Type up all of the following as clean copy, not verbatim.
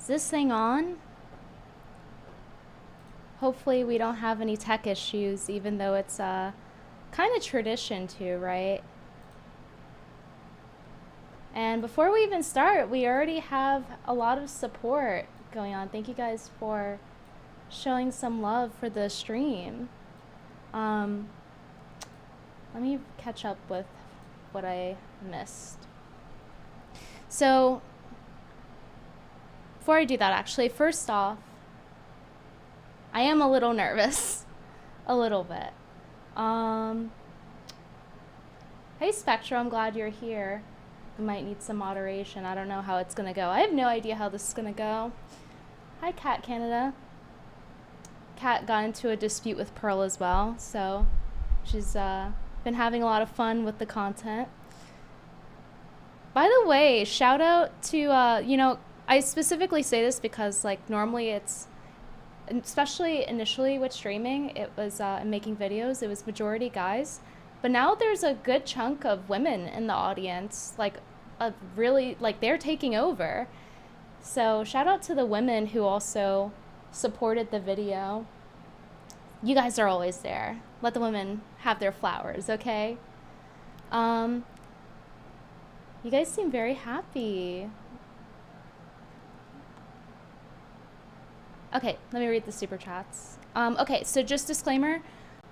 this thing on? Hopefully we don't have any tech issues, even though it's kind of tradition too, right? And before we even start, we already have a lot of support going on. Thank you guys for showing some love for the stream. Let me catch up with what I missed. So, before I do that, actually, first off, I am a little nervous. A little bit. Hey, Spectra, I'm glad you're here. We might need some moderation. I don't know how it's gonna go. I have no idea how this is gonna go. Hi, Cat Canada. Cat got into a dispute with Pearl as well, so she's been having a lot of fun with the content. By the way, shout out to, you know, I specifically say this because, like, normally it's, especially initially with streaming, it was making videos, it was majority guys. But now there's a good chunk of women in the audience, like, really, like, they're taking over. So shout out to the women who also supported the video. You guys are always there. Let the women have their flowers, okay? You guys seem very happy. Okay, let me read the super chats. Okay, so just disclaimer,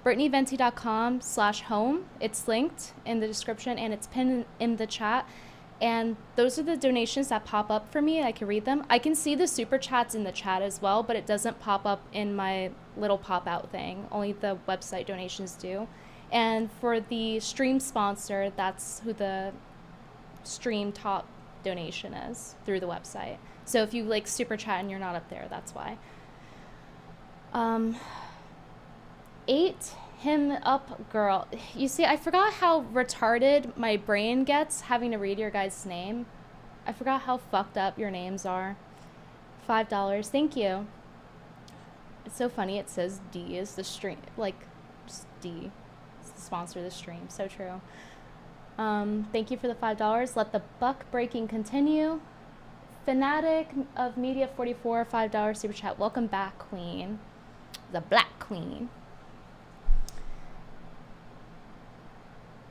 BrittanyVenti.com/home. It's linked in the description and it's pinned in the chat. And those are the donations that pop up for me. I can read them. I can see the super chats in the chat as well, but it doesn't pop up in my little pop out thing. Only the website donations do. And for the stream sponsor, that's who the stream top donation is through the website. So if you like super chat and you're not up there, that's why. 8 him up girl. You see, I forgot how retarded my brain gets having to read your guys' name. I forgot how fucked up your names are. $5. Thank you. It's so funny. It says D is the stream, like just D. It's the sponsor of the stream. So true. Thank you for the $5. Let the buck breaking continue. Fanatic of Media 44, $5 super chat. Welcome back, Queen. The Black Queen.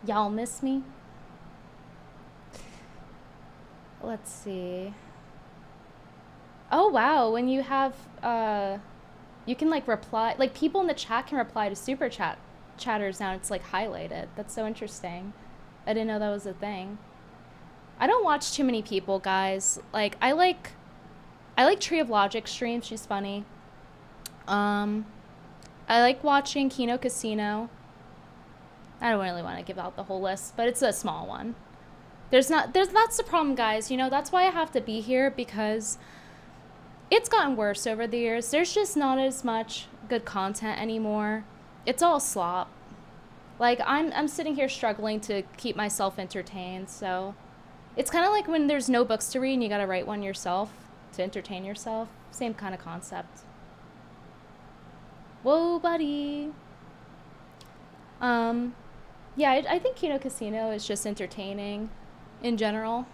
Y'all miss me? Let's see. Oh wow, when you have you can like reply, like people in the chat can reply to super chatters now. It's like highlighted. That's so interesting. I didn't know that was a thing. I don't watch too many people, guys. Like I like Tree of Logic streams. She's funny. I like watching Kino Casino. I don't really want to give out the whole list, but it's a small one. That's the problem, guys. You know, that's why I have to be here, because it's gotten worse over the years. There's just not as much good content anymore. It's all slop. Like I'm sitting here struggling to keep myself entertained, so it's kind of like when there's no books to read and you got to write one yourself to entertain yourself. Same kind of concept. Whoa, buddy. Yeah, I think Kino Casino is just entertaining in general.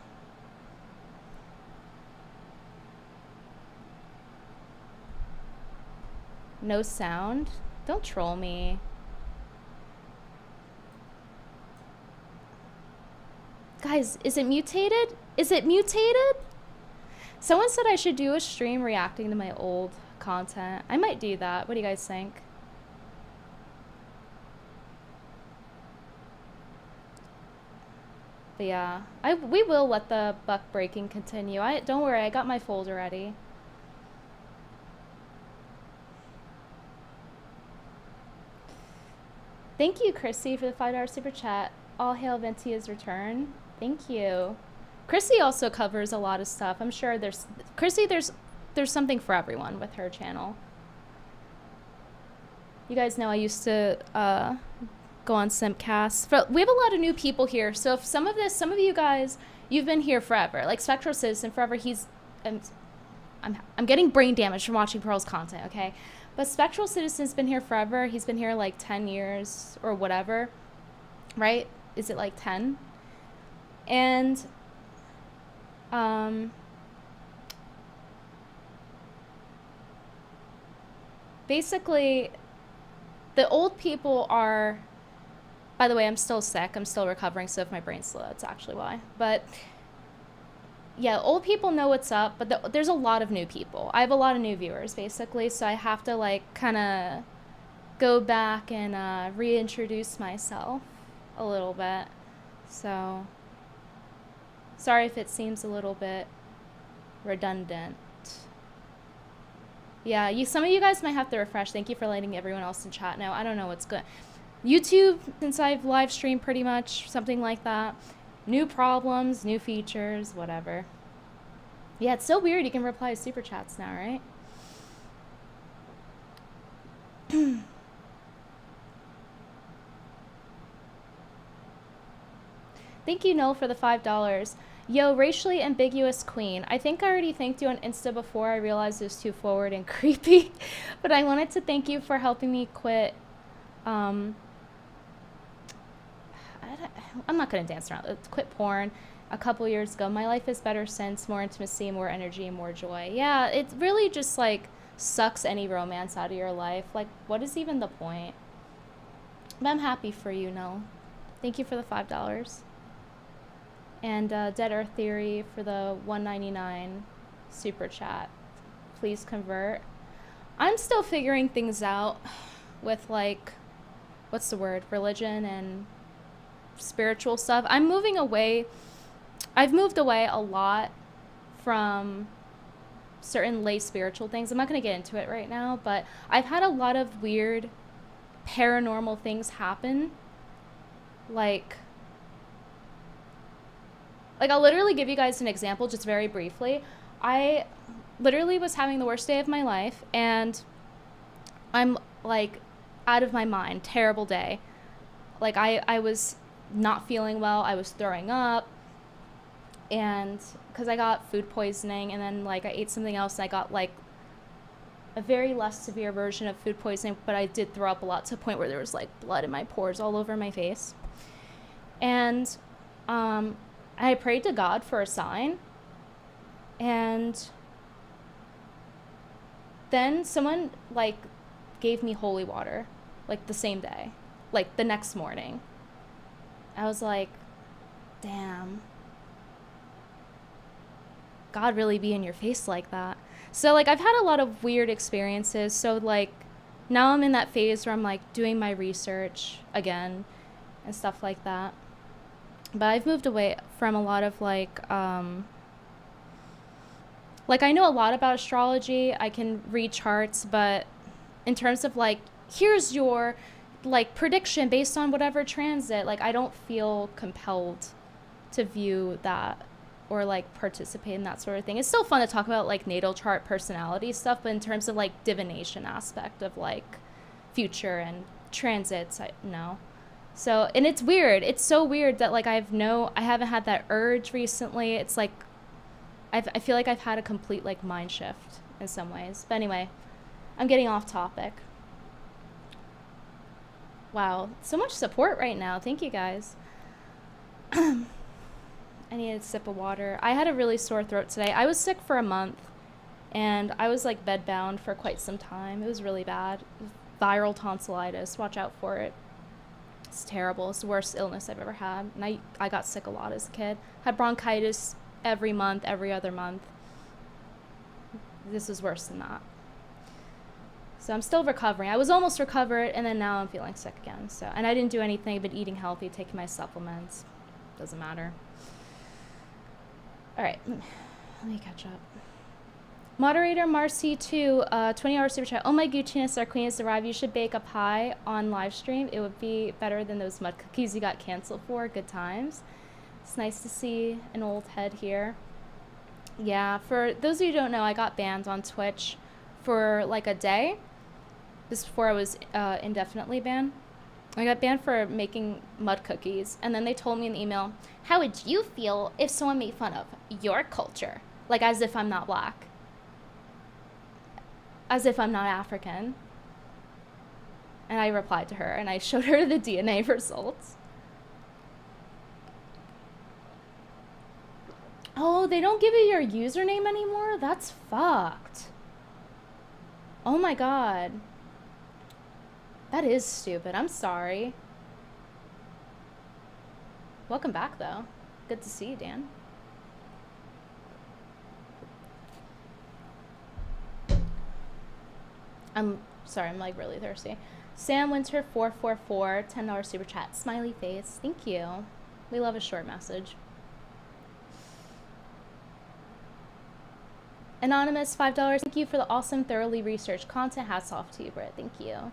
No sound? Don't troll me. Guys, is it mutated? Is it mutated? Someone said I should do a stream reacting to my old content. I might do that. What do you guys think? But yeah, we will let the buck breaking continue. Don't worry, I got my folder ready. Thank you, Chrissy, for the $5 super chat. All hail Ventia's return. Thank you. Chrissy also covers a lot of stuff. I'm sure there's something for everyone with her channel. You guys know I used to go on Simpcast. But we have a lot of new people here, so if some of you guys, you've been here forever. Like Spectral Citizen forever, I'm getting brain damage from watching Pearl's content, okay? But Spectral Citizen's been here forever. He's been here like 10 years or whatever, right? Is it like 10? And basically, the old people are, by the way, I'm still sick. I'm still recovering, so if my brain's slow, that's actually why. But yeah, old people know what's up, but there's a lot of new people. I have a lot of new viewers, basically, so I have to, like, kind of go back and reintroduce myself a little bit. So, sorry if it seems a little bit redundant. Yeah, some of you guys might have to refresh. Thank you for letting everyone else in chat know. I don't know what's good. YouTube, since I've live streamed pretty much, something like that. New problems, new features, whatever. Yeah, it's so weird you can reply to super chats now, right? Thank you, Noel, for the $5. Yo, racially ambiguous queen. I think I already thanked you on Insta before I realized it was too forward and creepy. But I wanted to thank you for helping me quit. I'm not going to dance around. Quit porn a couple years ago. My life is better since. More intimacy, more energy, more joy. Yeah, it really just, like, sucks any romance out of your life. Like, what is even the point? But I'm happy for you, Noel. Thank you for the $5. And Dead Earth Theory for the $1.99 super chat. Please convert. I'm still figuring things out with, like, what's the word? Religion and spiritual stuff. I'm moving away. I've moved away a lot from certain lay spiritual things. I'm not going to get into it right now, but I've had a lot of weird paranormal things happen. Like I'll literally give you guys an example just very briefly. I literally was having the worst day of my life, and I'm, like, out of my mind. Terrible day. Like, I was not feeling well. I was throwing up, and because I got food poisoning, and then, like, I ate something else, and I got, like, a very less severe version of food poisoning, but I did throw up a lot to the point where there was, like, blood in my pores all over my face. And I prayed to God for a sign, and then someone, like, gave me holy water, like, the same day, like, the next morning. I was like, damn, God really be in your face like that. So, like, I've had a lot of weird experiences. So, like, now I'm in that phase where I'm, like, doing my research again and stuff like that. But I've moved away from a lot of, like, I know a lot about astrology. I can read charts, but in terms of, like, here's your, like, prediction based on whatever transit, like, I don't feel compelled to view that or, like, participate in that sort of thing. It's still fun to talk about, like, natal chart personality stuff, but in terms of, like, divination aspect of, like, future and transits, no. So, and it's weird. It's so weird that, like, I haven't had that urge recently. It's like, I feel like I've had a complete, like, mind shift in some ways. But anyway, I'm getting off topic. Wow, so much support right now. Thank you, guys. I need a sip of water. I had a really sore throat today. I was sick for a month, and I was, like, bedbound for quite some time. It was really bad. Viral tonsillitis. Watch out for it. It's terrible. It's the worst illness I've ever had. And I got sick a lot as a kid. Had bronchitis every month, every other month. This is worse than that. So I'm still recovering. I was almost recovered, and then now I'm feeling sick again. So, and I didn't do anything but eating healthy, taking my supplements. Doesn't matter. All right, let me catch up. Moderator Marcy 2, 20-hour super chat. Oh my Gucciness, our queen has arrived. You should bake a pie on live stream. It would be better than those mud cookies you got canceled for. Good times. It's nice to see an old head here. Yeah, for those of you who don't know, I got banned on Twitch for, like, a day. This is before I was indefinitely banned. I got banned for making mud cookies, and then they told me in the email, how would you feel if someone made fun of your culture? Like, as if I'm not black. As if I'm not African. And I replied to her, and I showed her the DNA results. Oh, they don't give you your username anymore? That's fucked. Oh my god. That is stupid. I'm sorry. Welcome back, though. Good to see you, Dan. I'm sorry, I'm like really thirsty. Sam Winter 444, $10 super chat. Smiley face. Thank you. We love a short message. Anonymous, $5. Thank you for the awesome, thoroughly researched content. Hats off to you, Britt. Thank you.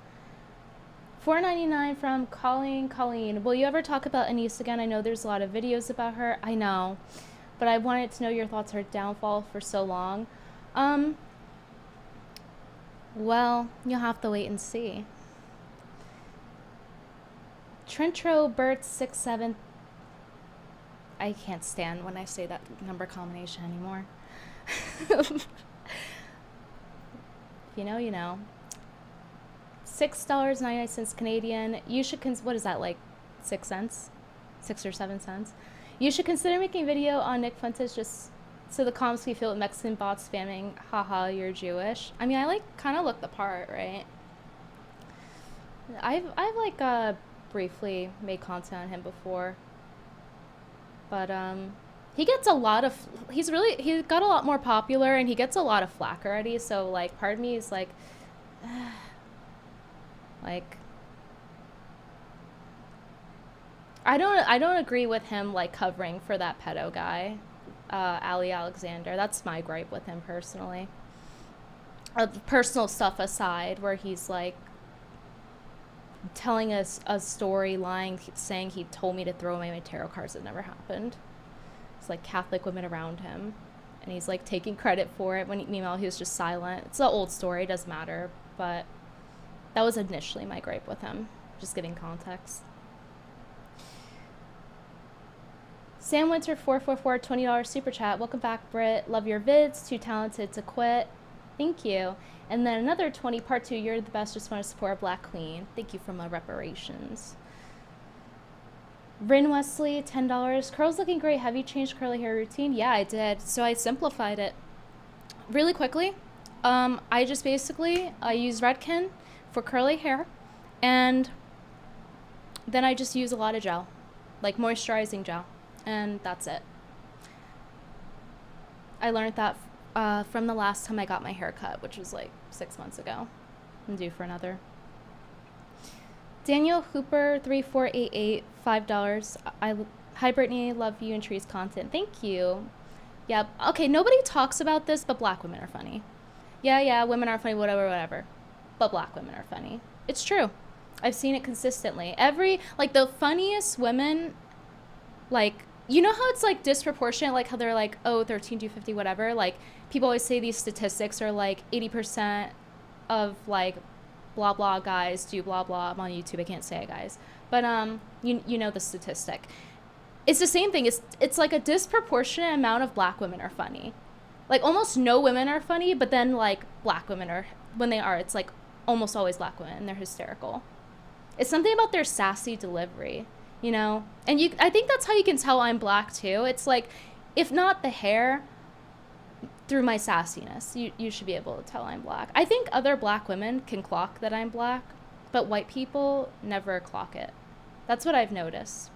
$4.99 from Colleen. Will you ever talk about Anise again? I know there's a lot of videos about her. I know. But I wanted to know your thoughts on her downfall for so long. Well, you'll have to wait and see. Trentro Burt 67. I can't stand when I say that number combination anymore. If you know, you know. $6.99 Canadian. You should what is that, like 6 cents? 6 or 7 cents. You should consider making a video on Nick Fuentes just so the comments can feel Mexican bots spamming, haha, you're Jewish. I mean, I like kind of look the part, right? I've like briefly made content on him before, but he gets a lot of he got a lot more popular and he gets a lot of flack already. So like, part of me is like, like, I don't agree with him like covering for that pedo guy. Ali Alexander. That's my gripe with him personally. Personal stuff aside, where he's like telling us a story, lying, saying he told me to throw away my tarot cards. It never happened. It's like Catholic women around him, and he's like taking credit for it when meanwhile he was just silent. It's an old story, doesn't matter, but that was initially my gripe with him. Just giving context. Sam Winter 444, $20 super chat. Welcome back, Britt. Love your vids. Too talented to quit. Thank you. And then another 20, part 2. You're the best. Just want to support a black queen. Thank you for my reparations. Rin Wesley, $10. Curls looking great. Have you changed curly hair routine? Yeah, I did. So I simplified it really quickly. I just basically use Redken for curly hair, and then I just use a lot of gel, like moisturizing gel. And that's it. I learned that from the last time I got my hair cut, which was like 6 months ago. I'm due for another. Daniel Hooper 3488, $5. Hi Brittany, love you and Tree's content. Thank you. Yeah. Okay. Nobody talks about this, but black women are funny. Yeah. Women are funny. Whatever. But black women are funny. It's true. I've seen it consistently. The funniest women, like, you know how it's like disproportionate, like how they're like, oh, 13 to 50, whatever. Like, people always say these statistics are like 80% of like blah blah guys do blah blah. I'm on YouTube, I can't say it, guys, but you know the statistic. It's the same thing. It's like a disproportionate amount of black women are funny. Like almost no women are funny, but then like black women are, when they are, it's like almost always black women and they're hysterical. It's something about their sassy delivery. You know, and I think that's how you can tell I'm black too. It's like, if not the hair, through my sassiness, you should be able to tell I'm black. I think other black women can clock that I'm black, but white people never clock it. That's what I've noticed.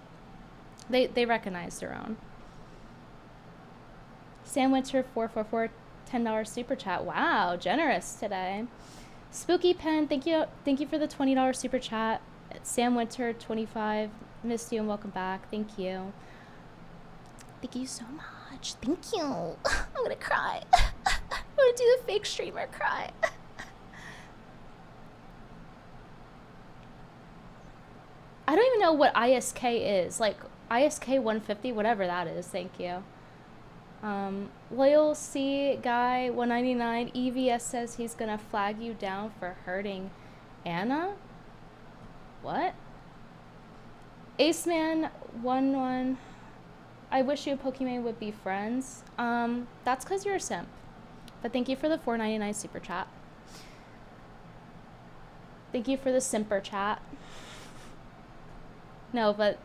They recognize their own. Sam Winter 444, $10 super chat. Wow, generous today. Spooky Pen, thank you for the $20 super chat. Sam Winter 25. Missed you and welcome back. Thank you. Thank you so much. Thank you. I'm gonna cry. I'm gonna do the fake streamer cry. I don't even know what ISK is. Like ISK 150, whatever that is. Thank you. Loyal C guy 199. EVS says he's gonna flag you down for hurting Anna. What? Aceman 11. I wish you and Pokemon would be friends. That's because you're a simp. But thank you for the $4.99 super chat. Thank you for the simper chat. No, but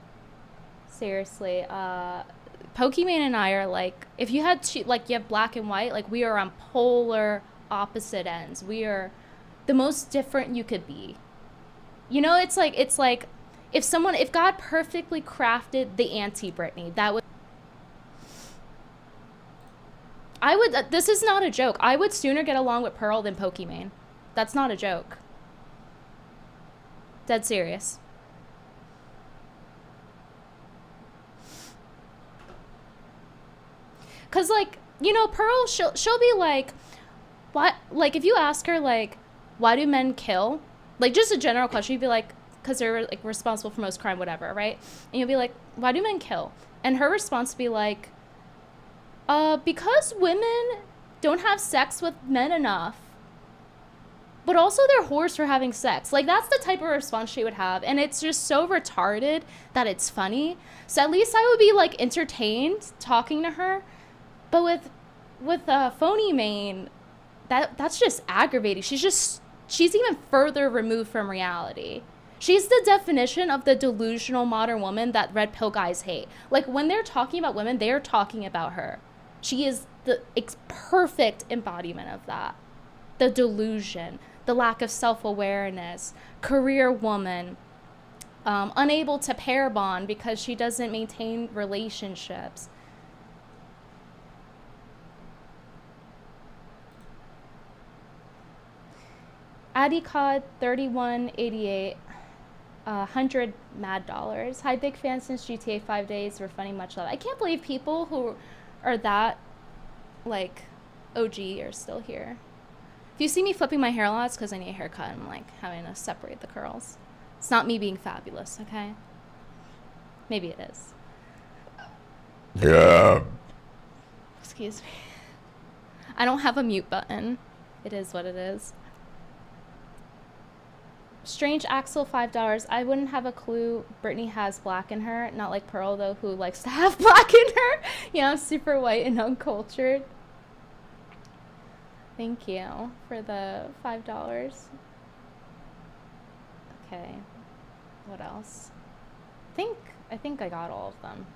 seriously, Pokemon and I are like, if you had two, like you have black and white, like we are on polar opposite ends. We are the most different you could be. You know, it's like if God perfectly crafted the anti-Brittany, that would, I would, this is not a joke. I would sooner get along with Pearl than Pokimane. That's not a joke. Dead serious. Cause like, you know, Pearl, she'll be like, what? Like if you ask her like, why do men kill? Like just a general question, you'd be like, because they're like responsible for most crime, whatever, right? And you'll be like, why do men kill? And her response would be like, because women don't have sex with men enough, but also they're whores for having sex. Like that's the type of response she would have, and it's just so retarded that it's funny. So at least I would be like entertained talking to her, but with Pokimane, that's just aggravating. She's even further removed from reality. She's the definition of the delusional modern woman that red pill guys hate. Like when they're talking about women, they're talking about her. She is the perfect embodiment of that. The delusion, the lack of self-awareness, career woman, unable to pair bond because she doesn't maintain relationships. Adicod 3188, 100 mad dollars. Hi, big fan since GTA 5 days. We're funny, much love. I can't believe people who are that like OG are still here. If you see me flipping my hair a lot, it's because I need a haircut. I'm like having to separate the curls. It's not me being fabulous, okay? Maybe it is. Yeah. Excuse me. I don't have a mute button. It is what it is. Strange Axel, $5. I wouldn't have a clue Brittany has black in her. Not like Pearl, though, who likes to have black in her. You know, super white and uncultured. Thank you for the $5. Okay. What else? I think I got all of them.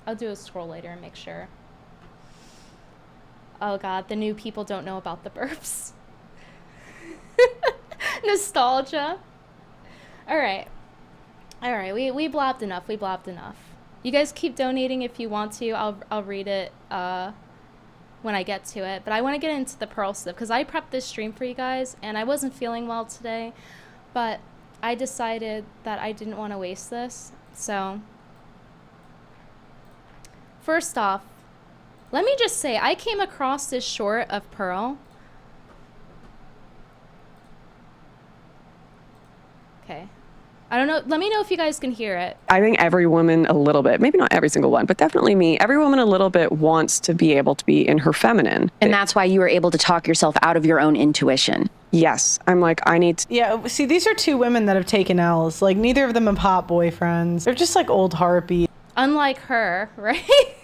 I'll do a scroll later and make sure. Oh god, the new people don't know about the burps. Nostalgia. Alright, we blabbed enough. You guys keep donating if you want to. I'll read it when I get to it. But I want to get into the Pearl stuff because I prepped this stream for you guys and I wasn't feeling well today. But I decided that I didn't want to waste this. So, first off, let me just say, I came across this short of Pearl. Okay. I don't know. Let me know if you guys can hear it. I think every woman a little bit, maybe not every single one, but definitely me, every woman a little bit wants to be able to be in her feminine. And that's why you were able to talk yourself out of your own intuition. Yes. I'm like, I need to. Yeah, see, these are two women that have taken L's. Like, neither of them have hot boyfriends. They're just like old harpies. Unlike her, right?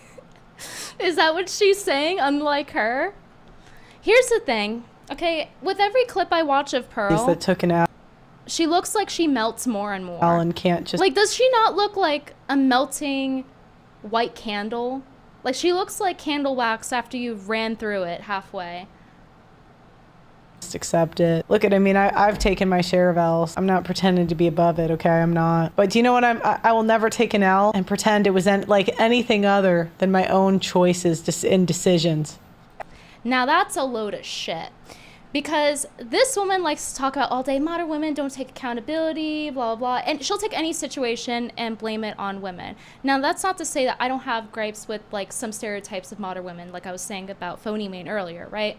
Is that what she's saying? Unlike her? Here's the thing. Okay, with every clip I watch of Pearl, That took an L she looks like she melts more and more. and can't just... Like, does she not look like a melting white candle? Like, she looks like candle wax after you've ran through it halfway. Just accept it. Look at, I mean, I've taken my share of L's. I'm not pretending to be above it, okay? I'm not. But do you know what? I will never take an L and pretend it was like anything other than my own choices and decisions. Now, that's a load of shit. Because this woman likes to talk about all day, modern women don't take accountability, blah, blah, blah. And she'll take any situation and blame it on women. Now, that's not to say that I don't have gripes with, like, some stereotypes of modern women, like I was saying about Pokimane earlier, right?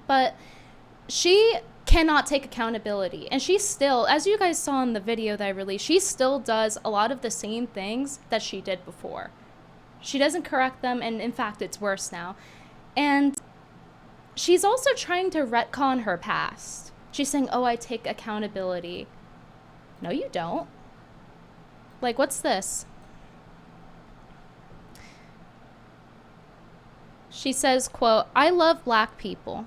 But she cannot take accountability. And she still, as you guys saw in the video that I released, she still does a lot of the same things that she did before. She doesn't correct them, and in fact, it's worse now. And she's also trying to retcon her past. She's saying, oh, I take accountability. No, you don't. Like, what's this? She says, quote, I love black people.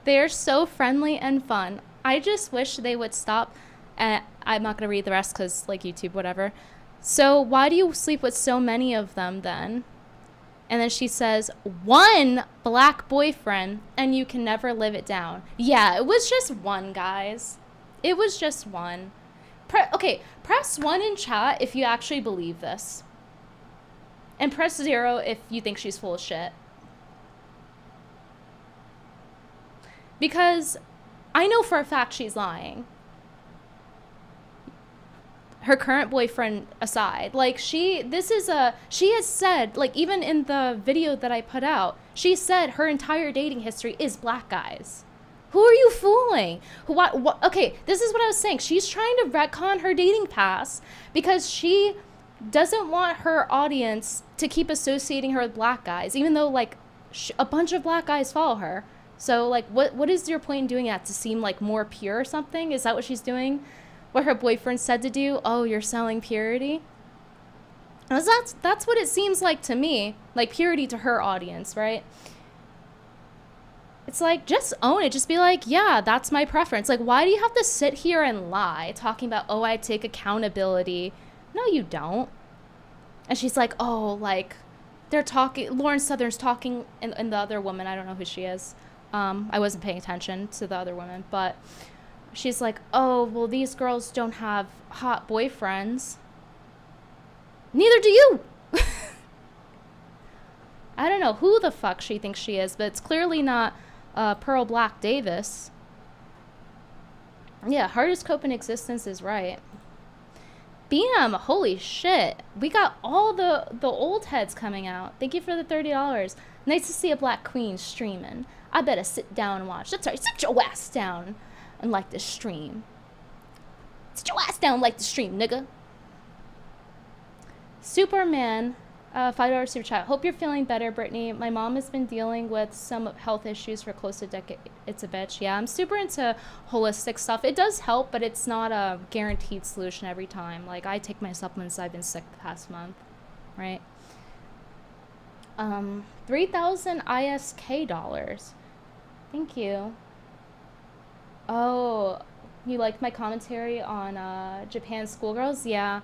They're so friendly and fun. I just wish they would stop. I'm not going to read the rest because, like, YouTube, whatever. So why do you sleep with so many of them then? And then she says, one black boyfriend, and you can never live it down. Yeah, it was just one, guys. It was just one. Okay, press 1 in chat if you actually believe this. And press 0 if you think she's full of shit. Because I know for a fact she's lying. Her current boyfriend aside. Like, she has said, like, even in the video that I put out, she said her entire dating history is black guys. Who are you fooling? What? Okay, this is what I was saying. She's trying to retcon her dating past because she doesn't want her audience to keep associating her with black guys, even though, like, a bunch of black guys follow her. So, like, what is your point in doing that? To seem, like, more pure or something? Is that what she's doing? What her boyfriend said to do? Oh, you're selling purity? That's what it seems like to me. Like, purity to her audience, right? It's like, just own it. Just be like, yeah, that's my preference. Like, why do you have to sit here and lie, talking about, oh, I take accountability? No, you don't. And she's like, oh, like, they're talking, Lauren Southern's talking, and the other woman, I don't know who she is. I wasn't paying attention to the other woman, but she's like, oh, well, these girls don't have hot boyfriends. Neither do you. I don't know who the fuck she thinks she is, but it's clearly not Pearl Black Davis. Yeah, hardest cope in existence is right. Bam! Holy shit. We got all the old heads coming out. Thank you for the $30. Nice to see a black queen streaming. I better sit down and watch. That's right, sit your ass down and like the stream. Sit your ass down and like the stream, nigga. Superman, $5 super chat. Hope you're feeling better, Brittany. My mom has been dealing with some health issues for close to a decade. It's a bitch. Yeah, I'm super into holistic stuff. It does help, but it's not a guaranteed solution every time. Like, I take my supplements. I've been sick the past month, right? 3,000 ISK dollars. Thank you. Oh, you liked my commentary on Japan schoolgirls? Yeah.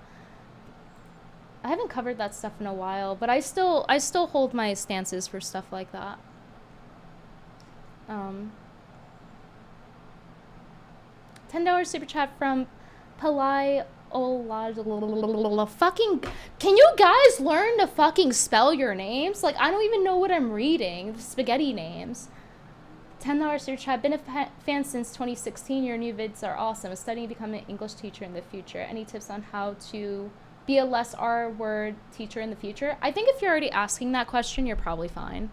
I haven't covered that stuff in a while, but I still hold my stances for stuff like that. $10 super chat from Palai Ola. Fucking, can you guys learn to fucking spell your names? Like, I don't even know what I'm reading. Spaghetti names. $10 super chat. Been a fan since 2016. Your new vids are awesome. Studying to become an English teacher in the future. Any tips on how to be a less R-word teacher in the future? I think if you're already asking that question, you're probably fine.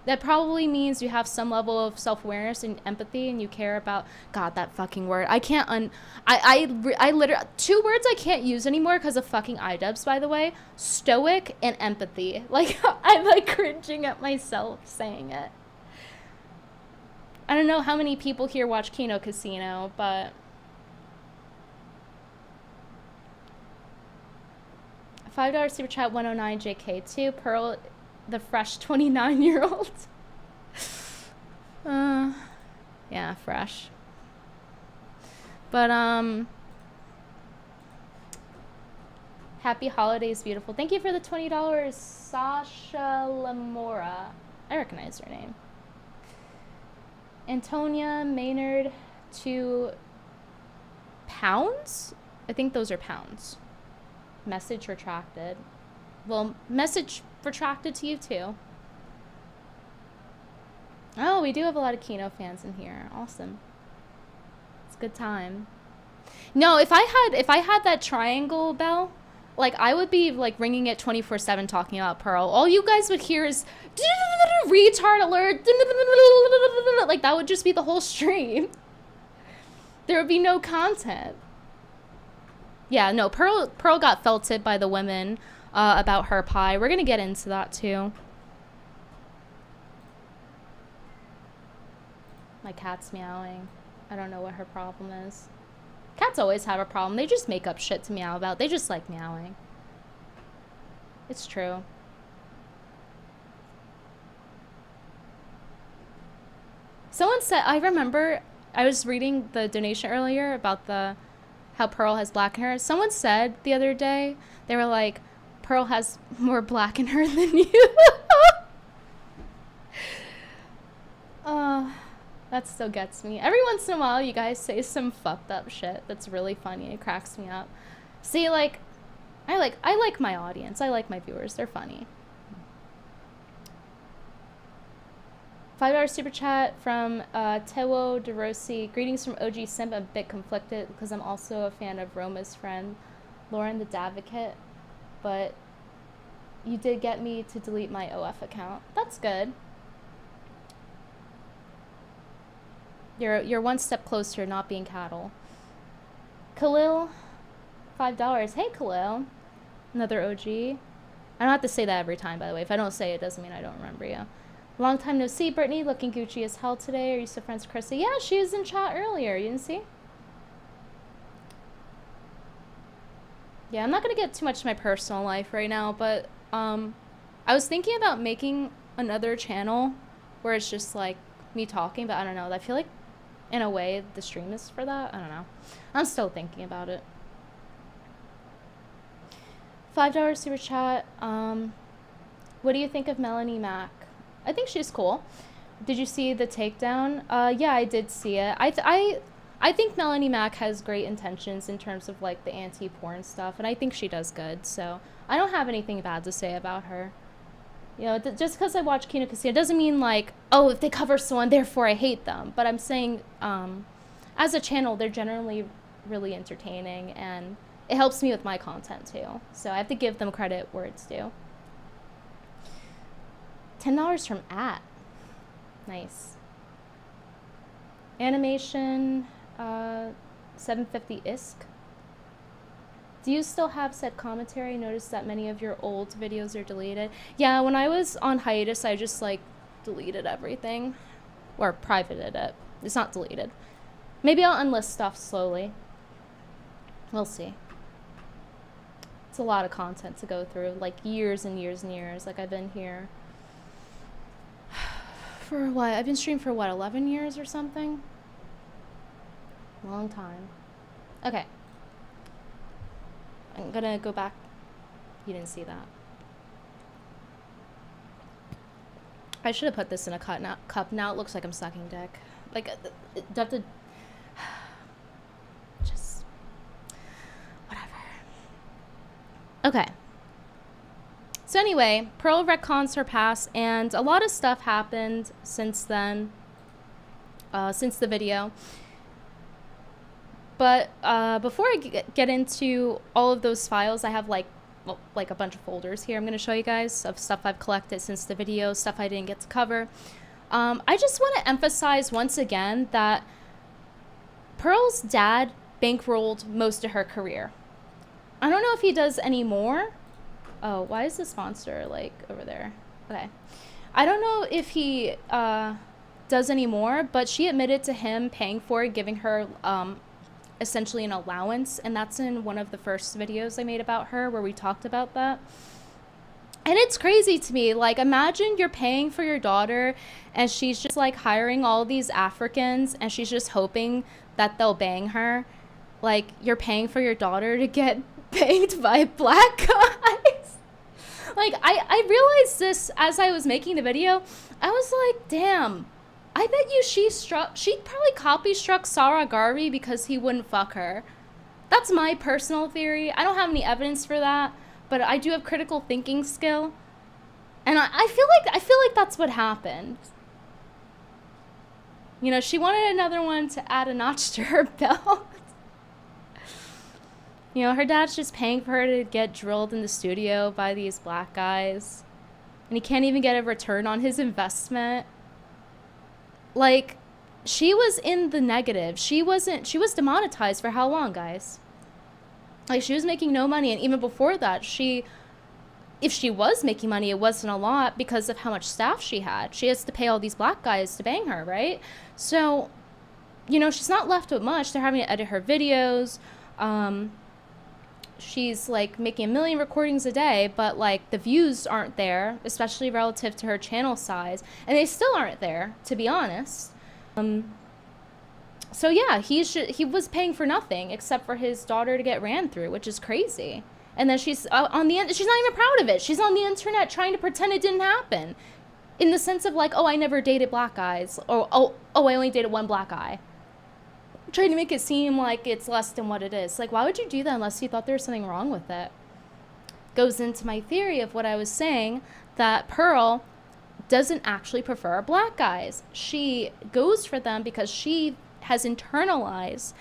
That probably means you have some level of self-awareness and empathy, and you care about, God, that fucking word. I can't I literally, 2 words I can't use anymore because of fucking iDubbbz, by the way. Stoic and empathy. Like, I'm like cringing at myself saying it. I don't know how many people here watch Kino Casino, but $5 super chat 109 JK2 Pearl the fresh 29-year-old. Yeah, fresh. But happy holidays, beautiful. Thank you for the $20, Sasha Lamora. I recognize her name. Antonia Maynard, 2 pounds? I think those are pounds. Message retracted. Well, message retracted to you too. Oh, we do have a lot of Kino fans in here. Awesome. It's a good time. No, if I had that triangle bell, like, I would be like ringing it 24/7 talking about Pearl. All you guys would hear is retard alert. Like, that would just be the whole stream. There would be no content. Yeah, no, Pearl got felted by the women about her pie. We're gonna get into that too. My cat's meowing. I don't know what her problem is. Cats always have a problem. They just make up shit to meow about. They just like meowing. It's true. Someone said, I remember I was reading the donation earlier about how Pearl has black in her. Someone said the other day, they were like, Pearl has more black in her than you. That's That still gets me. Every once in a while, you guys say some fucked up shit that's really funny. It cracks me up. See, like, I like my audience. I like my viewers. They're funny. $5 super chat from Tewo DeRossi. Greetings from OG Simp. I'm a bit conflicted because I'm also a fan of Roma's friend, Lauren the Davocate. But you did get me to delete my OF account. That's good. You're one step closer to not being cattle. Khalil, $5. Hey, Khalil. Another OG. I don't have to say that every time, by the way. If I don't say it, doesn't mean I don't remember you. Long time no see, Brittany. Looking Gucci as hell today. Are you still friends with Chrissy? Yeah, she was in chat earlier. You didn't see? Yeah, I'm not going to get too much to my personal life right now, but I was thinking about making another channel where it's just like me talking, but I don't know. I feel like in a way the stream is for that. I don't know. I'm still thinking about it. $5 super chat. What do you think of Melanie Mac? I think she's cool. Did you see the takedown? Yeah, I did see it. I think Melanie Mac has great intentions in terms of like the anti-porn stuff, and I think she does good. So I don't have anything bad to say about her. You know, just because I watch Kino Casino doesn't mean like, oh, if they cover someone, therefore I hate them. But I'm saying, as a channel, they're generally really entertaining, and it helps me with my content too. So I have to give them credit where it's due. $10 from at. Nice. Animation, 750 ISK. Do you still have said commentary? Notice that many of your old videos are deleted. Yeah, when I was on hiatus, I just like deleted everything. Or privated it. It's not deleted. Maybe I'll unlist stuff slowly. We'll see. It's a lot of content to go through. Like years and years and years. Like I've been here for what? I've been streaming for what, 11 years or something? Long time. Okay. I'm gonna go back. You didn't see that. I should have put this in a cup. Now it looks like I'm sucking dick. Like, do I have to... Just... Whatever. Okay. So anyway, Pearl retcons her past, and a lot of stuff happened since then. Since the video. But before I get into all of those files, I have like a bunch of folders here I'm going to show you guys of stuff I've collected since the video, stuff I didn't get to cover. I just want to emphasize once again that Pearl's dad bankrolled most of her career. I don't know if he does anymore. Oh, why is the sponsor like over there? Okay. I don't know if he does anymore, but she admitted to him paying for it, giving her essentially an allowance, and that's in one of the first videos I made about her where we talked about that. And it's crazy to me, like, imagine you're paying for your daughter and she's just like hiring all these Africans and she's just hoping that they'll bang her. Like, you're paying for your daughter to get banged by black guys. Like, I realized this as I was making the video. I was like, damn, I bet you she probably copy struck Sarah Garvey because he wouldn't fuck her. That's my personal theory. I don't have any evidence for that, but I do have critical thinking skill. And I feel like that's what happened. You know, she wanted another one to add a notch to her belt. You know, her dad's just paying for her to get drilled in the studio by these black guys. And he can't even get a return on his investment. Like, she was in the negative. She was demonetized for how long, guys? Like, she was making no money, and even before that, if she was making money, it wasn't a lot because of how much staff she had. She has to pay all these black guys to bang her, right? So, you know, she's not left with much. They're having to edit her videos. She's, like, making 1 million recordings a day, but, like, the views aren't there, especially relative to her channel size. And they still aren't there, to be honest. So, yeah, he was paying for nothing except for his daughter to get ran through, which is crazy. And then she's she's not even proud of it. She's on the internet trying to pretend it didn't happen. in the sense of like, oh, I never dated black guys, or oh, I only dated one black guy. Trying to make it seem like it's less than what it is. Like, why would you do that unless you thought there was something wrong with it? Goes into my theory of what I was saying, that Pearl doesn't actually prefer black guys. She goes for them because she has internalized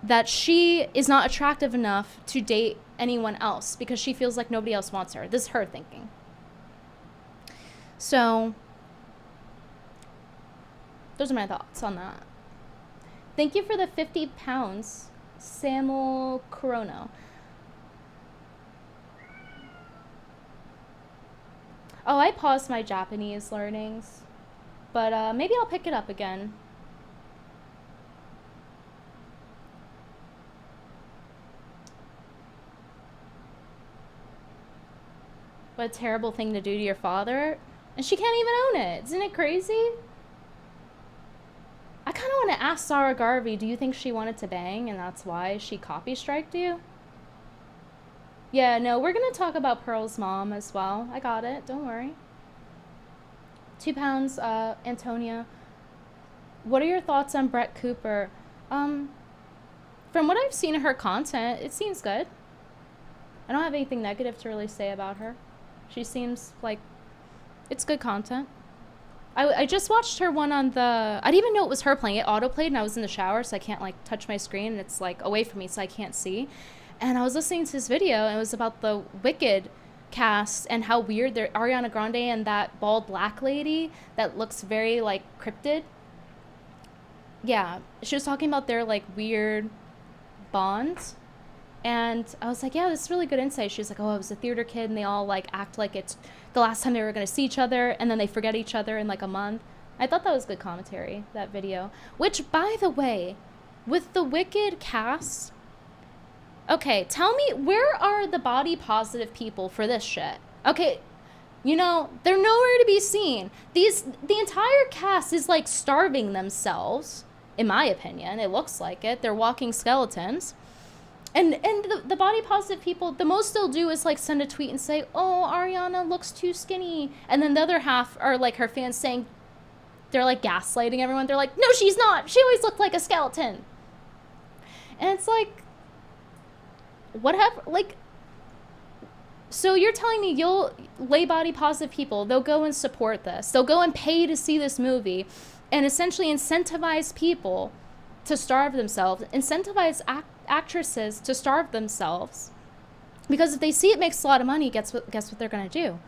that she is not attractive enough to date anyone else because she feels like nobody else wants her. This is her thinking. So, those are my thoughts on that. Thank you for the 50 pounds, Samuel Corono. Oh, I paused my Japanese learnings, but maybe I'll pick it up again. What a terrible thing to do to your father. And she can't even own it. Isn't it crazy? I kind of want to ask Sarah Garvey, do you think she wanted to bang and that's why she copy-striked you? Yeah, no, we're going to talk about Pearl's mom as well. I got it. Don't worry. 2 pounds, Antonia. What are your thoughts on Brett Cooper? From what I've seen of her content, it seems good. I don't have anything negative to really say about her. She seems like it's good content. I just watched her one on the... I didn't even know it was her playing. It auto-played and I was in the shower, so I can't, like, touch my screen. And it's, like, away from me, so I can't see. And I was listening to this video, and it was about the Wicked cast and how weird they're... Ariana Grande and that bald black lady that looks very, like, cryptid. Yeah. She was talking about their, like, weird bond. And I was like, yeah, this is really good insight. She was like, oh, I was a theater kid, and they all, like, act like it's the last time they were going to see each other, and then they forget each other in, like, a month. I thought that was good commentary, that video. Which, by the way, with the Wicked cast... Okay, tell me, where are the body positive people for this shit? Okay, you know, they're nowhere to be seen. The entire cast is, like, starving themselves, in my opinion. It looks like it. They're walking skeletons. And the body positive people, the most they'll do is, like, send a tweet and say, oh, Ariana looks too skinny. And then the other half are, like, her fans saying, they're, like, gaslighting everyone. They're like, no, she's not. She always looked like a skeleton. And it's like, whatever, like, so you're telling me you'll lay body positive people, they'll go and support this. They'll go and pay to see this movie and essentially incentivize people to starve themselves, incentivize actresses to starve themselves, because if they see it makes a lot of money, guess what they're going to do?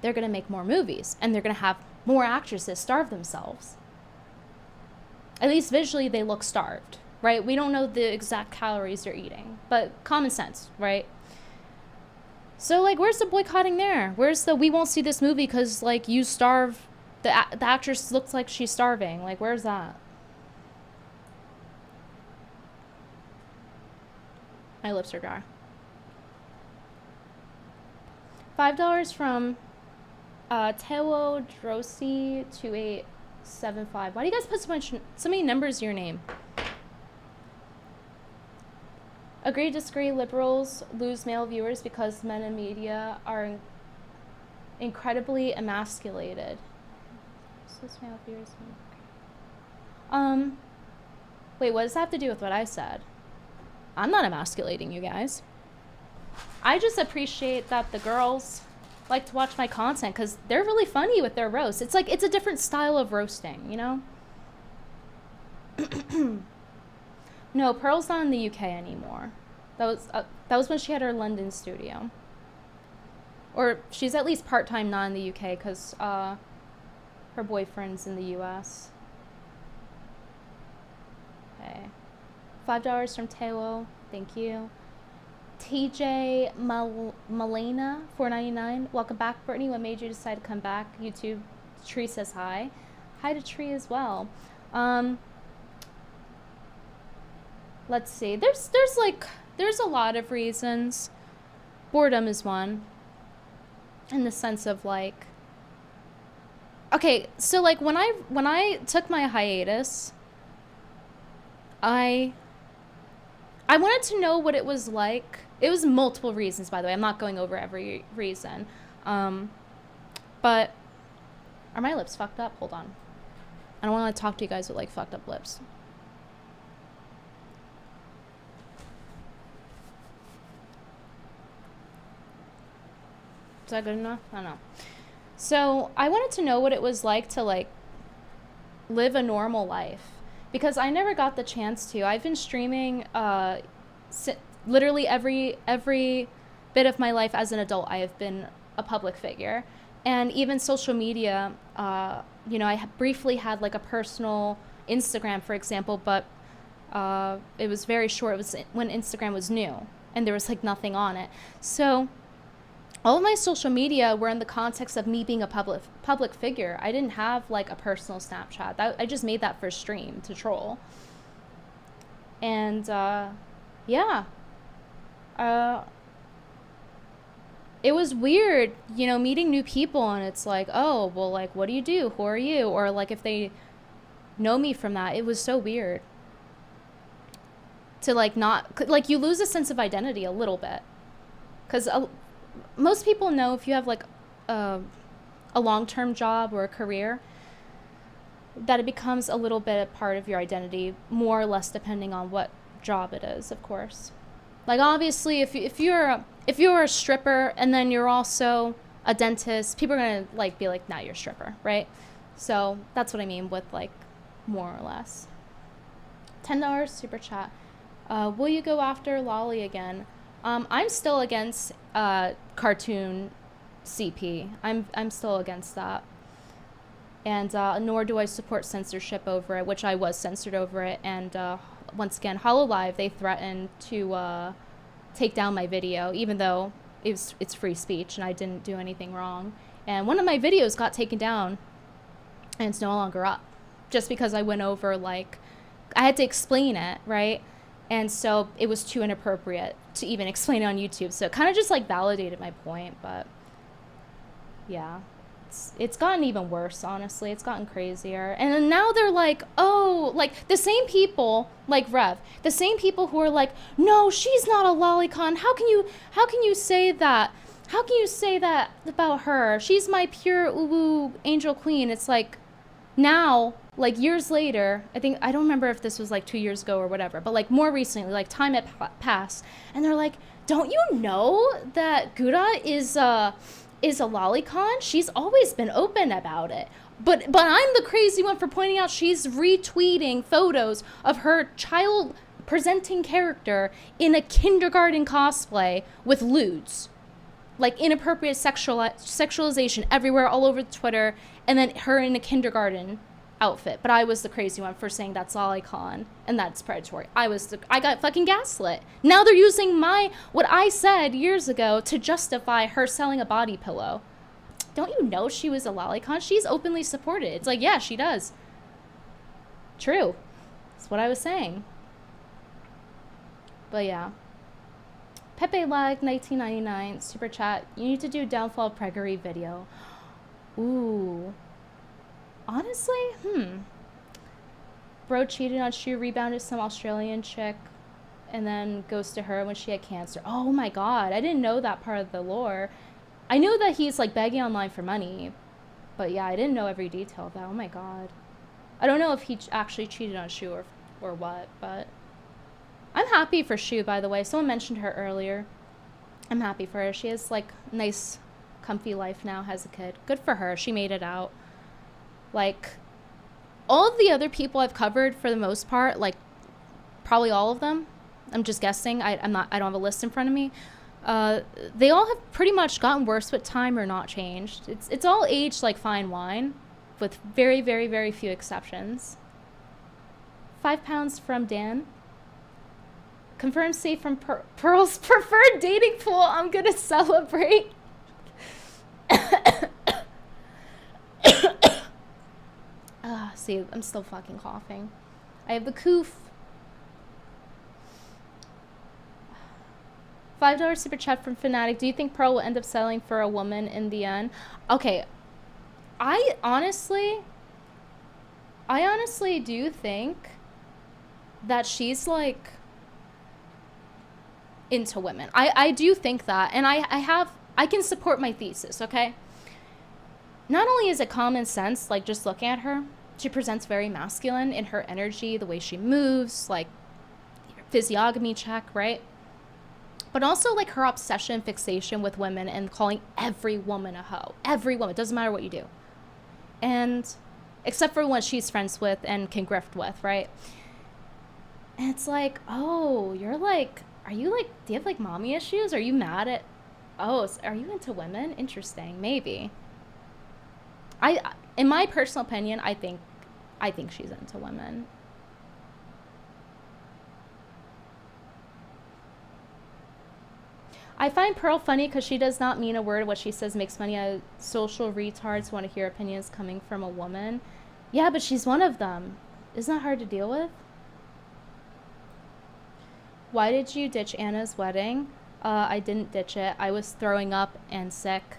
They're going to make more movies, and they're going to have more actresses starve themselves. At least visually they look starved, right? We don't know the exact calories they're eating, but common sense, right? So, like, where's the boycotting there? Where's the we won't see this movie because, like, you starve, the actress looks like she's starving? Like, where's that? My lips are dry. $5 from Teo Drosy 2875. Why do you guys put so many numbers in your name? Agree, disagree, liberals lose male viewers because men in media are incredibly emasculated. Male viewers. Wait, what does that have to do with what I said? I'm not emasculating you guys. I just appreciate that the girls like to watch my content because they're really funny with their roasts. It's like, it's a different style of roasting, you know? No, Pearl's not in the UK anymore. That was when she had her London studio. Or she's at least part-time not in the UK because her boyfriend's in the US. Okay. $5 from Teo. Thank you. TJ Malena, $4.99. Welcome back, Brittany. What made you decide to come back? YouTube. Tree says hi. Hi to Tree as well. Let's see. There's a lot of reasons. Boredom is one. In the sense of like, okay, so like when I took my hiatus, I wanted to know what it was like. It was multiple reasons, by the way. I'm not going over every reason. But Are my lips fucked up? Hold on. I don't want to talk to you guys with like fucked up lips. Is that good enough? I don't know. So I wanted to know what it was like to like live a normal life, because I never got the chance to. I've been streaming literally every bit of my life as an adult. I have been a public figure, and even social media. You know, I briefly had like a personal Instagram, for example, but it was very short. It was when Instagram was new, and there was like nothing on it. So all of my social media were in the context of me being a public figure. I didn't have like a personal Snapchat. I just made that for stream to troll. And yeah, it was weird, you know, meeting new people, and it's like, oh, well, like, what do you do? Who are you? Or like if they know me from that, it was so weird to like not, like, you lose a sense of identity a little bit, because most people know if you have like a long-term job or a career, that it becomes a little bit a part of your identity, more or less depending on what job it is, of course. Like obviously if you're a stripper and then you're also a dentist, people are gonna like be like, nah, you're a stripper, right? So that's what I mean with like more or less. $10 super chat. Will you go after Lolly again? I'm still against cartoon CP. I'm still against that. And nor do I support censorship over it, which I was censored over it. And once again, HoloLive, they threatened to take down my video, even though it's free speech and I didn't do anything wrong. And one of my videos got taken down, and it's no longer up, just because I went over, like, I had to explain it, right? And so it was too inappropriate to even explain it on YouTube. So it kind of just like validated my point, but yeah, it's gotten even worse, honestly. It's gotten crazier. And then now they're like, oh, like the same people, like Rev, the same people who are like, no, she's not a lolicon. How can you say that? How can you say that about her? She's my pure uwu angel queen. It's like, now, like years later, I don't remember if this was like 2 years ago or whatever, but like more recently, like time had passed, and they're like, don't you know that Gura is a lolicon? She's always been open about it. But I'm the crazy one for pointing out she's retweeting photos of her child presenting character in a kindergarten cosplay with lewds. Like inappropriate sexualization everywhere, all over Twitter, and then her in a kindergarten outfit. But I was the crazy one for saying that's lolicon and that's predatory. I got fucking gaslit. Now they're using what I said years ago to justify her selling a body pillow. Don't you know she was a lolicon? She's openly supported. It's like, yeah, she does. True. That's what I was saying. But yeah. Pepe Lag 1999 super chat. You need to do downfall of Preggery video. Ooh. Honestly, Bro cheated on Shu, rebounded some Australian chick, and then goes to her when she had cancer. Oh my god, I didn't know that part of the lore. I knew that he's like begging online for money, but yeah, I didn't know every detail of that. Oh my god. I don't know if he actually cheated on Shu or what, but I'm happy for Shu, by the way. Someone mentioned her earlier. I'm happy for her. She has like nice, comfy life now, has a kid. Good for her. She made it out. Like, all of the other people I've covered, for the most part, like, probably all of them, I'm just guessing, I don't have a list in front of me, they all have pretty much gotten worse with time or not changed. It's all aged like fine wine, with very, very, very few exceptions. 5 pounds from Dan. Confirmed safe from Pearl's preferred dating pool. I'm gonna celebrate. See, I'm still fucking coughing. I have the coof. $5 super chat from Fnatic. Do you think Pearl will end up selling for a woman in the end? Okay. I honestly do think that she's like into women. I do think that, and I can support my thesis, okay? not only is it common sense, like just looking at her, she presents very masculine in her energy, the way she moves, like physiognomy check, right? But also like her obsession, fixation with women and calling every woman a hoe. Every woman, doesn't matter what you do. And except for one she's friends with and can grift with, right? And it's like, oh, you're like, are you like, do you have like mommy issues? Are you mad at, oh, are you into women? Interesting, maybe. In my personal opinion, I think she's into women. I find Pearl funny because she does not mean a word. What she says makes money out of social retards who want to hear opinions coming from a woman. Yeah, but she's one of them. Isn't that hard to deal with? Why did you ditch Anna's wedding? I didn't ditch it. I was throwing up and sick.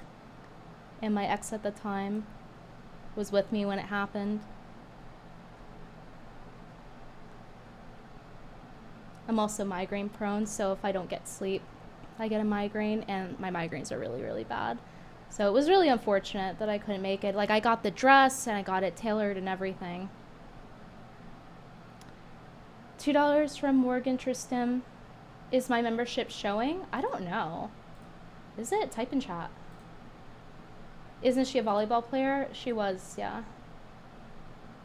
And my ex at the time was with me when it happened. I'm also migraine prone, so if I don't get sleep, I get a migraine, and my migraines are really, really bad. So it was really unfortunate that I couldn't make it. Like, I got the dress, and I got it tailored and everything. $2 from Morgan Tristam. Is my membership showing? I don't know. Is it? Type in chat. Isn't she a volleyball player? She was, yeah.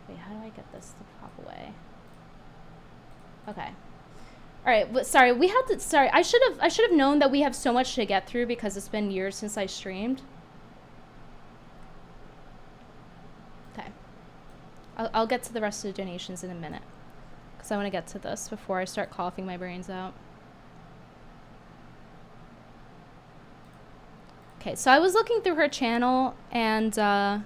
Wait, how do I get this to pop away? Okay. All right, sorry, I should have known that we have so much to get through because it's been years since I streamed. Okay. I'll get to the rest of the donations in a minute because I want to get to this before I start coughing my brains out. Okay, so I was looking through her channel and I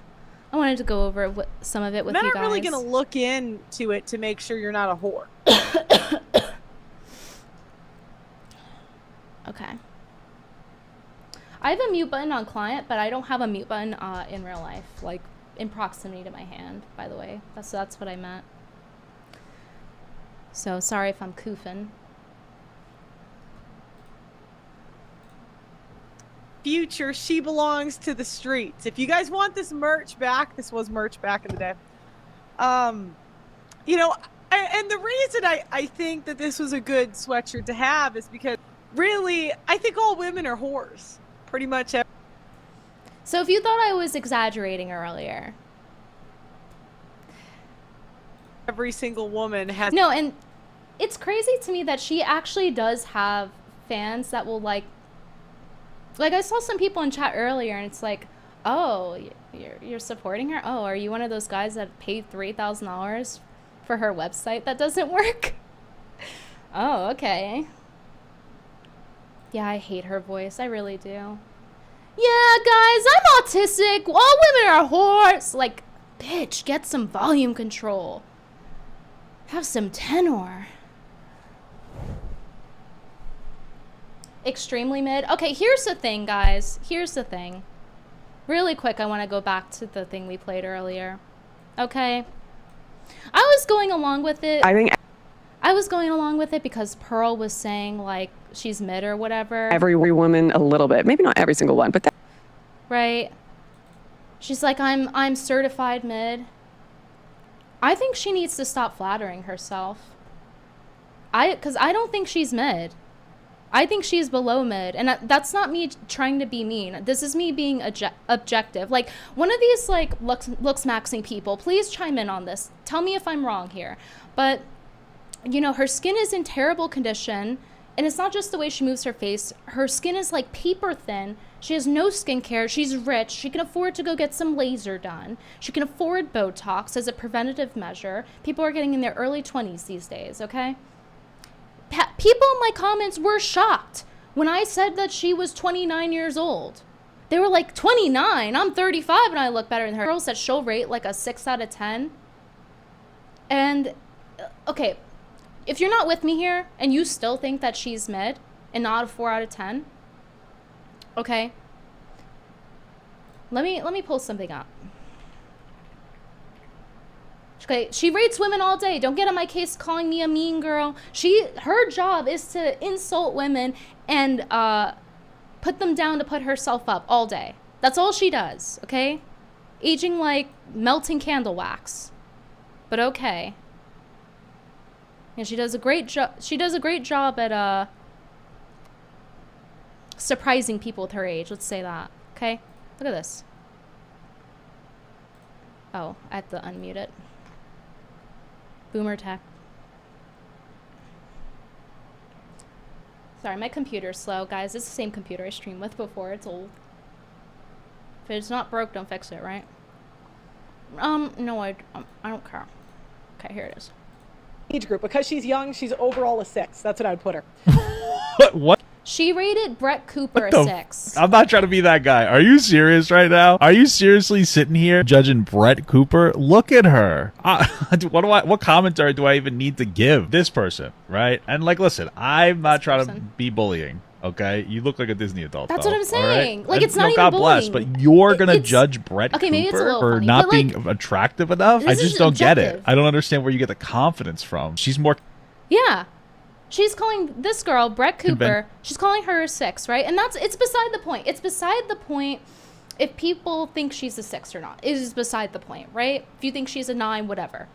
wanted to go over some of it with you guys. I'm not really going to look into it to make sure you're not a whore. Okay. I have a mute button on client, but I don't have a mute button in real life, like in proximity to my hand, by the way. That's what I meant. So sorry if I'm koofing. Future, she belongs to the streets. If you guys want this merch back, this was merch back in the day. You know, and the reason I think that this was a good sweatshirt to have is because really, I think all women are whores. Pretty much. So if you thought I was exaggerating earlier. Every single woman has. No, and it's crazy to me that she actually does have fans that will like I saw some people in chat earlier and it's like, oh, you're supporting her? Oh, are you one of those guys that paid $3,000 for her website that doesn't work? Oh, okay. Yeah, I hate her voice. I really do. Yeah, guys, I'm autistic. All women are whores. Like, bitch, get some volume control. Have some tenor. Extremely mid. Okay, here's the thing, guys. Here's the thing. Really quick, I want to go back to the thing we played earlier. Okay? I was going along with it. I was going along with it because Pearl was saying, like, she's mid or whatever. Every woman a little bit. Maybe not every single one, but that. Right. She's like, I'm certified mid. I think she needs to stop flattering herself. Because I don't think she's mid. I think she's below mid. And that's not me trying to be mean. This is me being objective. Like, one of these, like, looks maxing people, please chime in on this. Tell me if I'm wrong here. But, you know, her skin is in terrible condition. And it's not just the way she moves her face. Her skin is, like, paper thin. She has no skincare. She's rich. She can afford to go get some laser done. She can afford Botox as a preventative measure. People are getting in their early 20s these days, okay? People in my comments were shocked when I said that she was 29 years old. They were like, 29? I'm 35 and I look better than her. Girls that she'll rate like a 6 out of 10. And, okay, if you're not with me here and you still think that she's mid and not a 4 out of 10, okay, let me pull something up. Okay, she rates women all day. Don't get on my case calling me a mean girl. Her job is to insult women and put them down to put herself up all day. That's all she does, okay? Aging like melting candle wax. But okay. And she does a great job. She does a great job at surprising people with her age. Let's say that. Okay? Look at this. Oh, I have to unmute it. Boomer tech. Sorry, my computer's slow, guys. It's the same computer I streamed with before. It's old. If it's not broke, don't fix it, right? No, I don't care. Okay, here it is. Age group. Because she's young, she's overall a 6. That's what I'd put her. What? She rated Brett Cooper a 6. I'm not trying to be that guy. Are you serious right now? Are you seriously sitting here judging Brett Cooper? Look at her. What commentary do I even need to give this person, right? And like, listen, I'm not trying to be bullying. Okay, you look like a Disney adult. That's though, what I'm saying. right? Like, it's not even God bullying. bless, but you're gonna judge Brett okay, maybe it's a Cooper little for funny, not but, being like, attractive enough. I this just is don't get it. objective. I don't understand where you get the confidence from. She's more. Yeah. She's calling this girl, Brett Cooper, she's calling her a 6, right? And it's beside the point. It's beside the point if people think she's a 6 or not. It is beside the point, right? If you think she's a 9, whatever.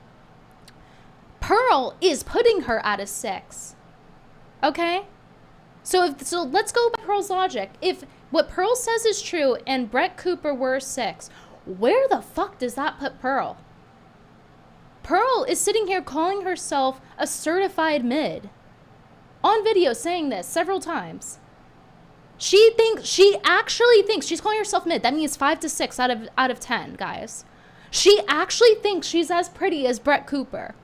Pearl is putting her at a 6. Okay? So let's go by Pearl's logic. If what Pearl says is true and Brett Cooper were a 6, where the fuck does that put Pearl? Pearl is sitting here calling herself a certified mid. On video saying this several times. She actually thinks she's calling herself mid. That means 5 to 6 out of 10, guys. She actually thinks she's as pretty as Brett Cooper.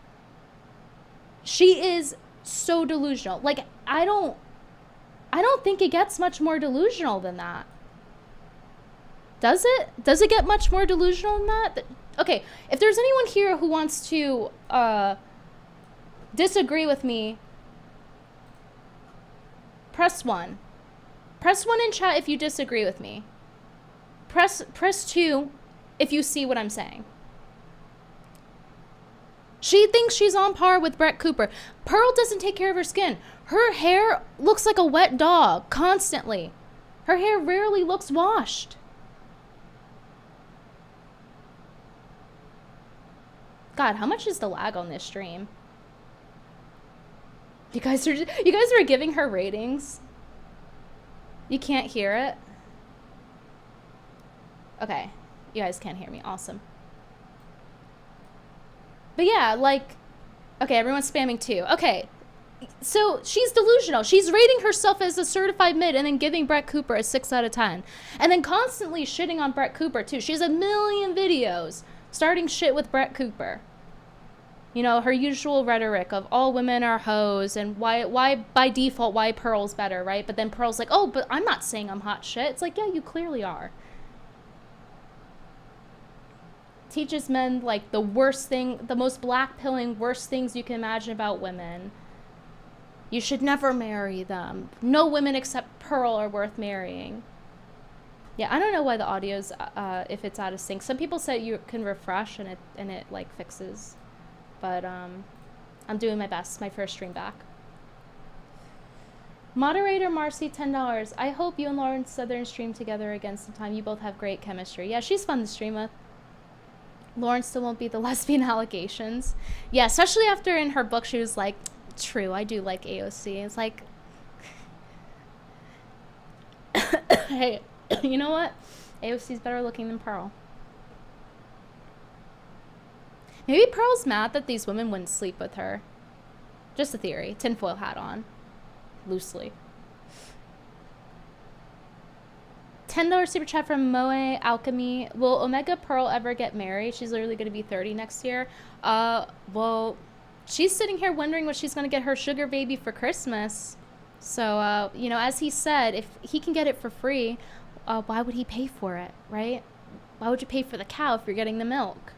She is so delusional. Like, I don't think it gets much more delusional than that. Does it? Does it get much more delusional than that? Okay, if there's anyone here who wants to disagree with me, press 1. Press 1 in chat if you disagree with me. Press 2 if you see what I'm saying. She thinks she's on par with Brett Cooper. Pearl doesn't take care of her skin. Her hair looks like a wet dog constantly. Her hair rarely looks washed. God, how much is the lag on this stream? You guys are giving her ratings. You can't hear it. Okay, you guys can't hear me. Awesome. But yeah, like, okay, everyone's spamming 2. Okay, so she's delusional. She's rating herself as a certified mid and then giving Brett Cooper a 6 out of 10. And then constantly shitting on Brett Cooper too. She has a million videos starting shit with Brett Cooper. You know, her usual rhetoric of all women are hoes and why by default, why Pearl's better, right? But then Pearl's like, oh, but I'm not saying I'm hot shit. It's like, yeah, you clearly are. Teaches men, like, the worst thing, the most black-pilling, worst things you can imagine about women. You should never marry them. No women except Pearl are worth marrying. Yeah, I don't know why the audio's, if it's out of sync. Some people say you can refresh and it like, fixes. But I'm doing my best. My first stream back. Moderator Marcy, $10. I hope you and Lauren Southern stream together again sometime. You both have great chemistry. Yeah, she's fun to stream with. Lauren still won't be the lesbian allegations. Yeah, especially after in her book she was like, true, I do like AOC. It's like, hey, you know what? AOC's better looking than Pearl. Maybe Pearl's mad that these women wouldn't sleep with her. Just a theory. Tinfoil hat on. Loosely. $10 super chat from Moe Alchemy. Will Omega Pearl ever get married? She's literally going to be 30 next year. Well, she's sitting here wondering what she's going to get her sugar baby for Christmas. So, you know, as he said, if he can get it for free, why would he pay for it, right? Why would you pay for the cow if you're getting the milk?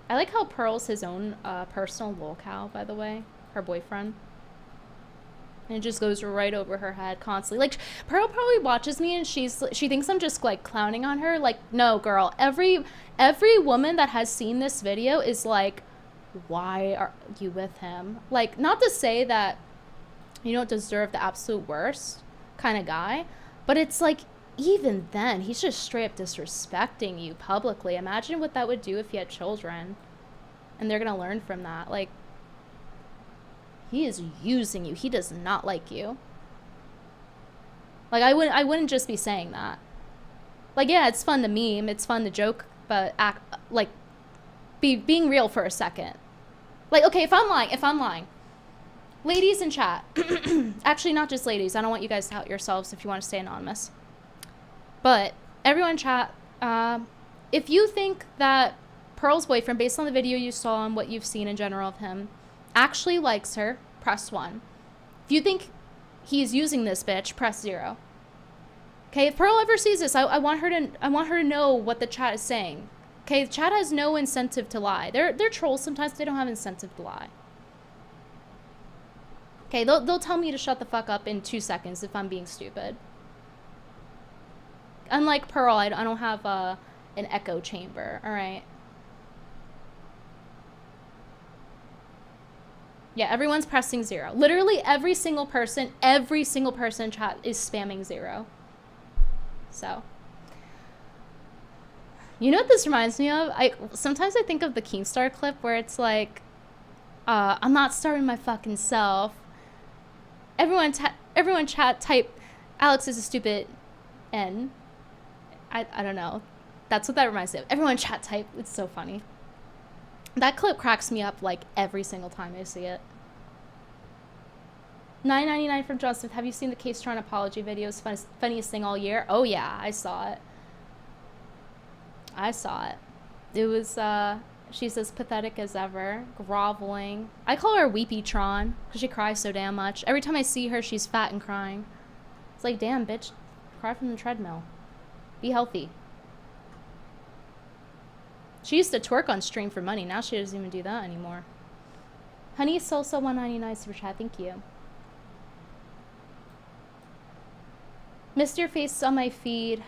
I like how Pearl's his own personal lol cow, by the way. Her boyfriend. And it just goes right over her head constantly. Like, Pearl probably watches me and she thinks I'm just, like, clowning on her. Like, no, girl. Every woman that has seen this video is like, why are you with him? Like, not to say that you don't deserve the absolute worst kind of guy, but it's like, even then, he's just straight up disrespecting you publicly. Imagine what that would do if you had children. And they're gonna learn from that. Like, he is using you. He does not like you. Like, I wouldn't just be saying that. Like, yeah, it's fun to meme, it's fun to joke, but being real for a second. Like, okay, if I'm lying. Ladies in chat. Actually, not just ladies. I don't want you guys to out yourselves if you want to stay anonymous. But everyone in chat, if you think that Pearl's boyfriend, based on the video you saw and what you've seen in general of him, actually likes her, press 1. If you think he's using this bitch, press 0. Okay, if Pearl ever sees this, I want her to know what the chat is saying. Okay, the chat has no incentive to lie. They're trolls sometimes, but they don't have incentive to lie. Okay, they'll tell me to shut the fuck up in 2 seconds if I'm being stupid. Unlike Pearl, I don't have an echo chamber, alright? Yeah, everyone's pressing 0. Literally every single person in chat is spamming 0. So. You know what this reminds me of? Sometimes I think of the Keemstar clip where it's like, I'm not starving my fucking self. Everyone chat type, Alex is a stupid N. I don't know. That's what that reminds me of. Everyone chat type. It's so funny. That clip cracks me up like every single time I see it. $9.99 from Joseph. Have you seen the Case-Tron apology videos? Funniest thing all year? Oh yeah, I saw it. It was, she's as pathetic as ever. Groveling. I call her Weepy-tron because she cries so damn much. Every time I see her, she's fat and crying. It's like, damn, bitch. Cry from the treadmill. Be healthy. She used to twerk on stream for money. Now she doesn't even do that anymore. Honey Salsa 199 super chat. Thank you. Missed your face on my feed,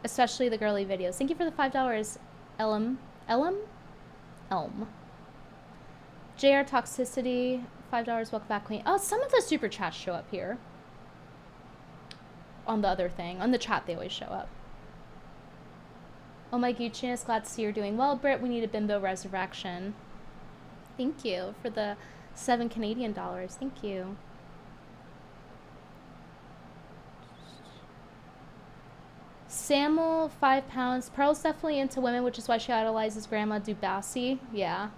especially the girly videos. Thank you for the $5. Elm. JR Toxicity, $5. Welcome back, Queen. Oh, some of the super chats show up here. On the other thing. On the chat, they always show up. Oh my Gucci's, glad to see you're doing well, Britt. We need a bimbo resurrection. Thank you for the $7 Canadian. Thank you. Samuel, 5 pounds. Pearl's definitely into women, which is why she idolizes Grandma Dubassi. Yeah.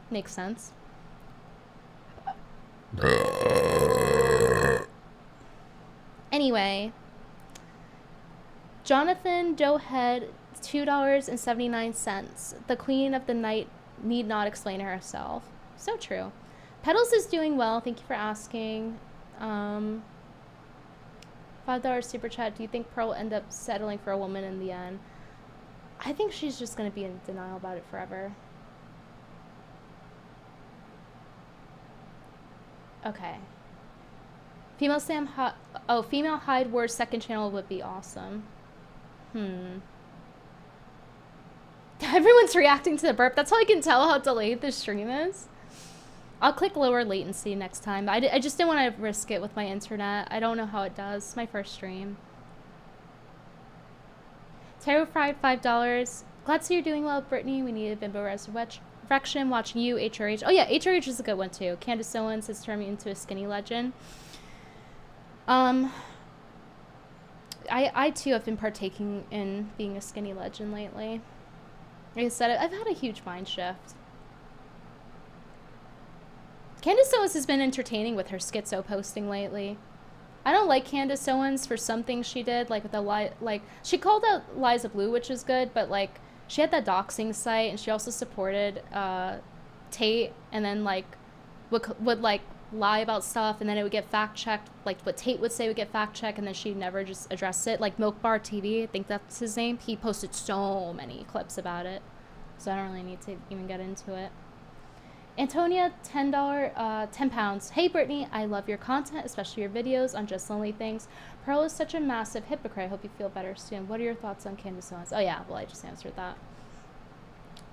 Makes sense. Anyway. Jonathan Doehead, $2.79. The queen of the night need not explain herself. So true. Petals is doing well. Thank you for asking. $5 super chat. Do you think Pearl will end up settling for a woman in the end? I think she's just going to be in denial about it forever. Okay. Female female Hyde Wars second channel would be awesome. Everyone's reacting to the burp. That's how I can tell how delayed the stream is. I'll click lower latency next time. I just didn't want to risk it with my internet. I don't know how it does. It's my first stream. Tarot Fried, $5. Glad to see you're doing well, Brittany. We need a bimbo resurrection. Watching you, HRH. Oh yeah, HRH is a good one too. Candace Owens has turned me into a skinny legend. I too have been partaking in being a skinny legend lately. Like I said, I've had a huge mind shift. Candace Owens has been entertaining with her schizo posting lately. I don't like Candace Owens for some things she did, like with the she called out Liza Blue, which is good, but like she had that doxing site, and she also supported Tate, and then like would like lie about stuff, and then it would get fact checked. Like what Tate would say would get fact checked, and then she'd never just address it. Like Milk Bar TV, I think that's his name. He posted so many clips about it, so I don't really need to even get into it. Antonia, $10, 10 pounds. Hey Brittany, I love your content, especially your videos on Just Lonely Things. Pearl is such a massive hypocrite. I hope you feel better soon. What are your thoughts on Candace Owens? Oh yeah, well I just answered that.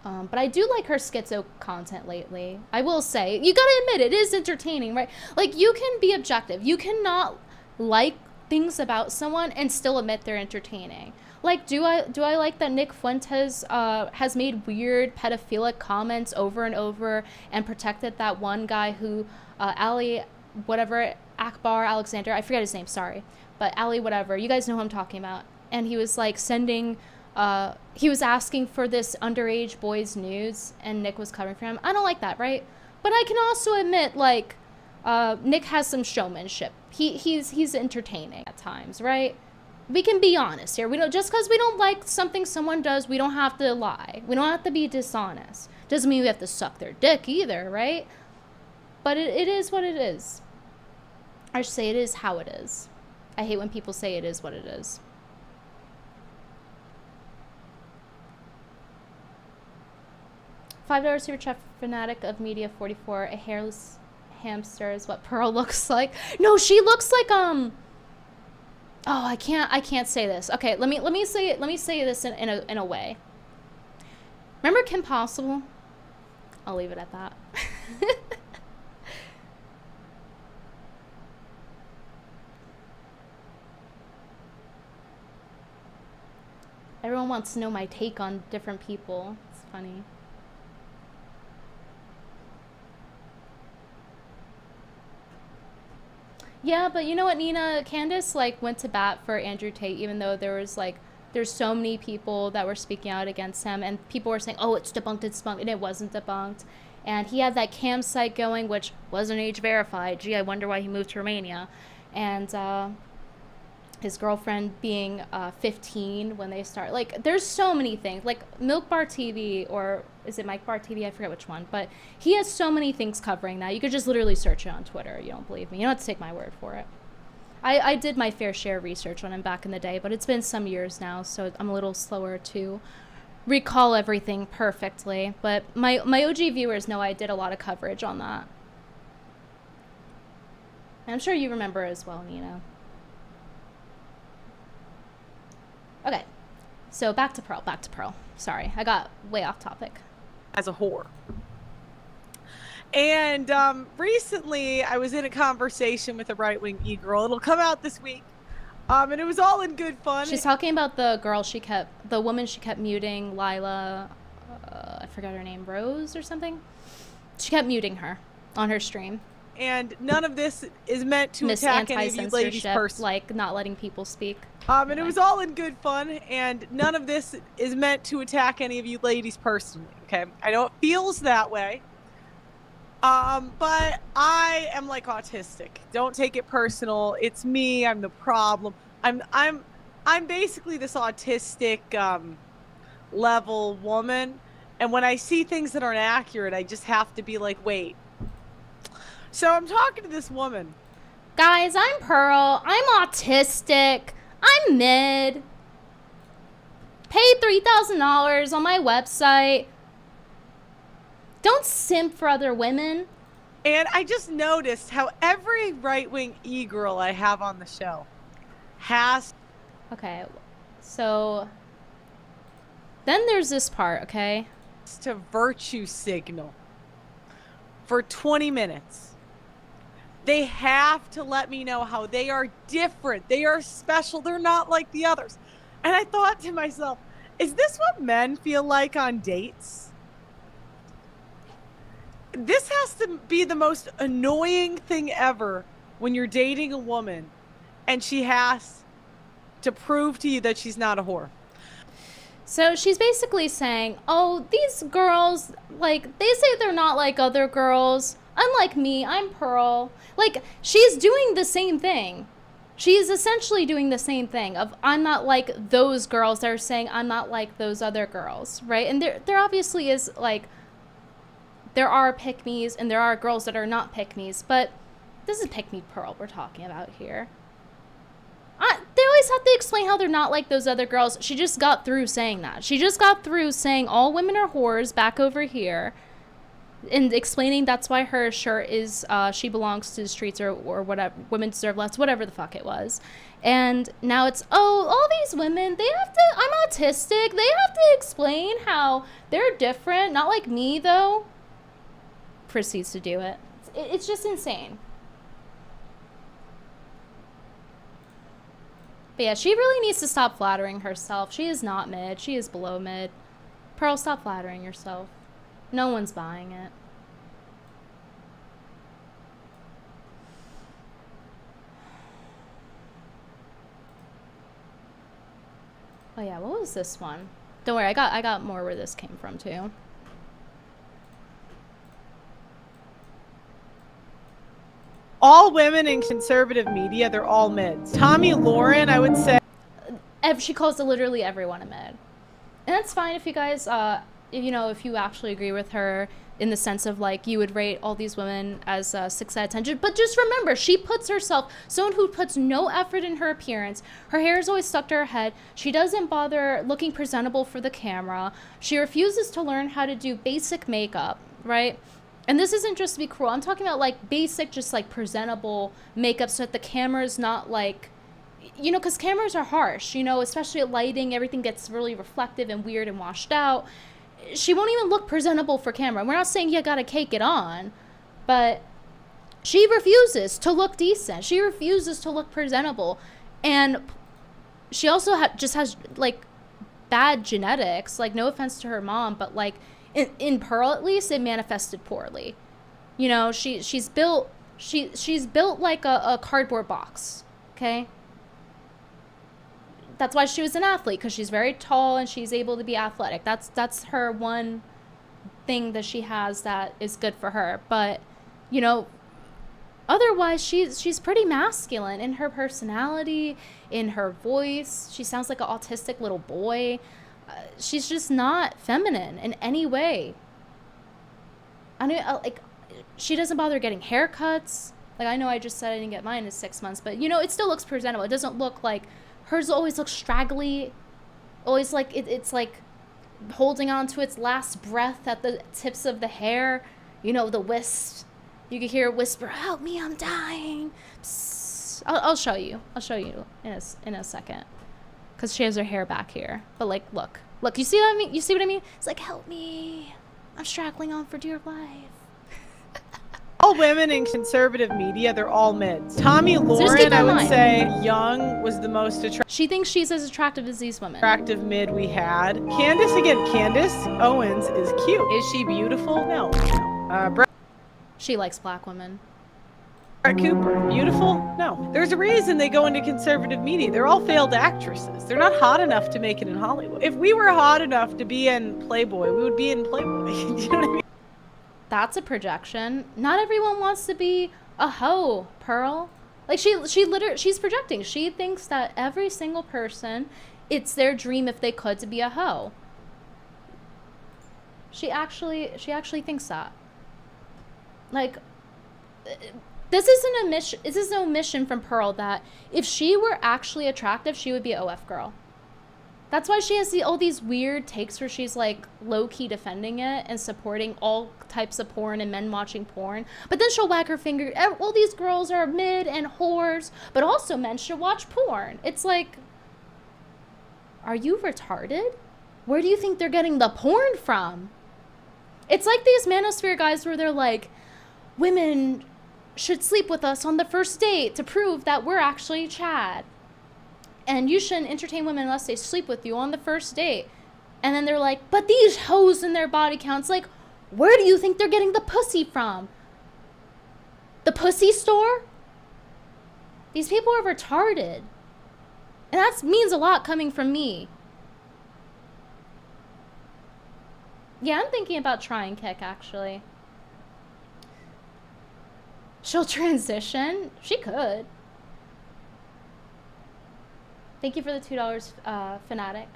But I do like her schizo content lately. I will say, you gotta admit, it is entertaining, right? Like, you can be objective. You cannot like things about someone and still admit they're entertaining. Like, do I like that Nick Fuentes has made weird pedophilic comments over and over and protected that one guy who Ali whatever Akbar Alexander, I forget his name, sorry, but Ali whatever, you guys know who I'm talking about, and he was like sending he was asking for this underage boy's nudes and Nick was covering for him. I don't like that, right? But I can also admit, like, Nick has some showmanship. He's entertaining at times, right? We can be honest here. We don't, just because we don't like something someone does, we don't have to lie. We don't have to be dishonest. Doesn't mean we have to suck their dick either, right? But it is what it is. I should say it is how it is. I hate when people say it is what it is. $5 super chat fanatic of media 44. A hairless hamster is what Pearl looks like. No, she looks like oh, I can't say this. Okay, let me say this in a way. Remember Kim Possible? I'll leave it at that. Everyone wants to know my take on different people. It's funny. Yeah, but you know what, Nina? Candace, like, went to bat for Andrew Tate, even though there was, like, there's so many people that were speaking out against him, and people were saying, oh, it's debunked, and it wasn't debunked. And he had that campsite going, which wasn't age verified. Gee, I wonder why he moved to Romania. And his girlfriend being 15 when they start. Like, there's so many things. Like, Milk Bar TV, or is it Mike Bar TV? I forget which one. But he has so many things covering that. You could just literally search it on Twitter. You don't believe me. You don't have to take my word for it. I did my fair share of research on him back in the day, but it's been some years now, so I'm a little slower to recall everything perfectly. But my OG viewers know I did a lot of coverage on that. And I'm sure you remember as well, Nina. Okay, so back to Pearl. Sorry, I got way off topic. As a whore. And recently, I was in a conversation with a right-wing e-girl. It'll come out this week. And it was all in good fun. She's talking about the girl the woman she kept muting, Lila, I forgot her name, Rose or something? She kept muting her on her stream. And none of this is meant to attack any of you ladies personally. Like not letting people speak. And it was all in good fun, and none of this is meant to attack any of you ladies personally, okay? I know it feels that way. But I am like autistic. Don't take it personal. It's me. I'm the problem. I'm basically this autistic level woman, and when I see things that aren't accurate, I just have to be like, wait. So I'm talking to this woman. Guys, I'm Pearl. I'm autistic. I'm mid. Paid $3,000 on my website. Don't simp for other women. And I just noticed how every right-wing e-girl I have on the show has... Okay, so... Then there's this part, okay? ...to virtue signal for 20 minutes. They have to let me know how they are different. They are special. They're not like the others. And I thought to myself, is this what men feel like on dates? This has to be the most annoying thing ever when you're dating a woman and she has to prove to you that she's not a whore. So she's basically saying, oh, these girls, like, they say they're not like other girls. Unlike me, I'm Pearl. Like, she's doing the same thing. She's essentially doing the same thing of, I'm not like those girls. They're saying I'm not like those other girls, right? And there obviously is, like, there are pick-me's and there are girls that are not pick-me's, but this is pick-me Pearl we're talking about here. They always have to explain how they're not like those other girls. She just got through saying that. She just got through saying all women are whores back over here and explaining that's why her shirt is she belongs to the streets or whatever, women deserve less, whatever the fuck it was. And now it's, oh, all these women, they have to, I'm autistic, they have to explain how they're different, not like me though. Proceeds to do it. It's just insane. But yeah, she really needs to stop flattering herself. She is not mid. She is below mid. Pearl, stop flattering yourself. No one's buying it. Oh yeah, what was this one? Don't worry, I got more where this came from too. All women in conservative media, they're all mids. Tommy Lauren, I would say. She calls literally everyone a mid. And that's fine if you guys, you know, if you actually agree with her in the sense of like you would rate all these women as 6 out of 10. But just remember, she puts herself, someone who puts no effort in her appearance. Her hair is always stuck to her head. She doesn't bother looking presentable for the camera. She refuses to learn how to do basic makeup, right? And this isn't just to be cruel. I'm talking about like basic, just like presentable makeup so that the camera is not like, you know, because cameras are harsh, you know, especially at lighting, everything gets really reflective and weird and washed out. She won't even look presentable for camera. We're not saying you gotta cake it on, but she refuses to look decent. She refuses to look presentable. And she also just has like bad genetics, like no offense to her mom, but like in Pearl at least it manifested poorly. You know, she's built like a cardboard box, okay? That's why she was an athlete, because she's very tall and she's able to be athletic. That's her one thing that she has that is good for her. But, you know, otherwise she's pretty masculine in her personality, in her voice. She sounds like an autistic little boy. She's just not feminine in any way. I mean, like, she doesn't bother getting haircuts. Like, I know I just said I didn't get mine in 6 months, but, you know, it still looks presentable. It doesn't look like, hers always looks straggly. Always like, it's like holding on to its last breath at the tips of the hair. You know, the wisp. You can hear a whisper, help me, I'm dying. Psst. I'll show you. I'll show you in a second. Because she has her hair back here. But like, look, you see what I mean? You see what I mean? It's like, help me, I'm straggling on for dear life. All women in conservative media, they're all mids. Tommy Lauren, I would say, young was the most She thinks she's as attractive as these women. attractive mid we had. Candace Owens is cute. Is she beautiful? No. Brett She likes black women. Cooper, beautiful? No. There's a reason they go into conservative media. They're all failed actresses. They're not hot enough to make it in Hollywood. If we were hot enough to be in Playboy, we would be in Playboy. You know what I mean? That's a projection. Not everyone wants to be a hoe, Pearl. Like, she's projecting. She thinks that every single person, it's their dream if they could to be a hoe. She actually thinks that. Like, this isn't a mission. This is no mission from Pearl that if she were actually attractive, she would be an OF girl. That's why she has all these weird takes where she's like low-key defending it and supporting all types of porn and men watching porn. But then she'll wag her finger. All these girls are mid and whores, but also men should watch porn. It's like, are you retarded? Where do you think they're getting the porn from? It's like these manosphere guys where they're like, women should sleep with us on the first date to prove that we're actually Chad. And you shouldn't entertain women unless they sleep with you on the first date. And then they're like, but these hoes in their body counts, like, where do you think they're getting the pussy from? The pussy store? These people are retarded. And that means a lot coming from me. Yeah, I'm thinking about trying Kick, actually. She'll transition. She could. Thank you for the $2, Fanatic.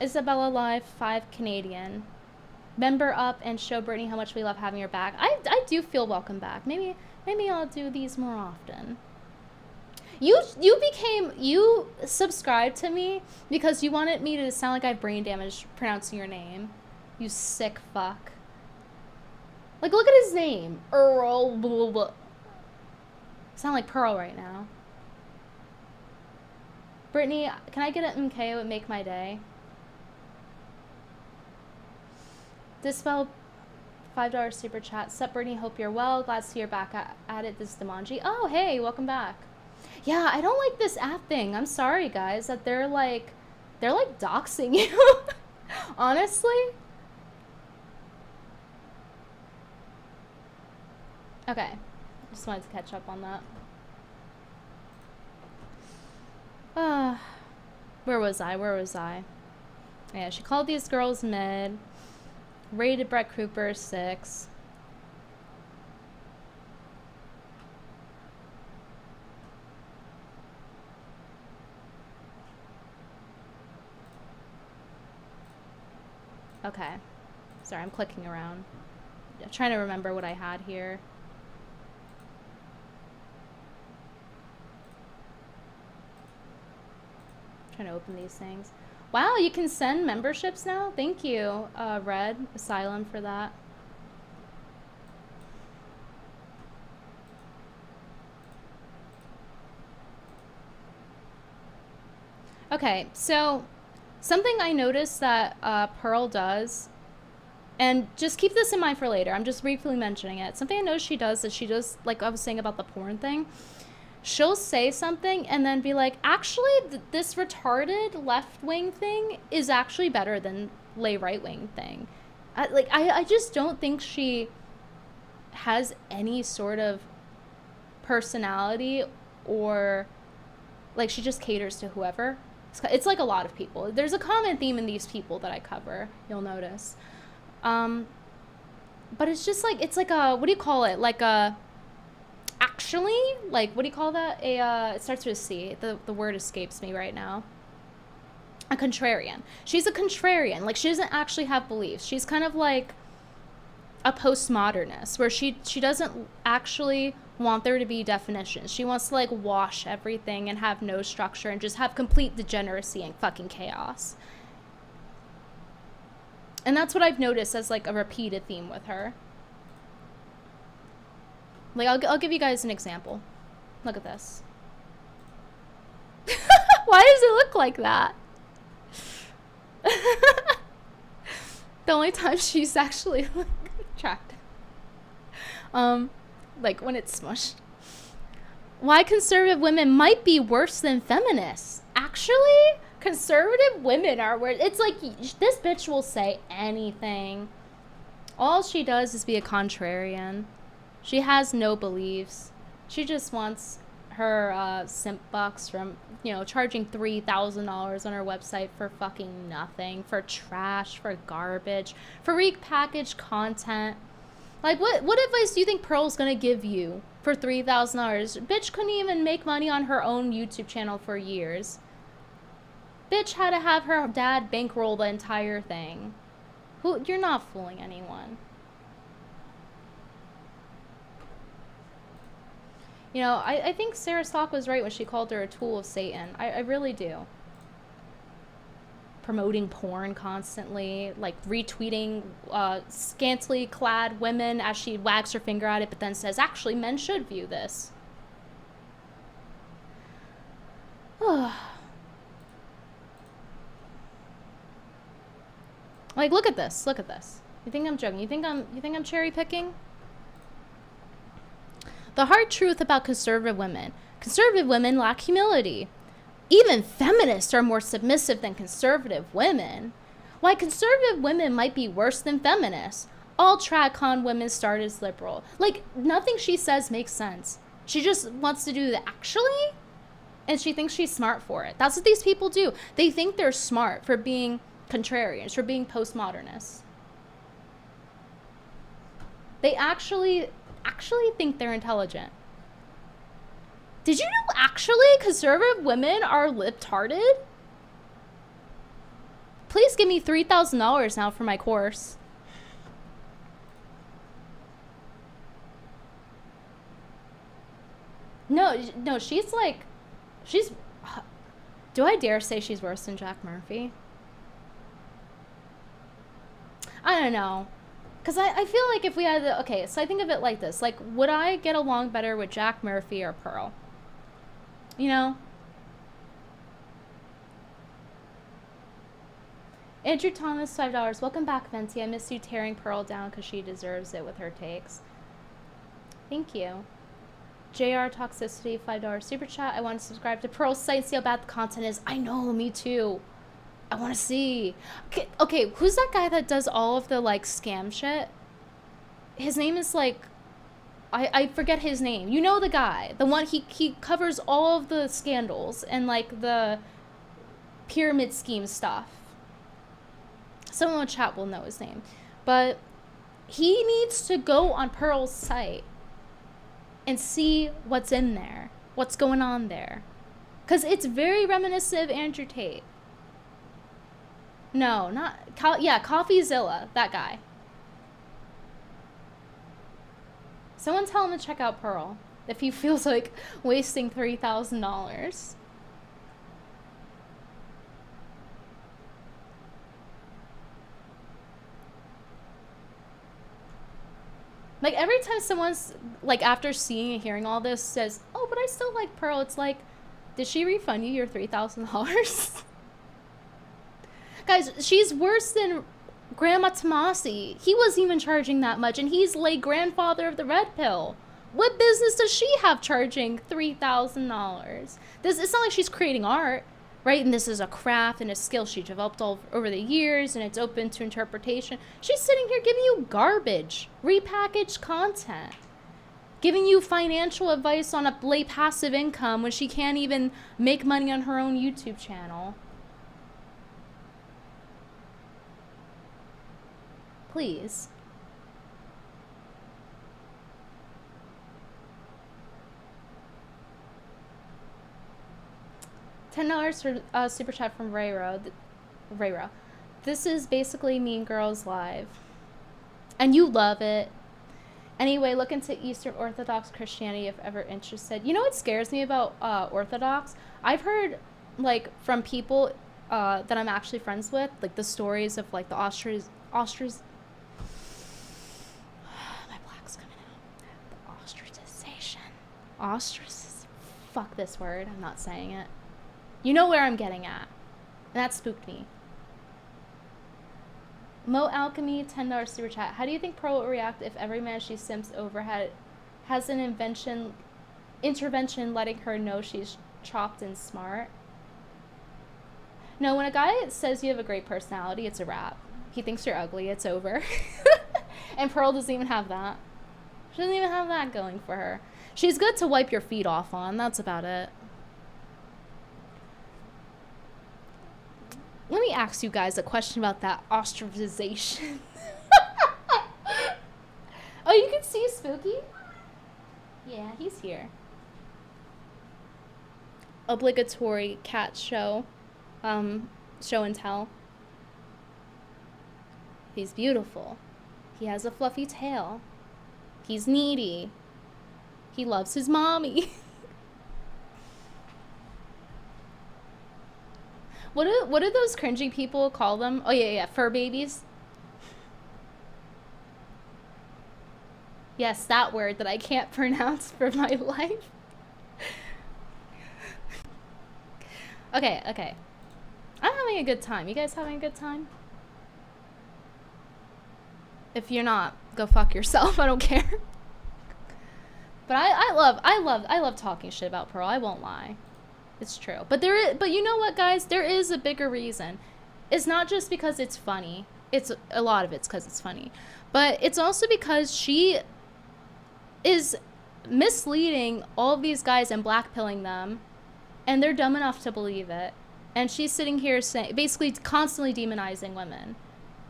Isabella Live, 5 Canadian. Member up and show Brittany how much we love having her back. I do feel welcome back. Maybe I'll do these more often. You subscribed to me because you wanted me to sound like I have brain damage pronouncing your name. You sick fuck. Like, look at his name. Earl. Blah, blah, blah. Sound like Pearl right now. Brittany, can I get an MK? It would make my day. Dispel, $5 super chat. Sup, Brittany? Hope you're well. Glad to see you're back at it. This is Demanji. Oh, hey, welcome back. Yeah, I don't like this app thing. I'm sorry, guys, that they're like doxing you. Honestly. Okay. Just wanted to catch up on that. Where was I? Yeah, she called these girls mid. Rated Brett Cooper 6. Okay. Sorry, I'm clicking around. I'm trying to remember what I had here. Trying to open these things. Wow, you can send memberships now? Thank you, Red Asylum, for that. Okay, so something I noticed that Pearl does, and just keep this in mind for later, I'm just briefly mentioning it. Something I noticed she does is she does, like I was saying about the porn thing, she'll say something and then be like, actually, this retarded left-wing thing is actually better than lay right-wing thing. I just don't think she has any sort of personality, or like she just caters to whoever. It's like a lot of people. There's a common theme in these people that I cover, you'll notice. But it's just like, it's like a, what do you call it? Like a, actually, like, what do you call that? It starts with a C. The word escapes me right now. A contrarian. She's a contrarian. Like, she doesn't actually have beliefs. She's kind of like a postmodernist, where she doesn't actually want there to be definitions. She wants to, like, wash everything and have no structure and just have complete degeneracy and fucking chaos. And that's what I've noticed as, like, a repeated theme with her. Like, I'll give you guys an example. Look at this. Why does it look like that? The only time she's actually, like, attractive. Like, when it's smushed. Why conservative women might be worse than feminists. Actually, conservative women are worse. It's like, this bitch will say anything. All she does is be a contrarian. She has no beliefs. She just wants her simp bucks from, you know, charging $3,000 on her website for fucking nothing, for trash, for garbage, for repackaged content. Like, what advice do you think Pearl's gonna give you for $3,000? Bitch couldn't even make money on her own YouTube channel for years. Bitch had to have her dad bankroll the entire thing. You're not fooling anyone. You know, I think Sarah Stock was right when she called her a tool of Satan. I really do. Promoting porn constantly, like retweeting scantily clad women as she wags her finger at it, but then says, actually, men should view this. Like, look at this. Look at this. You think I'm joking? You think I'm cherry picking? The hard truth about conservative women. Conservative women lack humility. Even feminists are more submissive than conservative women. Why conservative women might be worse than feminists. All tradcon women start as liberal. Like, nothing she says makes sense. She just wants to do the actually, and she thinks she's smart for it. That's what these people do. They think they're smart for being contrarians, for being postmodernists. They actually think they're intelligent. Did you know actually conservative women are libtarded? Please give me $3,000 now for my course. No, she's like, do I dare say she's worse than Jack Murphy? I don't know. Because I feel like if we had the, okay, so I think of it like this. Like, would I get along better with Jack Murphy or Pearl? You know? Andrew Thomas, $5. Welcome back, Venti. I miss you tearing Pearl down because she deserves it with her takes. Thank you. JR Toxicity, $5 super chat. I want to subscribe to Pearl's site and see how bad the content is. I know, me too. I want to see. Okay, who's that guy that does all of the, like, scam shit? His name is, like, I forget his name. You know the guy. The one, he covers all of the scandals and, like, the pyramid scheme stuff. Someone in chat will know his name. But he needs to go on Pearl's site and see what's in there. What's going on there. Because it's very reminiscent of Andrew Tate. No, not... yeah, CoffeeZilla. That guy. Someone tell him to check out Pearl. If he feels like wasting $3,000. Like, every time someone's, like, after seeing and hearing all this says, oh, but I still like Pearl, it's like, did she refund you your $3,000? Guys, she's worse than Grandma Tomasi. He wasn't even charging that much, and he's like grandfather of the red pill. What business does she have charging $3,000? It's not like she's creating art, right? And this is a craft and a skill she developed all over the years, and it's open to interpretation. She's sitting here giving you garbage, repackaged content, giving you financial advice on a late passive income when she can't even make money on her own YouTube channel. Please. $10 for super chat from Rayro. Rayro. This is basically Mean Girls Live. And you love it. Anyway, look into Eastern Orthodox Christianity if ever interested. You know what scares me about Orthodox? I've heard, like, from people that I'm actually friends with, like, the stories of, like, the Austrians. My black's coming out. The ostracization. Fuck this word. I'm not saying it. You know where I'm getting at. And that spooked me. Mo Alchemy, $10 super chat. How do you think Pearl will react if every man she simps over has an intervention letting her know she's chopped and smart? No, when a guy says you have a great personality, it's a wrap. He thinks you're ugly, it's over. And Pearl doesn't even have that. She doesn't even have that going for her. She's good to wipe your feet off on, that's about it. Let me ask you guys a question about that ostracization. Oh, you can see Spooky? Yeah, he's here. Obligatory cat show. Show and tell. He's beautiful. He has a fluffy tail. He's needy. He loves his mommy. What do those cringing people call them? Oh, yeah, fur babies. Yes, that word that I can't pronounce for my life. Okay. I'm having a good time. You guys having a good time? If you're not, go fuck yourself. I don't care. But I love talking shit about Pearl. I won't lie. It's true. But you know what, guys? There is a bigger reason. It's not just because it's funny. It's a lot of it's because it's funny. But it's also because she is misleading all of these guys and blackpilling them, and they're dumb enough to believe it. And she's sitting here saying, basically constantly demonizing women.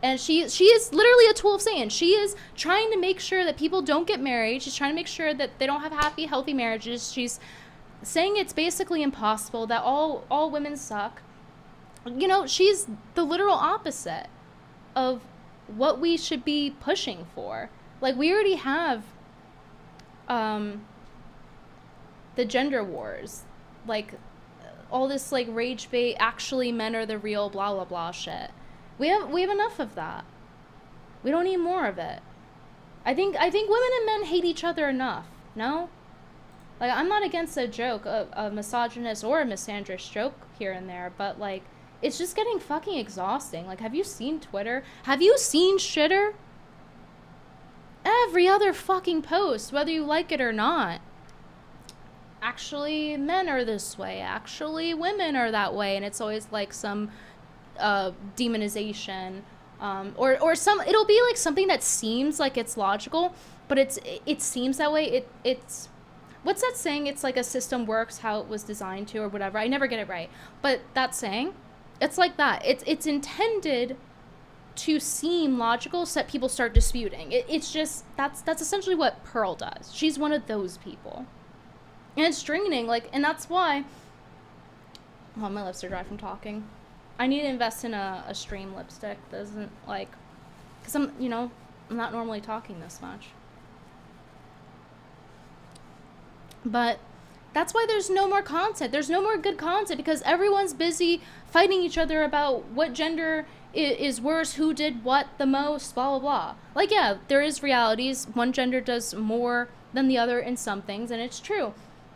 And she is literally a tool of Satan. She is trying to make sure that people don't get married. She's trying to make sure that they don't have happy, healthy marriages. She's saying it's basically impossible, that all women suck. You know, she's the literal opposite of what we should be pushing for. Like, we already have the gender wars. Like, all this, like, rage bait, actually men are the real blah, blah, blah shit. We have enough of that. We don't need more of it. I think women and men hate each other enough, no? Like, I'm not against a joke, a misogynist or a misandrist joke here and there, but, like, it's just getting fucking exhausting. Like, have you seen Twitter? Have you seen Shitter? Every other fucking post, whether you like it or not. actually men are this way, actually women are that way, and it's always like some demonization, or some, it'll be like something that seems like it's logical, but it seems that way. It's what's that saying? It's like a system works how it was designed to, or whatever. I never get it right, but that saying, it's like that. It's intended to seem logical so that people start disputing. It's just, that's essentially what Pearl does. She's one of those people. And it's draining, like, and that's why, oh, my lips are dry from talking. I need to invest in a stream lipstick that isn't, like, because I'm not normally talking this much. But that's why there's no more content. There's no more good content, because everyone's busy fighting each other about what gender is worse, who did what the most, blah, blah, blah. Like, yeah, there is realities. One gender does more than the other in some things, and it's true.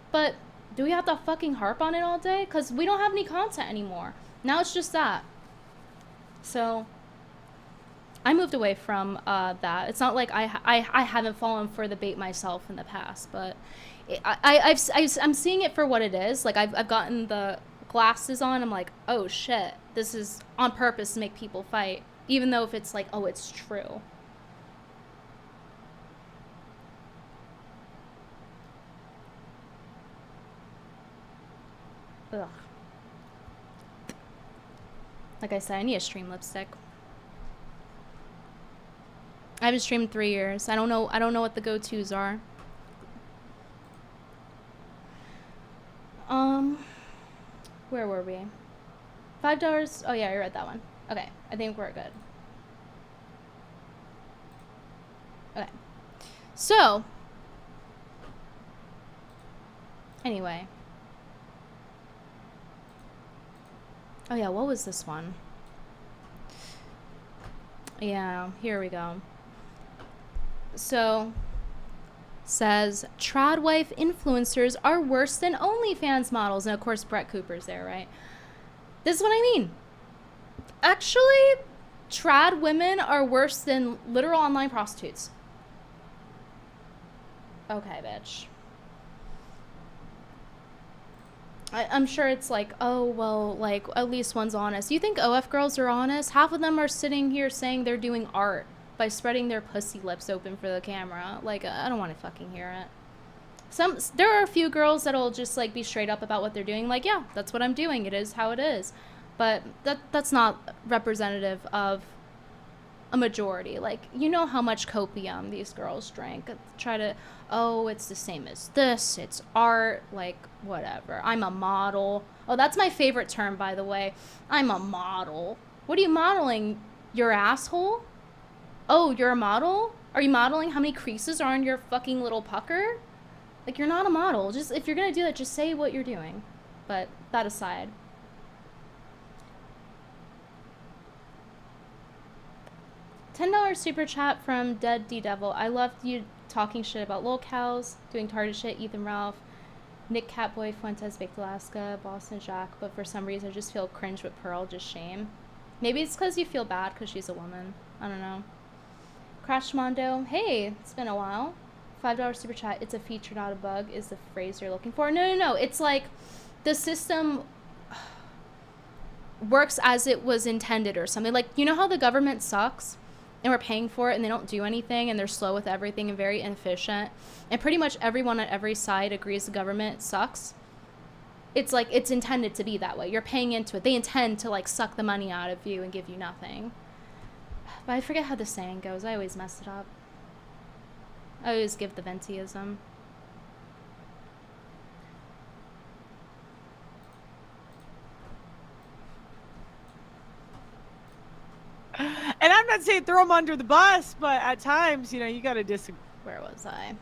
But do we have to fucking harp on it all day? Because we don't have any content anymore. Now it's just that. So I moved away from that. It's not like I haven't fallen for the bait myself in the past, but I'm seeing it for what it is. Like, I've gotten the glasses on. I'm like, oh shit, this is on purpose to make people fight, even though if it's like, oh, it's true. Ugh. Like I said, I need a stream lipstick. I haven't streamed in 3 years. I don't know what the go-tos are. Where were we? $5. Oh yeah, I read that one. Okay, I think we're good. Okay. So, anyway. Oh yeah, what was this one? Yeah, here we go. So, says, trad wife influencers are worse than OnlyFans models. And of course, Brett Cooper's there, right? This is what I mean. Actually, trad women are worse than literal online prostitutes. Okay, bitch. I'm sure it's like, oh, well, like, at least one's honest. You think OF girls are honest? Half of them are sitting here saying they're doing art by spreading their pussy lips open for the camera. Like, I don't want to fucking hear it. There are a few girls that'll just, like, be straight up about what they're doing. Like, yeah, that's what I'm doing. It is how it is. But that's not representative of a majority. Like, you know how much copium these girls drank. Try to, oh, it's the same as this. It's art. Like, whatever. I'm a model. Oh, that's my favorite term, by the way. I'm a model. What are you modeling? Your asshole? Oh, you're a model? Are you modeling how many creases are on your fucking little pucker? Like, you're not a model. Just, if you're gonna do that, just say what you're doing. But that aside. $10 super chat from Dead D Devil. I loved you talking shit about lolcows, doing target shit, Ethan Ralph, Nick Catboy, Fuentes, Baked Alaska, Boston Jack, but for some reason I just feel cringe with Pearl, just shame. Maybe it's because you feel bad because she's a woman. I don't know. Crash Mondo, hey, it's been a while. $5 super chat, it's a feature, not a bug, is the phrase you're looking for. No. It's like the system works as it was intended or something. Like, you know how the government sucks? And we're paying for it and they don't do anything and they're slow with everything and very inefficient. And pretty much everyone on every side agrees the government sucks. It's like, it's intended to be that way. You're paying into it. They intend to, like, suck the money out of you and give you nothing. But I forget how the saying goes. I always mess it up. I always give the Ventiism. And I'm not saying throw them under the bus, but at times, you know, you gotta disagree. Where was I?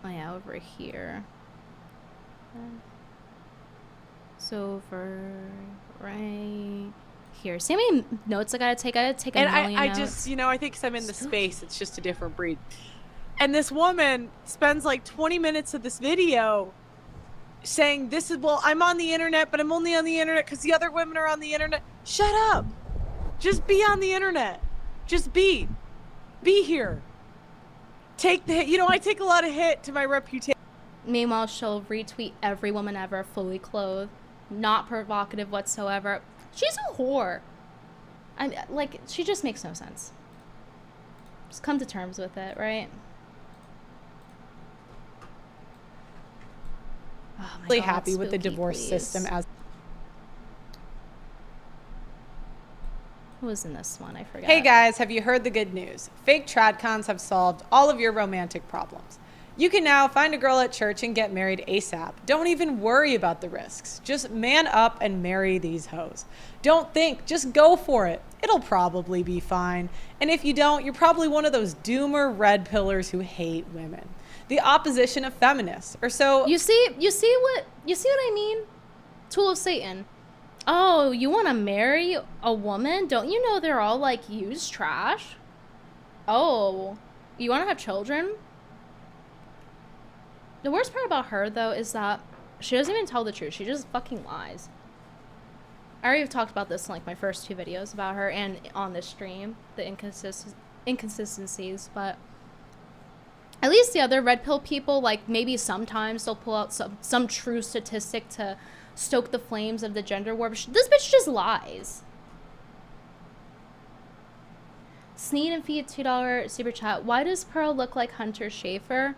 Oh yeah, over here. It's over right here. See how many notes I gotta take? I gotta take a million I notes. just, you know, I think 'cause I'm in the space, it's just a different breed. And this woman spends like 20 minutes of this video saying, this is, well, I'm on the internet, but I'm only on the internet because the other women are on the internet. Shut up. Just be on the internet. Just be here. Take the hit. You know, I take a lot of hit to my reputation. Meanwhile, she'll retweet every woman ever fully clothed, not provocative whatsoever. She's a whore. Like, she just makes no sense. Just come to terms with it, right? Oh my Really God, happy with the spooky, divorce please. system as Who was in this one? I forgot. Hey guys, have you heard the good news? Fake tradcons have solved all of your romantic problems. You can now find a girl at church and get married ASAP. Don't even worry about the risks. Just man up and marry these hoes. Don't think, just go for it. It'll probably be fine. And if you don't, you're probably one of those doomer red pillars who hate women. The opposition of feminists, or so. You see what I mean? Tool of Satan. Oh, you want to marry a woman? Don't you know they're all like used trash? Oh, you want to have children? The worst part about her though is that she doesn't even tell the truth. She just fucking lies. I already talked about this in like my first 2 videos about her and on this stream, the inconsistencies, but at least the other red pill people, like maybe sometimes they'll pull out some true statistic to stoke the flames of the gender war. But this bitch just lies. Sneed and Feed $2 super chat. Why does Pearl look like Hunter Schafer?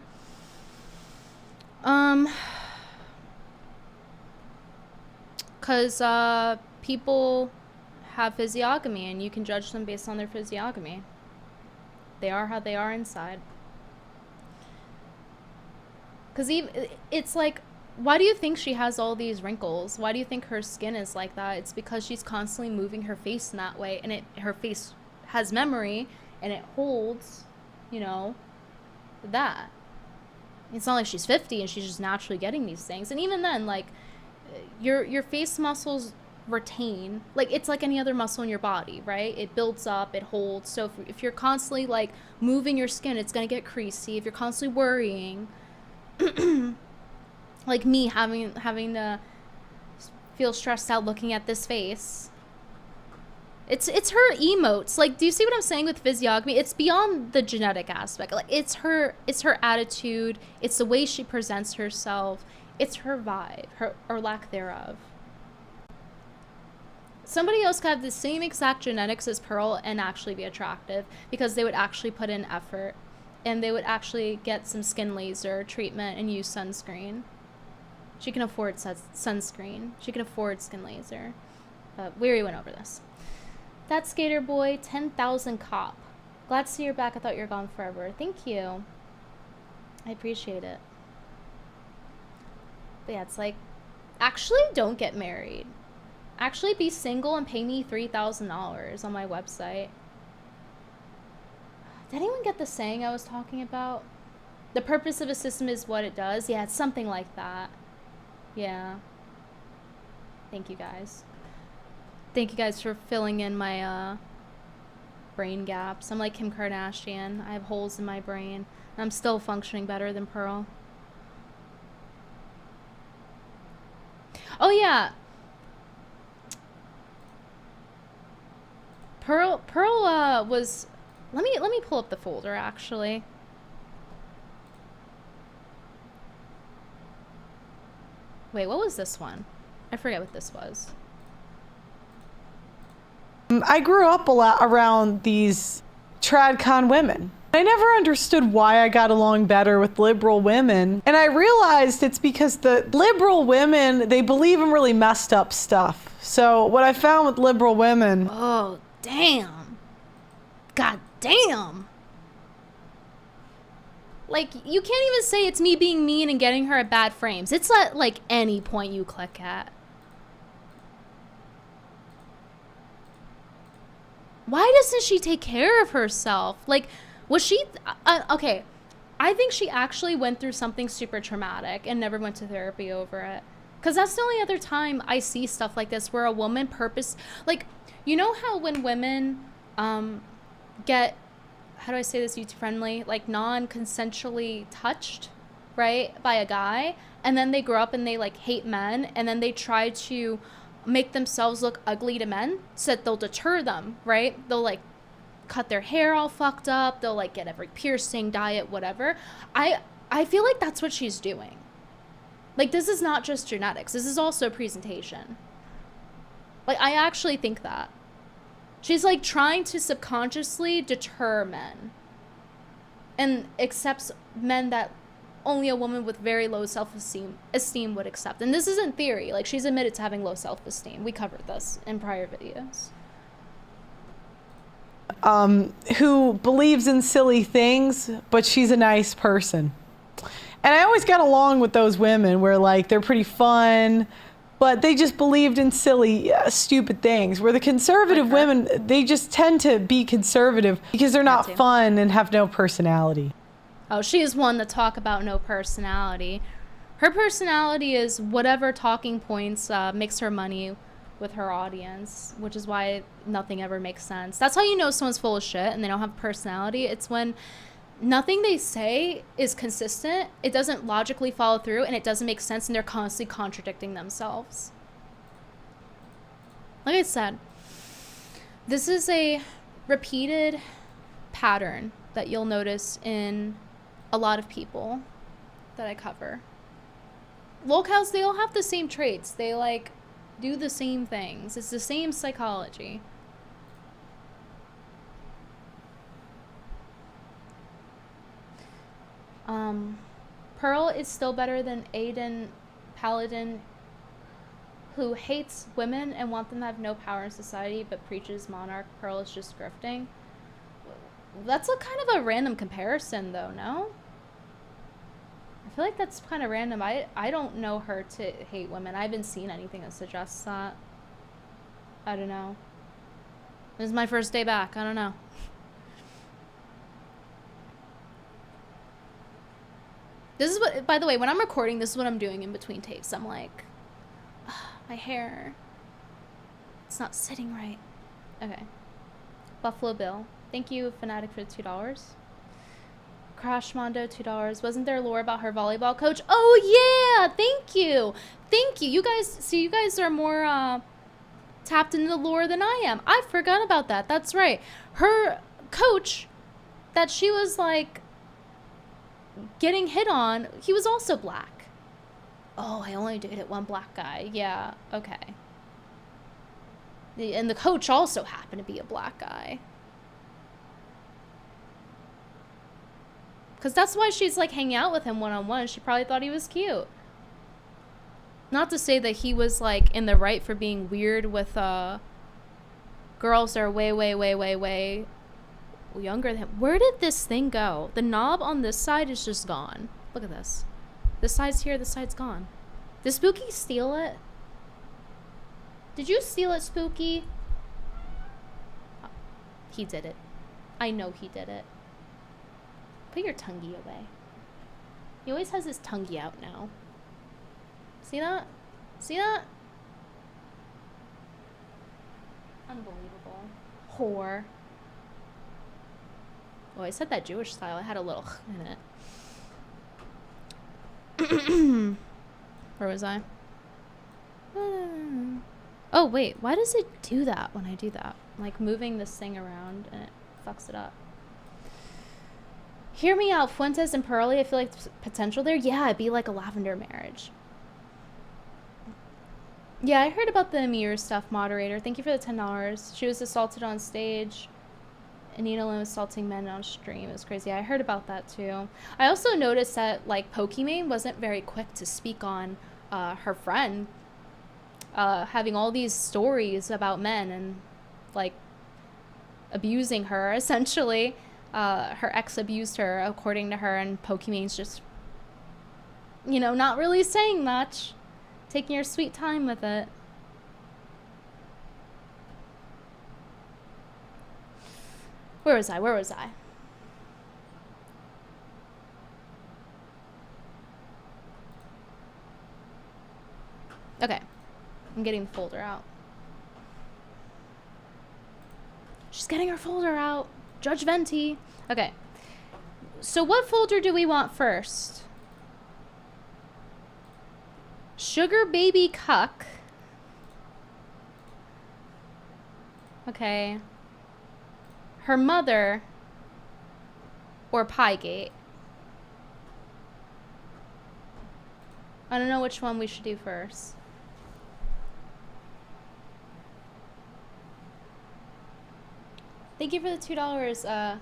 Cause people have physiognomy and you can judge them based on their physiognomy. They are how they are inside. Cause it's like, why do you think she has all these wrinkles? Why do you think her skin is like that? It's because she's constantly moving her face in that way, and her face has memory and it holds, you know, that. It's not like she's 50 and she's just naturally getting these things. And even then, like, your face muscles retain, like, it's like any other muscle in your body, right? It builds up, it holds. So if you're constantly like moving your skin, it's gonna get creasy. If you're constantly worrying, like me having to feel stressed out looking at this face. It's her emotes. Like, do you see what I'm saying with physiognomy? It's beyond the genetic aspect. Like, it's her attitude, it's the way she presents herself, it's her vibe, her or lack thereof. Somebody else could have the same exact genetics as Pearl and actually be attractive because they would actually put in effort and they would actually get some skin laser treatment and use sunscreen. She can afford sunscreen. She can afford skin laser. But we already went over this. That Skater Boy, 10,000 cop. Glad to see you're back. I thought you were gone forever. Thank you. I appreciate it. But yeah, it's like, actually don't get married. Actually be single and pay me $3,000 on my website. Did anyone get the saying I was talking about? The purpose of a system is what it does. Yeah, it's something like that. Yeah. Thank you guys. Thank you guys for filling in my brain gaps. I'm like Kim Kardashian. I have holes in my brain. I'm still functioning better than Pearl. Oh yeah. Pearl was, let me pull up the folder actually. Wait, what was this one? I forget what this was. I grew up a lot around these tradcon women. I never understood why I got along better with liberal women. And I realized it's because the liberal women, they believe in really messed up stuff. So what I found with liberal women... Oh, damn. God damn. Like, you can't even say it's me being mean and getting her at bad frames. It's at, like, any point you click at. Why doesn't she take care of herself? Like, was she... okay, I think she actually went through something super traumatic and never went to therapy over it. Because that's the only other time I see stuff like this where a woman like, you know how when women get... How do I say this YouTube friendly? Like non-consensually touched, right? By a guy. And then they grow up and they like hate men. And then they try to make themselves look ugly to men so that they'll deter them, right? They'll like cut their hair all fucked up. They'll like get every piercing, dye it, whatever. I feel like that's what she's doing. Like, this is not just genetics. This is also presentation. Like, I actually think that. She's, like, trying to subconsciously deter men. And accepts men that only a woman with very low self-esteem would accept. And this isn't theory. Like, she's admitted to having low self-esteem. We covered this in prior videos. Who believes in silly things, but she's a nice person. And I always got along with those women where, like, they're pretty fun, but they just believed in silly, stupid things. Where the conservative women, they just tend to be conservative because they're not fun and have no personality. Oh, she is one to talk about no personality. Her personality is whatever talking points makes her money with her audience, which is why nothing ever makes sense. That's how you know someone's full of shit and they don't have personality. It's when nothing they say is consistent, it doesn't logically follow through, and it doesn't make sense, and they're constantly contradicting themselves. Like I said, this is a repeated pattern that you'll notice in a lot of people that I cover. Locals, they all have the same traits. They, like, do the same things. It's the same psychology. Pearl is still better than Aiden Paladin, who hates women and wants them to have no power in society, but preaches monarch. Pearl is just grifting. That's a kind of a random comparison, though, no? I feel like that's kind of random. I don't know her to hate women. I haven't seen anything that suggests that. I don't know. This is my first day back. I don't know. This is what, by the way, when I'm recording, this is what I'm doing in between takes. I'm like, my hair, it's not sitting right. Okay. Buffalo Bill. Thank you, Fanatic, for the $2. Crash Mondo, $2. Wasn't there lore about her volleyball coach? Oh, yeah! Thank you! Thank you. You guys, see, you guys are more tapped into the lore than I am. I forgot about that. That's right. Her coach that she was, like, getting hit on, he was also black. Oh, I only dated one black guy. Yeah, okay. And the coach also happened to be a black guy. Because that's why she's, like, hanging out with him one-on-one. She probably thought he was cute. Not to say that he was, like, in the right for being weird with girls that are way, way, way, way, way younger than him. Where did this thing go? The knob on this side is just gone. Look at this. This side's here, this side's gone. Did Spooky steal it? Did you steal it, Spooky? Oh, he did it. I know he did it. Put your tonguey away. He always has his tonguey out now. See that? See that? Unbelievable. Whore. Oh, I said that Jewish style. I had a little in it. Where was I? Oh, wait. Why does it do that when I do that? I'm, like, moving this thing around and it fucks it up. Hear me out, Fuentes and Pearly. I feel like there's potential there. Yeah, it'd be like a lavender marriage. Yeah, I heard about the Amir stuff, moderator. Thank you for the $10. She was assaulted on stage. Anita Lynn was assaulting men on stream. It was crazy. I heard about that too. I also noticed that, like, Pokimane wasn't very quick to speak on her friend having all these stories about men and, like, abusing her, essentially. Her ex abused her, according to her, and Pokimane's just, you know, not really saying much. Taking your sweet time with it. Where was I? Where was I? Okay. I'm getting the folder out. She's getting her folder out. Judge Venti. Okay. So what folder do we want first? Sugar Baby Cuck. Okay. Her mother. Or Piegate. I don't know which one we should do first. Thank you for the $2,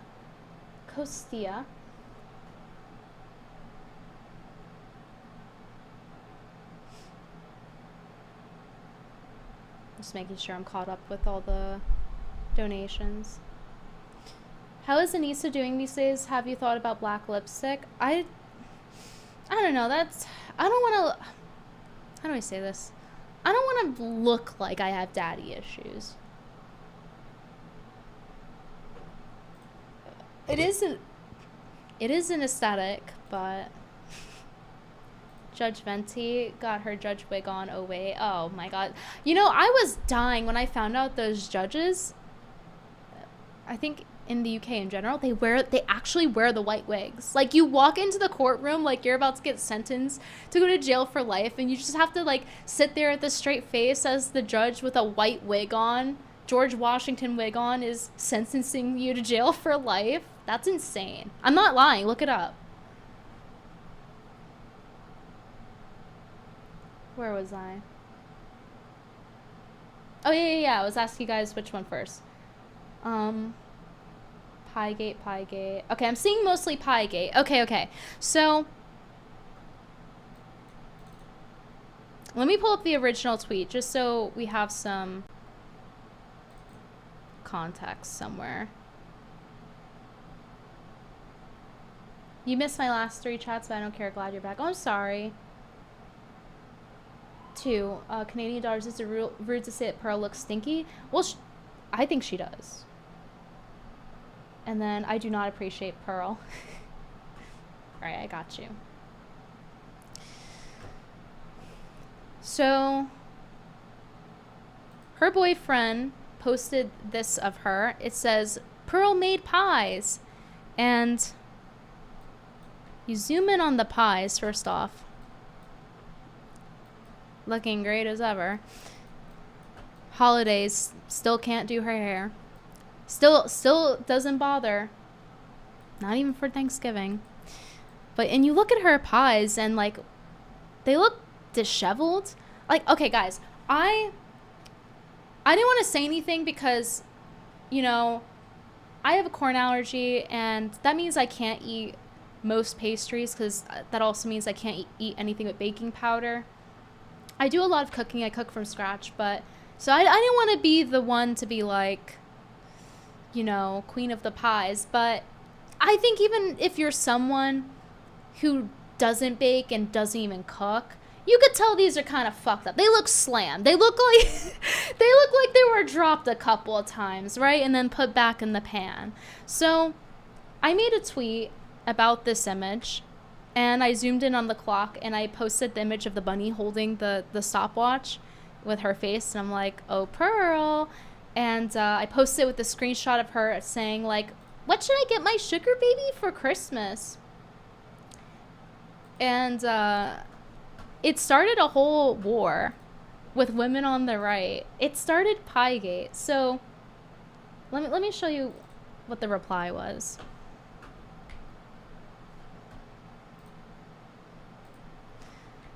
Costia. Just making sure I'm caught up with all the donations. How is Anissa doing these days? Have you thought about black lipstick? I don't know. I don't want to. How do I say this? I don't want to look like I have daddy issues. It is an aesthetic, but Judge Venti got her judge wig on. Oh wait, oh my god. You know, I was dying when I found out those judges, I think in the UK in general, they actually wear the white wigs. Like, you walk into the courtroom like you're about to get sentenced to go to jail for life, and you just have to like sit there with a straight face as the judge with a white wig on, George Washington wig on, is sentencing you to jail for life. That's insane. I'm not lying, look it up. Where was I? Oh yeah, I was asking you guys which one first. Piegate. Okay, I'm seeing mostly Piegate. Okay. So, let me pull up the original tweet just so we have some context somewhere. You missed my last 3 chats, but I don't care. Glad you're back. Oh, I'm sorry. 2, Canadian daughters, is it rude to say that Pearl looks stinky? Well, I think she does. And then I do not appreciate Pearl. Alright, I got you. So, her boyfriend posted this of her. It says, Pearl made pies. And you zoom in on the pies, first off. Looking great as ever. Holidays, still can't do her hair. Still doesn't bother. Not even for Thanksgiving. And you look at her pies and like, they look disheveled. Like, okay guys, I didn't want to say anything because, you know, I have a corn allergy, and that means I can't eat most pastries, because that also means I can't eat anything with baking powder. I do a lot of cooking. I cook from scratch, but so I didn't want to be the one to be like, you know, queen of the pies. But I think even if you're someone who doesn't bake and doesn't even cook, you could tell these are kind of fucked up. They look slammed. They look like they were dropped a couple of times, right? And then put back in the pan. So I made a tweet about this image, and I zoomed in on the clock, and I posted the image of the bunny holding the stopwatch with her face, and I'm like, oh, Pearl. And I posted it with a screenshot of her saying, like, what should I get my sugar baby for Christmas? And it started a whole war with women on the right. It started Piegate. So let me show you what the reply was.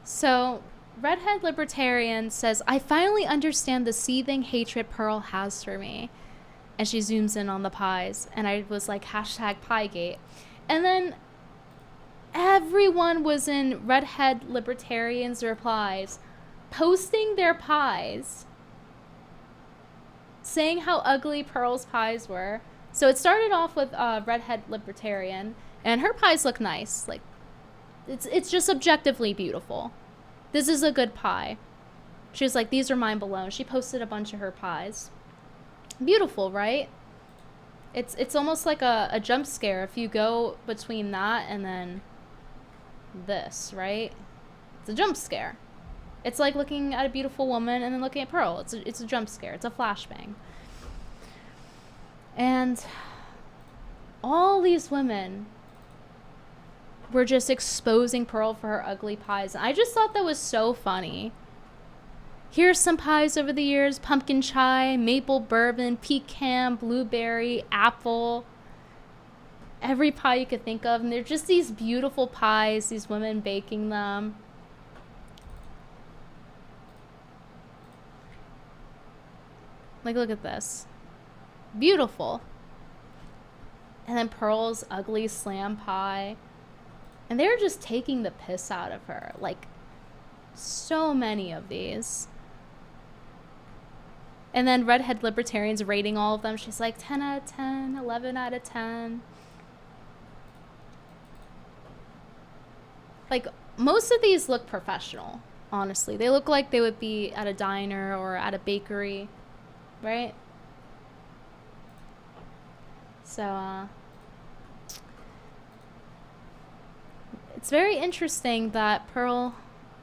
So, Redhead Libertarian says, I finally understand the seething hatred Pearl has for me. And she zooms in on the pies. And I was like, hashtag Piegate. And then everyone was in Redhead Libertarian's replies, posting their pies, saying how ugly Pearl's pies were. So it started off with Redhead Libertarian, and her pies look nice. Like, it's just objectively beautiful. This is a good pie. She was like, these are mine below. She posted a bunch of her pies. Beautiful, right? It's almost like a jump scare if you go between that and then this, right? It's a jump scare. It's like looking at a beautiful woman and then looking at Pearl. It's a jump scare. It's a flashbang. And all these women were just exposing Pearl for her ugly pies. And I just thought that was so funny. Here's some pies over the years: pumpkin chai, maple bourbon, pecan, blueberry, apple. Every pie you could think of. And they're just these beautiful pies, these women baking them. Like, look at this. Beautiful. And then Pearl's ugly slam pie. And they're just taking the piss out of her. Like, so many of these. And then Redhead Libertarian's rating all of them. She's like 10 out of 10, 11 out of 10. Like, most of these look professional, honestly. They look like they would be at a diner or at a bakery, right? So, it's very interesting that Pearl,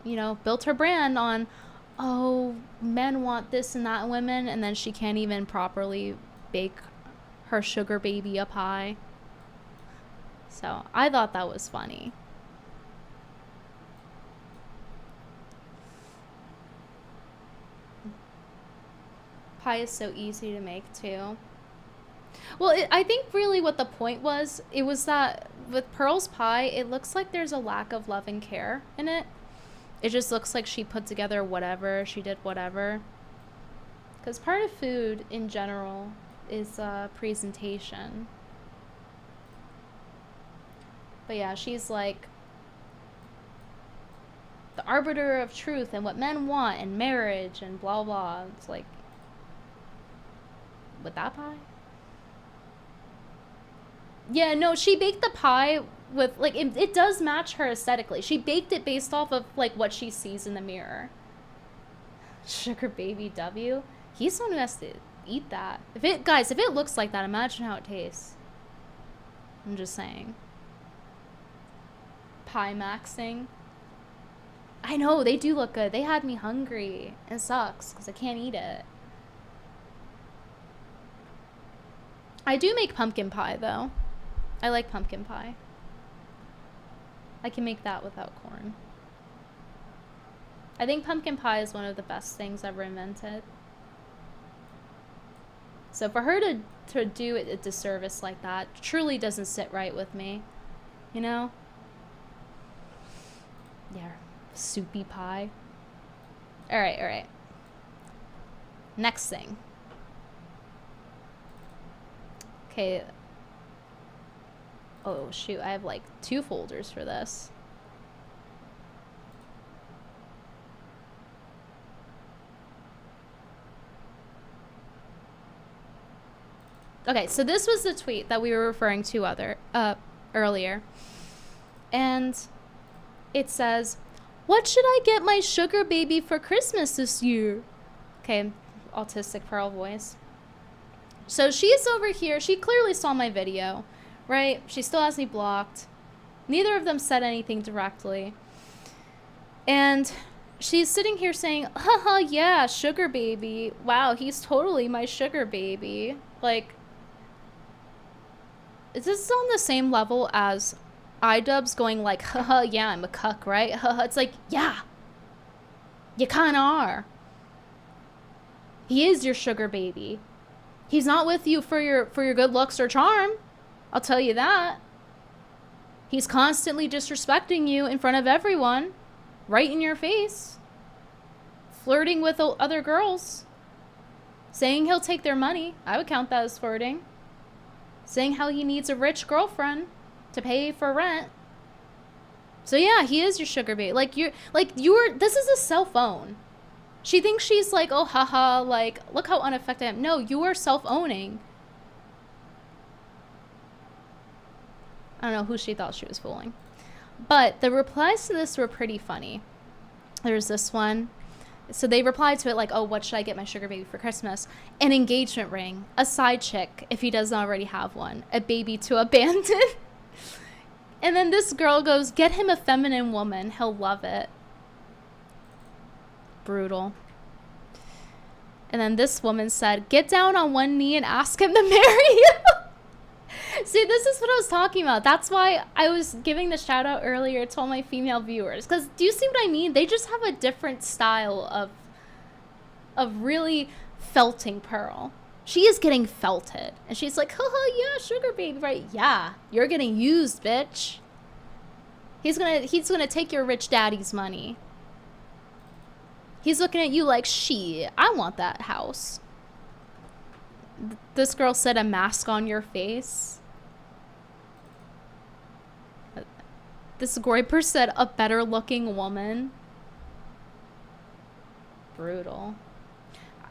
you know, built her brand on, oh, men want this and that in women, and then she can't even properly bake her sugar baby a pie. So, I thought that was funny. Pie is so easy to make, too. Well, I think really what the point was, it was that with Pearl's pie, it looks like there's a lack of love and care in it. It just looks like she put together whatever, she did whatever. Because part of food, in general, is presentation. But yeah, she's like the arbiter of truth and what men want and marriage and blah blah. It's like, with that pie? Yeah, no, she baked the pie with, like, it does match her aesthetically. She baked it based off of, like, what she sees in the mirror. Sugar baby W. He's the one who has to eat that. Guys, if it looks like that, imagine how it tastes. I'm just saying. Pie maxing. I know, they do look good. They had me hungry. It sucks, because I can't eat it. I do make pumpkin pie, though. I like pumpkin pie. I can make that without corn. I think pumpkin pie is one of the best things ever invented. So for her to do it a disservice like that truly doesn't sit right with me. You know? Yeah, soupy pie. Alright, alright. Next thing. Okay. Oh, shoot. I have, like, 2 folders for this. Okay, so this was the tweet that we were referring to earlier. And it says, "What should I get my sugar baby for Christmas this year?" Okay, autistic Pearl voice. So she's over here. She clearly saw my video, right? She still has me blocked. Neither of them said anything directly. And she's sitting here saying, haha, yeah, sugar baby. Wow, he's totally my sugar baby. Like, is this on the same level as iDubbbz going like, haha, yeah, I'm a cuck, right? Haha, it's like, yeah, you kind of are. He is your sugar baby. He's not with you for your good looks or charm. I'll tell you that. He's constantly disrespecting you in front of everyone, right in your face. Flirting with other girls. Saying he'll take their money. I would count that as flirting. Saying how he needs a rich girlfriend to pay for rent. So yeah, he is your sugar baby. This is a cell phone. She thinks she's like, oh, haha, like, look how unaffected I am. No, you are self-owning. I don't know who she thought she was fooling. But the replies to this were pretty funny. There's this one. So they replied to it like, oh, what should I get my sugar baby for Christmas? An engagement ring. A side chick, if he doesn't already have one. A baby to abandon. And then this girl goes, get him a feminine woman. He'll love it. Brutal. And then this woman said, get down on one knee and ask him to marry you. See, this is what I was talking about. That's why I was giving the shout out earlier to all my female viewers. Because do you see what I mean? They just have a different style of really felting Pearl. She is getting felted. And she's like, haha, yeah, sugar baby, right? Yeah, you're getting used, bitch. He's gonna take your rich daddy's money. He's looking at you like, shit, I want that house. This girl said a mask on your face. This Groiper said a better looking woman. Brutal.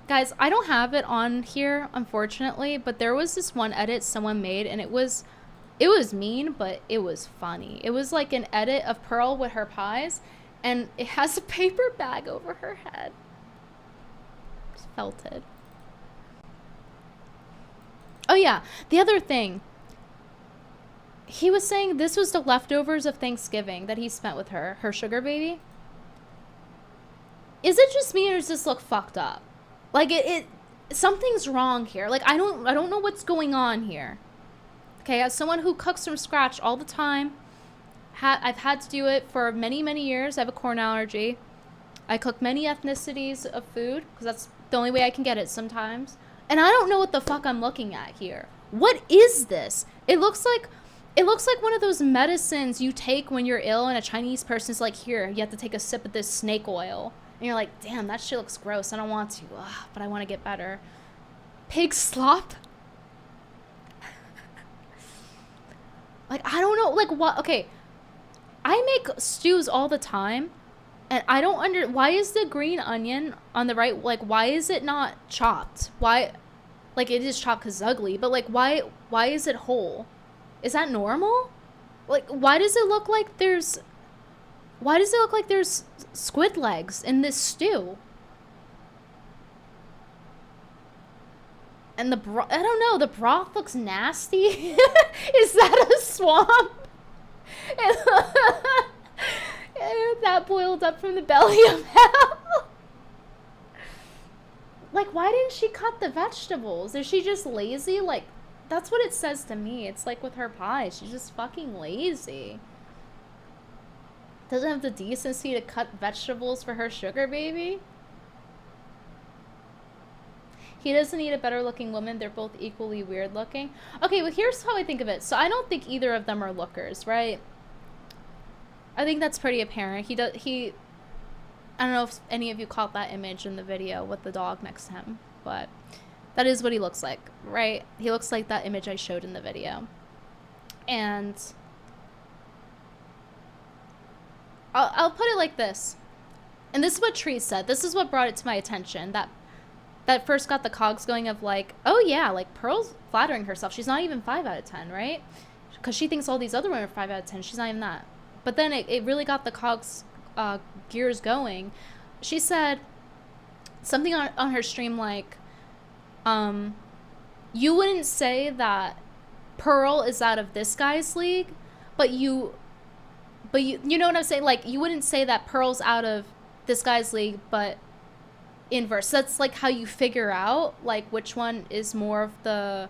Guys, I don't have it on here, unfortunately, but there was this one edit someone made, and it was mean, but it was funny. It was like an edit of Pearl with her pies, and it has a paper bag over her head. It's felted. Oh yeah, the other thing. He was saying this was the leftovers of Thanksgiving that he spent with her sugar baby. Is it just me, or does this look fucked up? Like it something's wrong here. Like I don't know what's going on here. Okay, as someone who cooks from scratch all the time, I've had to do it for many, many years. I have a corn allergy. I cook many ethnicities of food because that's the only way I can get it sometimes. And I don't know what the fuck I'm looking at here. What is this? It looks like one of those medicines you take when you're ill, and a Chinese person's like, here, you have to take a sip of this snake oil. And you're like, damn, that shit looks gross. I don't want to, but I want to get better. Pig slop? Like, I don't know, like, what? Okay, I make stews all the time, and I don't why is the green onion on the right, like, why is it not chopped? Why, like, it is chopped because it's ugly, but, like, why is it whole? Is that normal? Like, why does it look like there's squid legs in this stew? And the broth, I don't know, the broth looks nasty. Is that a swamp? And that boiled up from the belly of hell. Like, why didn't she cut the vegetables? Is she just lazy? Like, that's what it says to me. It's like with her pie, she's just fucking lazy. Doesn't have the decency to cut vegetables for her sugar baby. He doesn't need a better looking woman. They're both equally weird looking. Okay, well, here's how I think of it. So I don't think either of them are lookers, right? I think that's pretty apparent. I don't know if any of you caught that image in the video with the dog next to him, but that is what he looks like, right? He looks like that image I showed in the video. And I'll put it like this. And this is what Tree said. This is what brought it to my attention. That first got the cogs going of like, oh yeah, like Pearl's flattering herself. She's not even 5 out of 10, right? Because she thinks all these other women are 5 out of 10. She's not even that. But then it really got the cogs gears going. She said something on her stream like, you wouldn't say that Pearl is out of this guy's league, but you know what I'm saying? Like, you wouldn't say that Pearl's out of this guy's league, but inverse. That's like how you figure out like which one is more of the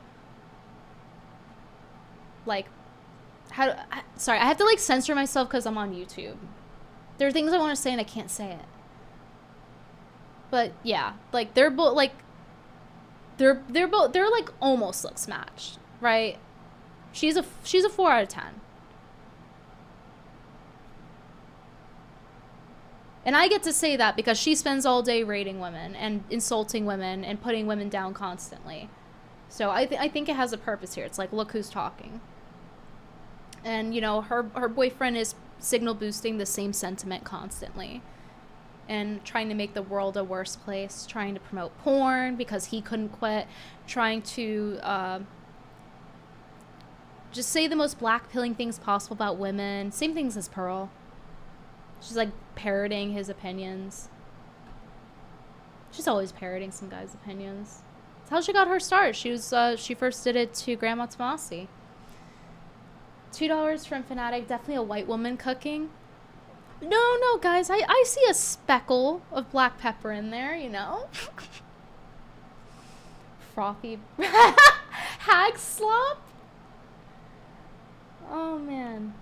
like sorry, I have to like censor myself because I'm on YouTube. There are things I want to say and I can't say it. But yeah, like they're both like they're like almost looks matched, right? She's a 4 out of 10. And I get to say that because she spends all day rating women and insulting women and putting women down constantly. So I think it has a purpose here. It's like, look who's talking. And, you know, her boyfriend is signal boosting the same sentiment constantly. And trying to make the world a worse place. Trying to promote porn because he couldn't quit. Trying to just say the most black-pilling things possible about women. Same things as Pearl. She's like parroting his opinions. She's always parroting some guy's opinions. That's how she got her start. She first did it to Grandma Tomasi. $2 from Fanatic. Definitely a white woman cooking. No, guys. I see a speckle of black pepper in there, you know. Frothy hag slop. Oh man.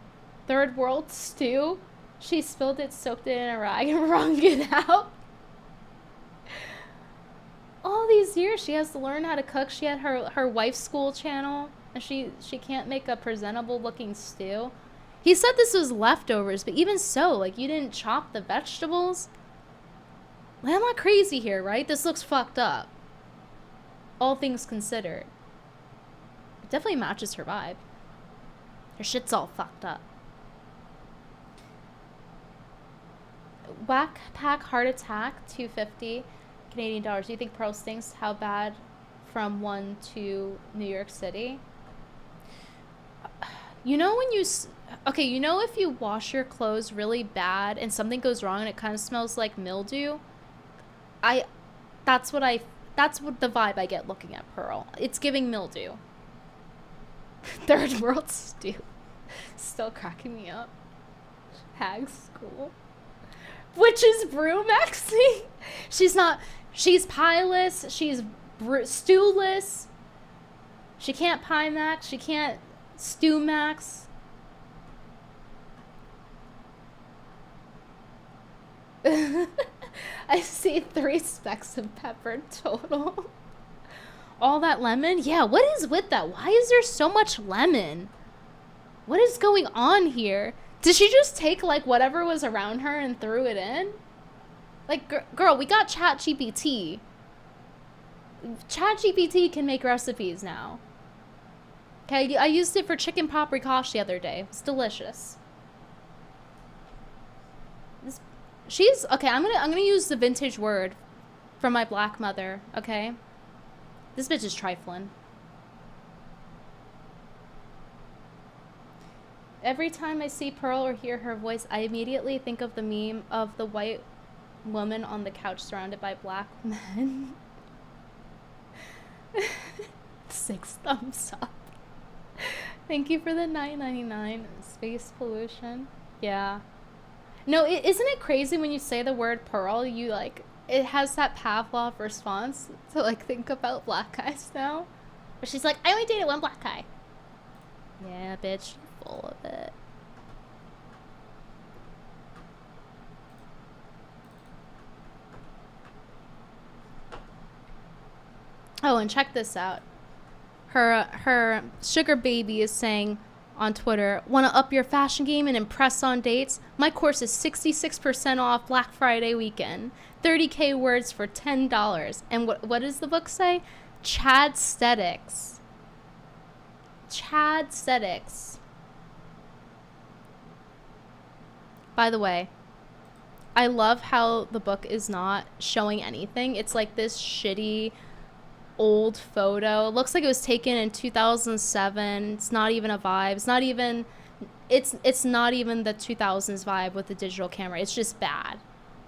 Third world stew. She spilled it, soaked it in a rag, and wrung it out. All these years, she has to learn how to cook. She had her wife's school channel, and she can't make a presentable looking stew. He said this was leftovers, but even so, like, you didn't chop the vegetables? Like, I'm not crazy here, right? This looks fucked up. all things considered. It definitely matches her vibe. Her shit's all fucked up. Whack pack heart attack, 250 Canadian dollars. Do you think Pearl stinks? How bad from 1 to New York City? You know when you... Okay, you know if you wash your clothes really bad and something goes wrong and it kind of smells like mildew? That's what the vibe I get looking at Pearl. It's giving mildew. Third world stew. Still cracking me up. Hag school. Witch's brew, Maxie. She's pieless. She's stewless. She can't pie max. She can't stew max. I see 3 specks of pepper total. All that lemon? Yeah, what is with that? Why is there so much lemon? What is going on here? Did she just take, like, whatever was around her and threw it in? Like, girl, we got ChatGPT. ChatGPT can make recipes now. Okay, I used it for chicken paprikash the other day. It's delicious. Okay, I'm gonna use the vintage word from my black mother, okay? This bitch is trifling. Every time I see Pearl or hear her voice, I immediately think of the meme of the white woman on the couch surrounded by black men. 6 thumbs up. Thank you for the $9.99. Space pollution. Yeah. No, isn't it crazy when you say the word Pearl, you like, it has that Pavlov response to like think about black guys now? But she's like, I only dated one black guy. Yeah, bitch, you're full of it. Oh, and check this out. Her sugar baby is saying on Twitter, want to up your fashion game and impress on dates? My course is 66% off Black Friday weekend. 30K words for $10. And what does the book say? Chad-stetics. Chad-stetics. By the way, I love how the book is not showing anything. It's like this shitty old photo. It looks like it was taken in 2007. It's not even a vibe. It's not even the 2000s vibe with the digital camera. It's just bad.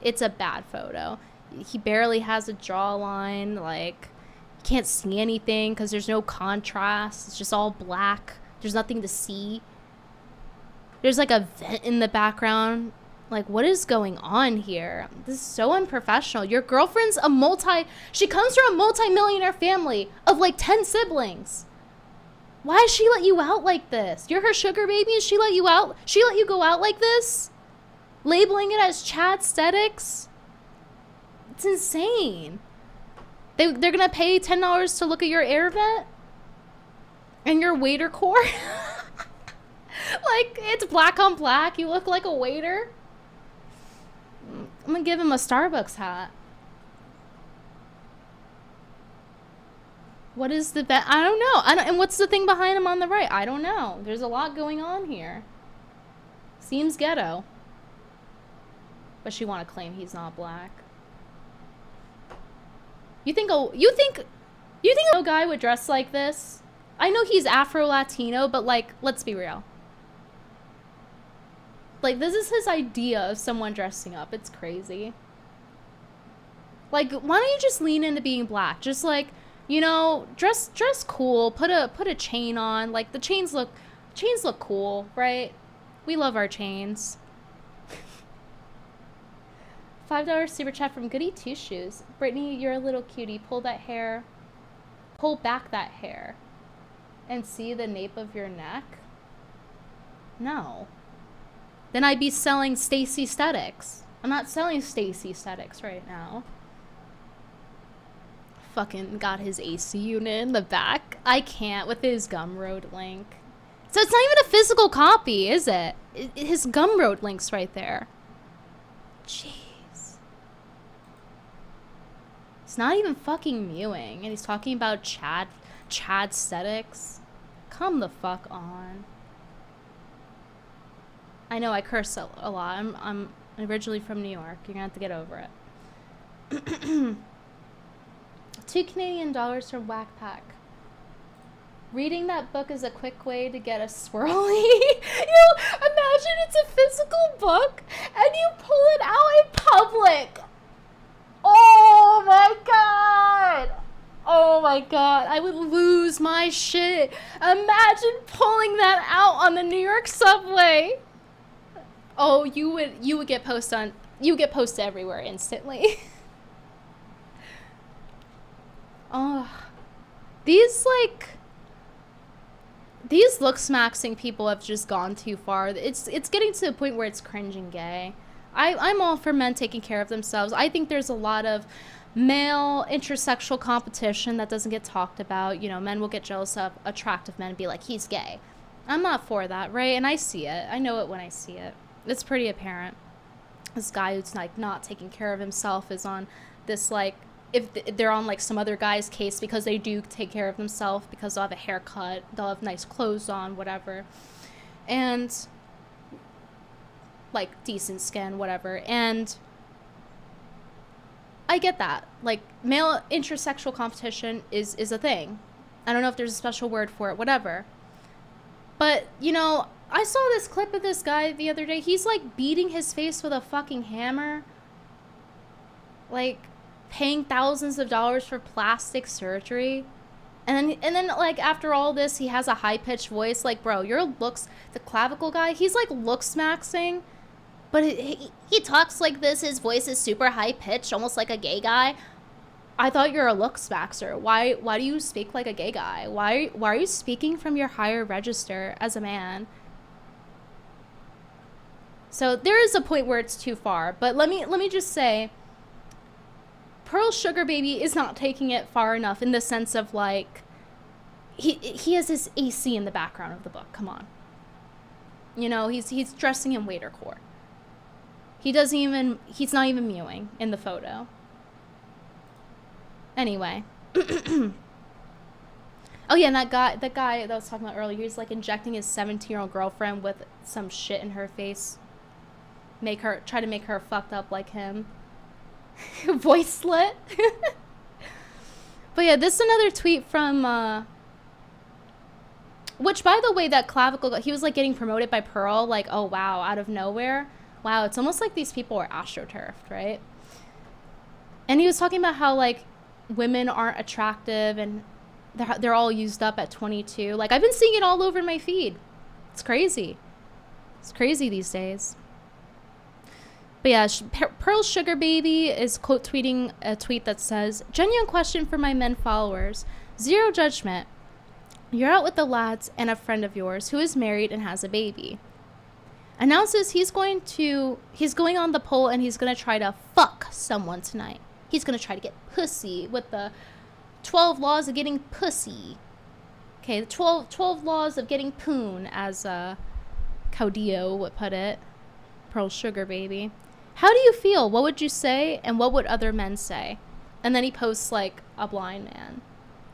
It's a bad photo. He barely has a jawline. Like, you can't see anything because there's no contrast. It's just all black. There's nothing to see. There's like a vent in the background. Like, what is going on here? This is so unprofessional. Your girlfriend's she comes from a multi-millionaire family of like 10 siblings. Why does she let you out like this? You're her sugar baby and she let you out? She let you go out like this? Labeling it as Chad-stetics? It's insane. They're gonna pay $10 to look at your air vent? And your waiter core? Like, it's black on black. You look like a waiter. I'm gonna give him a Starbucks hat. What is the bet? I don't know. And what's the thing behind him on the right? I don't know. There's a lot going on here. Seems ghetto. But she want to claim he's not black. You think a guy would dress like this? I know he's Afro-Latino, but like, let's be real. Like, this is his idea of someone dressing up. It's crazy. Like, why don't you just lean into being black? Just like, you know, dress cool. Put a chain on. Like, the chains look cool, right? We love our chains. $5 super chat from Goody Two Shoes. Brittany, you're a little cutie. Pull back that hair and see the nape of your neck. No. Then I'd be selling Stacy Aesthetics. I'm not selling Stacy Aesthetics right now. Fucking got his AC unit in the back. I can't with his Gumroad link. So it's not even a physical copy, is it? His Gumroad link's right there. Jeez. He's not even fucking mewing, and he's talking about Chad aesthetics. Come the fuck on. I know I curse a lot. I'm originally from New York. You're gonna have to get over it. $2 Canadian from Whackpack. Reading that book is a quick way to get a swirly. Imagine it's a physical book and you pull it out in public. Oh my god. Oh my god. I would lose my shit. Imagine pulling that out on the New York subway. Oh, you would get posted everywhere instantly. Oh. These look-smaxing people have just gone too far. It's getting to the point where it's cringe and gay. I'm all for men taking care of themselves. I think there's a lot of male intersexual competition that doesn't get talked about. You know, men will get jealous of attractive men and be like, he's gay. I'm not for that, right? And I see it. I know it when I see it. It's pretty apparent. This guy who's like not taking care of himself is on this like, if they're on like some other guy's case because they do take care of themselves, because they'll have a haircut, they'll have nice clothes on, whatever, and like decent skin, whatever. And I get that, like, male intersexual competition is a thing. I don't know if there's a special word for it, whatever. But, you know, I saw this clip of this guy the other day. He's like beating his face with a fucking hammer, like paying thousands of dollars for plastic surgery, and then like after all this he has a high-pitched voice. Like, bro, your looks, the clavicle guy, he's like looks-maxing, but he talks like this. His voice is super high-pitched, almost like a gay guy. I thought you're a looks-maxer. Why do you speak like a gay guy? Why are you speaking from your higher register as a man? So there is a point where it's too far, but let me just say, Pearl's sugar baby is not taking it far enough in the sense of like, he has his AC in the background of the book. Come on. You know, he's dressing in waiter core. He's not even mewing in the photo. Anyway. Oh yeah, and that guy that I was talking about earlier, he's like injecting his 17-year-old girlfriend with some shit in her face. Try to make her fucked up like him. Voice slit. But yeah, this is another tweet from which, by the way, that clavicle, he was like getting promoted by Pearl, like, oh wow, out of nowhere. Wow, it's almost like these people are astroturfed, right? And he was talking about how like women aren't attractive and they're all used up at 22. Like, I've been seeing it all over my feed. It's crazy. It's crazy these days. But yeah, Pearl's sugar baby is quote tweeting a tweet that says, "Genuine question for my men followers. Zero judgment. You're out with the lads and a friend of yours who is married and has a baby. Announces he's going on the pole and he's going to try to fuck someone tonight. He's going to try to get pussy with the 12 laws of getting pussy." Okay, the 12 laws of getting poon, as Caudillo would put it. Pearl's sugar baby. How do you feel? What would you say? And what would other men say? And then he posts like a blind man.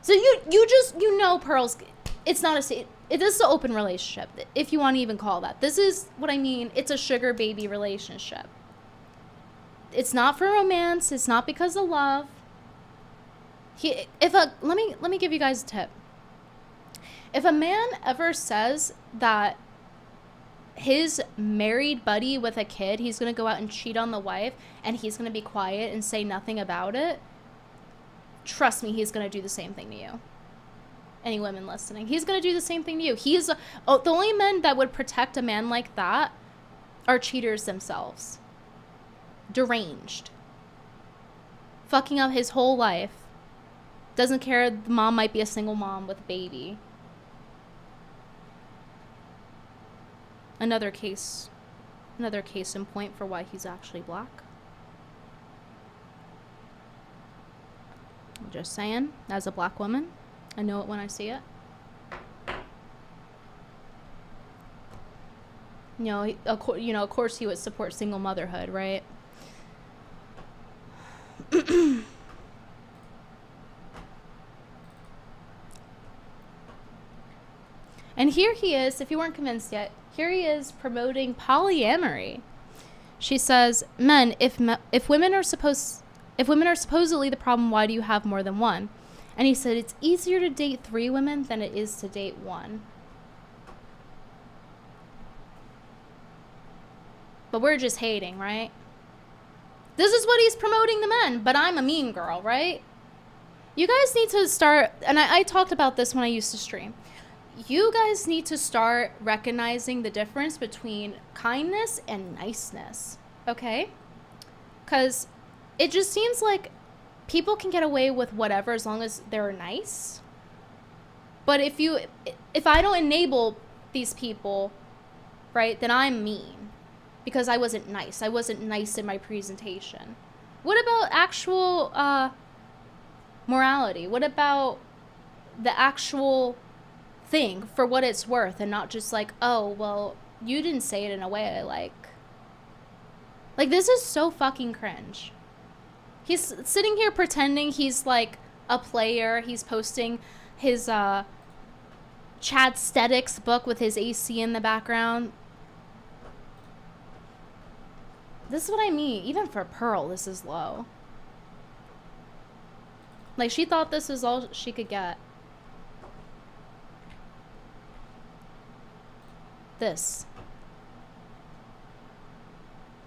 So you know Pearl's, it's not this is an open relationship, if you want to even call that. This is what I mean. It's a sugar baby relationship. It's not for romance. It's not because of love. Let me give you guys a tip. If a man ever says that his married buddy with a kid, he's going to go out and cheat on the wife and he's going to be quiet and say nothing about it, trust me, he's going to do the same thing to you. Any women listening, he's going to do the same thing to you. The only men that would protect a man like that are cheaters themselves. Deranged. Fucking up his whole life. Doesn't care the mom might be a single mom with a baby. Another case in point for why he's actually black. I'm just saying, as a black woman, I know it when I see it. Of course he would support single motherhood, right? And here he is, if you weren't convinced yet, here he is promoting polyamory. She says, "Men, if women are supposedly the problem, why do you have more than one?" And he said, "It's easier to date 3 women than it is to date 1. But we're just hating, right? This is what he's promoting the men, but I'm a mean girl, right? You guys need to start, and I talked about this when I used to stream. You guys need to start recognizing the difference between kindness and niceness, okay? Because it just seems like people can get away with whatever as long as they're nice. But if I don't enable these people, right, then I'm mean because I wasn't nice. I wasn't nice in my presentation. What about actual morality? What about the actual thing for what it's worth and not just like, oh, well, you didn't say it in a way I like. Like, this is so fucking cringe. He's sitting here pretending he's like a player. He's posting his Chadstetics book with his AC in the background. This is what I mean. Even for Pearl, this is low. Like, she thought this was all she could get. This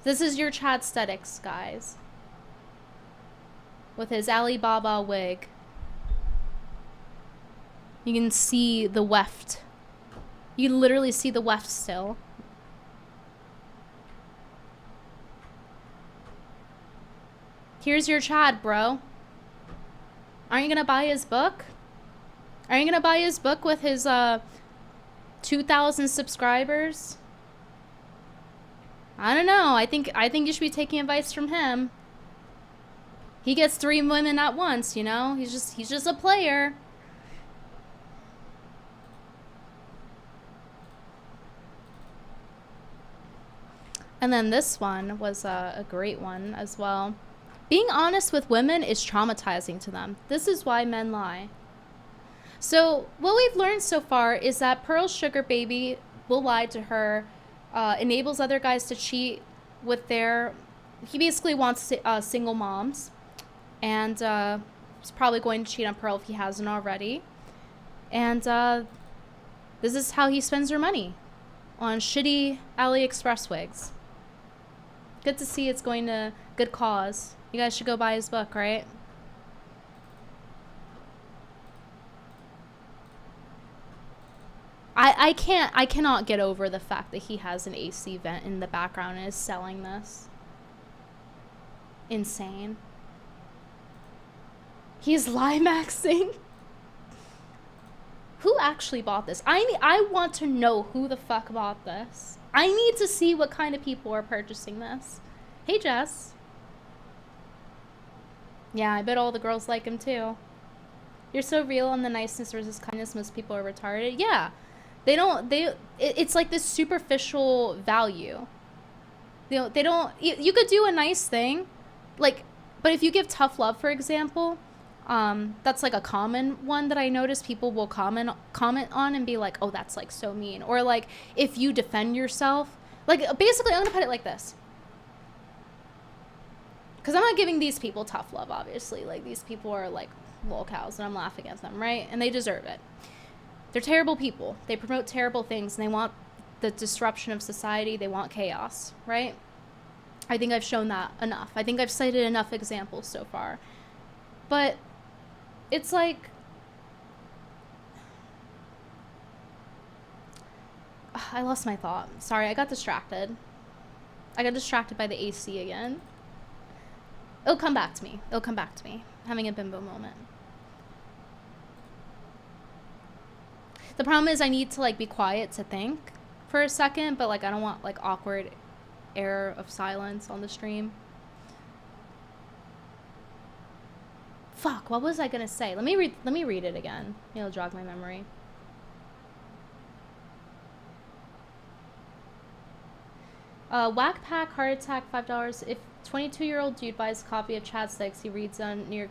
is your Chadstetics, guys. With his Alibaba wig. You can see the weft. You can literally see the weft still. Here's your Chad, bro. Aren't you gonna buy his book? Are you gonna buy his book with his 2,000 subscribers? I don't know. I think you should be taking advice from him. He gets 3 women at once, you know? He's just a player. And then this one was a great one as well. Being honest with women is traumatizing to them. This is why men lie. So what we've learned so far is that Pearl's sugar baby will lie to her, enables other guys to cheat with their... He basically wants single moms. And he's probably going to cheat on Pearl if he hasn't already. And this is how he spends her money. On shitty AliExpress wigs. Good to see it's going to good cause. You guys should go buy his book, right? I cannot get over the fact that he has an AC vent in the background and is selling this. Insane. He's Limaxing. Who actually bought this? I want to know who the fuck bought this. I need to see what kind of people are purchasing this. Hey, Jess. Yeah, I bet all the girls like him too. You're so real on the niceness versus kindness. Most people are retarded. Yeah. It's like this superficial value. They don't, you could do a nice thing. Like, but if you give tough love, for example, that's like a common one that I notice people will comment on and be like, oh, that's like so mean. Or like, if you defend yourself, like basically I'm gonna put it like this. Because I'm not giving these people tough love, obviously. Like, these people are like lolcows and I'm laughing at them, right? And they deserve it. They're terrible people. They promote terrible things and they want the disruption of society. They want chaos, right? I think I've shown that enough. I think I've cited enough examples so far. But it's like... I lost my thought. Sorry, I got distracted. I got distracted by the AC again. It'll come back to me. It'll come back to me. I'm having a bimbo moment. The problem is I need to like be quiet to think for a second, but like I don't want like awkward air of silence on the stream. Fuck, what was I gonna say? Let me read it again. It'll jog my memory. Whack pack, heart attack, $5. If 22-year-old dude buys a copy of Chadstetics he reads on New York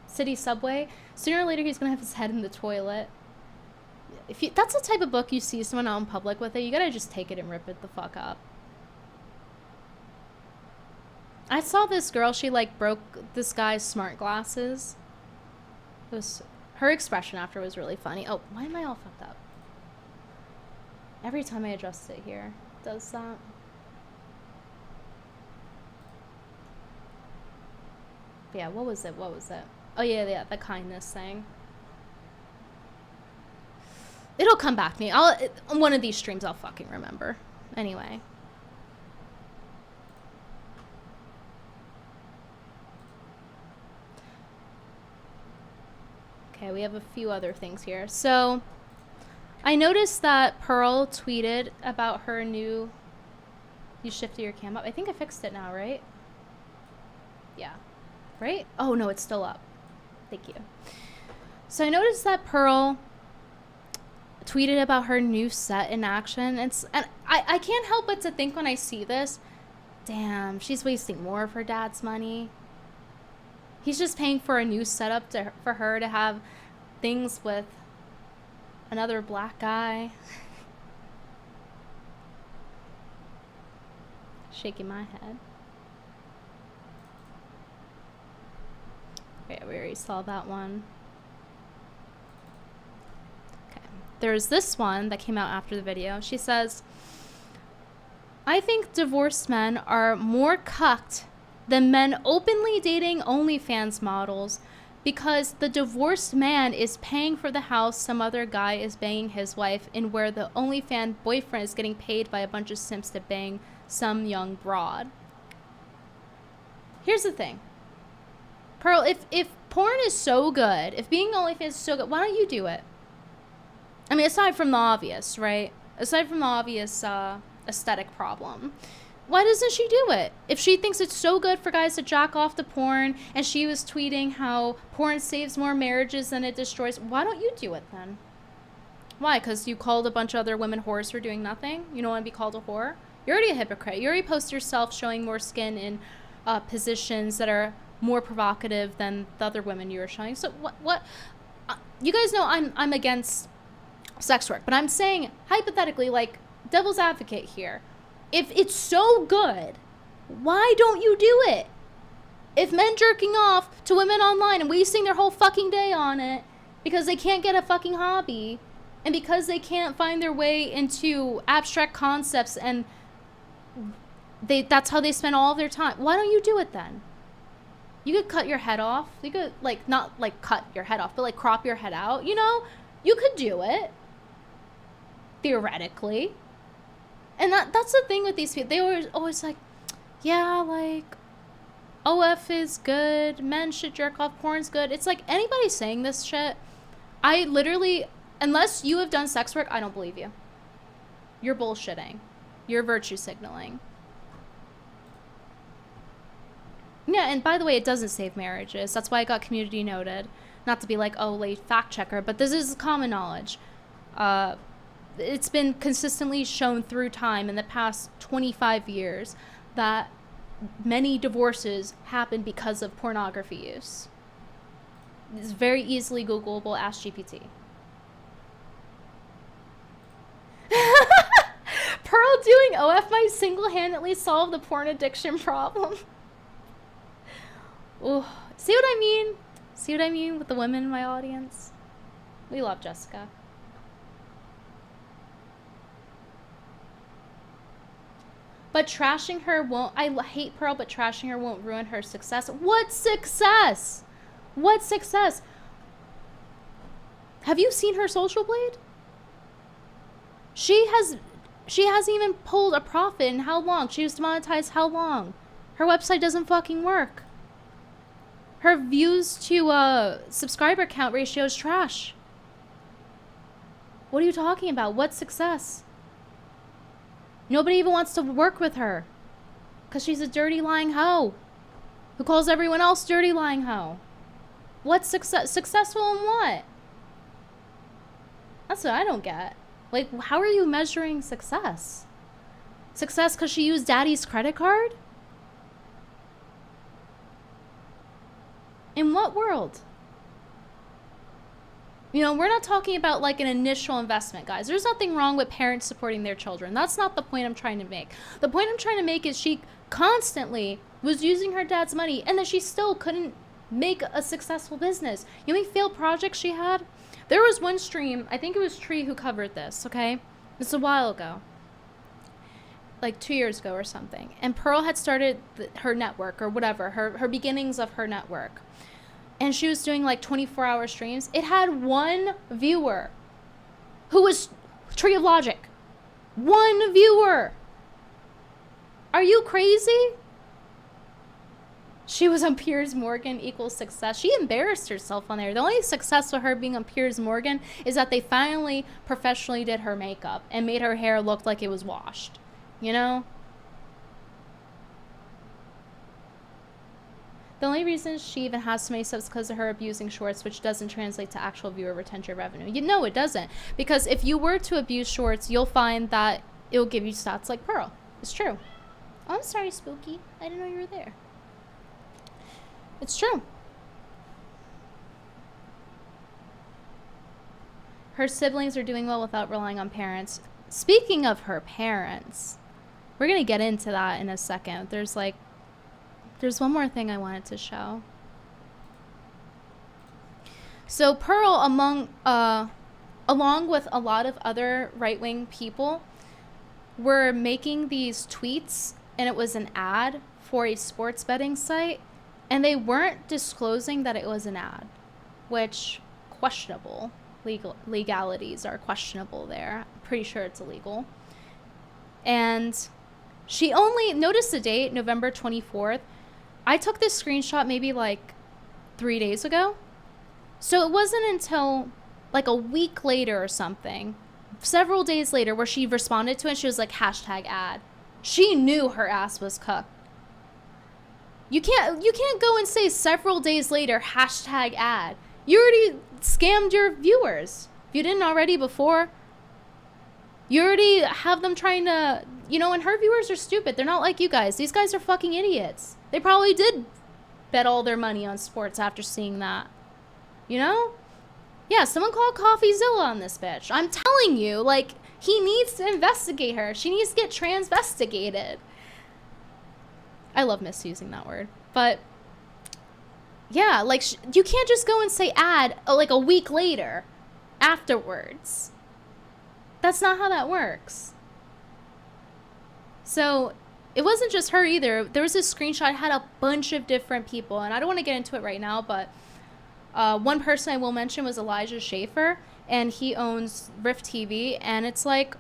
City subway, sooner or later he's gonna have his head in the toilet. if you, that's the type of book you see someone out in public with it, you gotta just take it and rip it the fuck up. I saw this girl, she like broke this guy's smart glasses. It was, her expression after was really funny. Oh, why am I all fucked up? Every time I adjust it here, it does that. But yeah, what was it? What was it? Oh yeah, the kindness thing. It'll come back to me. On one of these streams, I'll fucking remember. Anyway. Okay, we have a few other things here. So, I noticed that Pearl tweeted about her new... You shifted your cam up. I think I fixed it now, right? Yeah. Right? Oh, no, it's still up. Thank you. So, I noticed that Pearl tweeted about her new set in action. And I can't help but to think when I see this, damn, she's wasting more of her dad's money. He's just paying for a new setup for her to have things with another black guy. Shaking my head. Okay, we already saw that one. There's this one that came out after the video. She says, I think divorced men are more cucked than men openly dating OnlyFans models because the divorced man is paying for the house some other guy is banging his wife in, where the OnlyFans boyfriend is getting paid by a bunch of simps to bang some young broad. Here's the thing. Pearl, if porn is so good, if being OnlyFans is so good, why don't you do it? I mean, aside from the obvious, right? Aside from the obvious aesthetic problem, why doesn't she do it? If she thinks it's so good for guys to jack off to porn, and she was tweeting how porn saves more marriages than it destroys, why don't you do it then? Why? Because you called a bunch of other women whores for doing nothing? You don't want to be called a whore? You're already a hypocrite. You already post yourself showing more skin in positions that are more provocative than the other women you were showing. So what? You guys know I'm against sex work, but I'm saying hypothetically, like devil's advocate here, if it's so good, why don't you do it? If men jerking off to women online and wasting their whole fucking day on it because they can't get a fucking hobby and because they can't find their way into abstract concepts and that's how they spend all of their time, why don't you do it then? You could cut your head off. You could like not like cut your head off, but like crop your head out, you know? You could do it. Theoretically. And that's the thing with these people. They always like, yeah, like OF is good, men should jerk off, porn's good. It's like anybody saying this shit, I literally, unless you have done sex work, I don't believe you. You're bullshitting. You're virtue signaling. Yeah, and by the way, it doesn't save marriages. That's why it got community noted. Not to be like, oh, late fact checker, but this is common knowledge. It's been consistently shown through time in the past 25 years that many divorces happen because of pornography use. It's very easily Googleable. Ask GPT. Pearl doing OF might single-handedly solve the porn addiction problem. Ooh, see what I mean? See what I mean with the women in my audience? We love Jessica. But trashing her won't... I hate Pearl, but trashing her won't ruin her success. What success? What success? Have you seen her social blade? She hasn't even pulled a profit in how long? She was demonetized how long? Her website doesn't fucking work. Her views to subscriber count ratio is trash. What are you talking about? What success? Nobody even wants to work with her because she's a dirty lying hoe who calls everyone else dirty lying hoe. What's success? Successful in what? That's what I don't get. Like, how are you measuring success? Success because she used daddy's credit card? In what world? You know, we're not talking about like an initial investment, guys. There's nothing wrong with parents supporting their children. That's not the point I'm trying to make. The point I'm trying to make is she constantly was using her dad's money and that she still couldn't make a successful business. You know how many failed projects she had? There was one stream, I think it was Tree who covered this, okay? It's a while ago. Like 2 years ago or something. And Pearl had started her network or whatever, her beginnings of her network. And she was doing like 24-hour streams. It had one viewer who was Tree of Logic. One viewer. Are you crazy? She was on Piers Morgan equals success. She embarrassed herself on there. The only success with her being on Piers Morgan is that they finally professionally did her makeup and made her hair look like it was washed. You know? The only reason she even has so many subs is because of her abusing shorts, which doesn't translate to actual viewer retention revenue. You know it doesn't. Because if you were to abuse shorts, you'll find that it'll give you stats like Pearl. It's true. Oh, I'm sorry, Spooky. I didn't know you were there. It's true. Her siblings are doing well without relying on parents. Speaking of her parents, we're going to get into that in a second. There's one more thing I wanted to show. So Pearl, along with a lot of other right-wing people, were making these tweets, and it was an ad for a sports betting site, and they weren't disclosing that it was an ad, which questionable. Legalities are questionable there. I'm pretty sure it's illegal. And she only noticed the date, November 24th. I took this screenshot maybe like 3 days ago. So it wasn't until like a week later or something, several days later, where she responded to it. She was like, hashtag ad. She knew her ass was cooked. You can't go and say several days later, hashtag ad. You already scammed your viewers. If you didn't already before, you already have them trying to, you know, and her viewers are stupid. They're not like you guys. These guys are fucking idiots. They probably did bet all their money on sports after seeing that. You know? Yeah, someone called CoffeeZilla on this bitch. I'm telling you, like, he needs to investigate her. She needs to get transvestigated. I love misusing that word. But, yeah, like, you can't just go and say ad, like, a week later, afterwards. That's not how that works. So, it wasn't just her either. There was this screenshot, it had a bunch of different people, and I don't want to get into it right now, but one person I will mention was Elijah Schaefer, and he owns Rift TV, and it's like,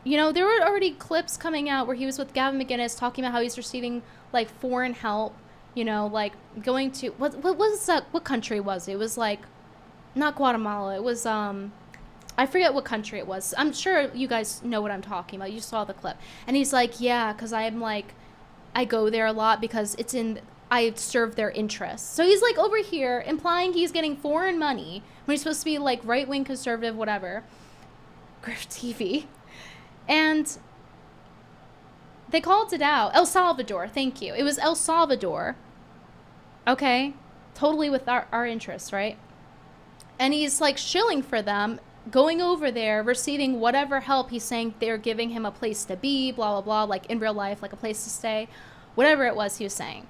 you know, there were already clips coming out where he was with Gavin McInnes talking about how he's receiving, like, foreign help, you know, like, going to, what was that, what country was it? It was, like, not Guatemala, it was, I forget what country it was. I'm sure you guys know what I'm talking about. You saw the clip. And he's like, yeah, because I'm like, I go there a lot because it's in, I serve their interests. So he's like over here implying he's getting foreign money when he's supposed to be like right-wing conservative, whatever. Griff TV. And they called it out. El Salvador, thank you. It was El Salvador. Okay. Totally with our interests, right? And he's like shilling for them, going over there, receiving whatever help. He's saying they're giving him a place to be, blah, blah, blah, like in real life, like a place to stay, whatever it was he was saying.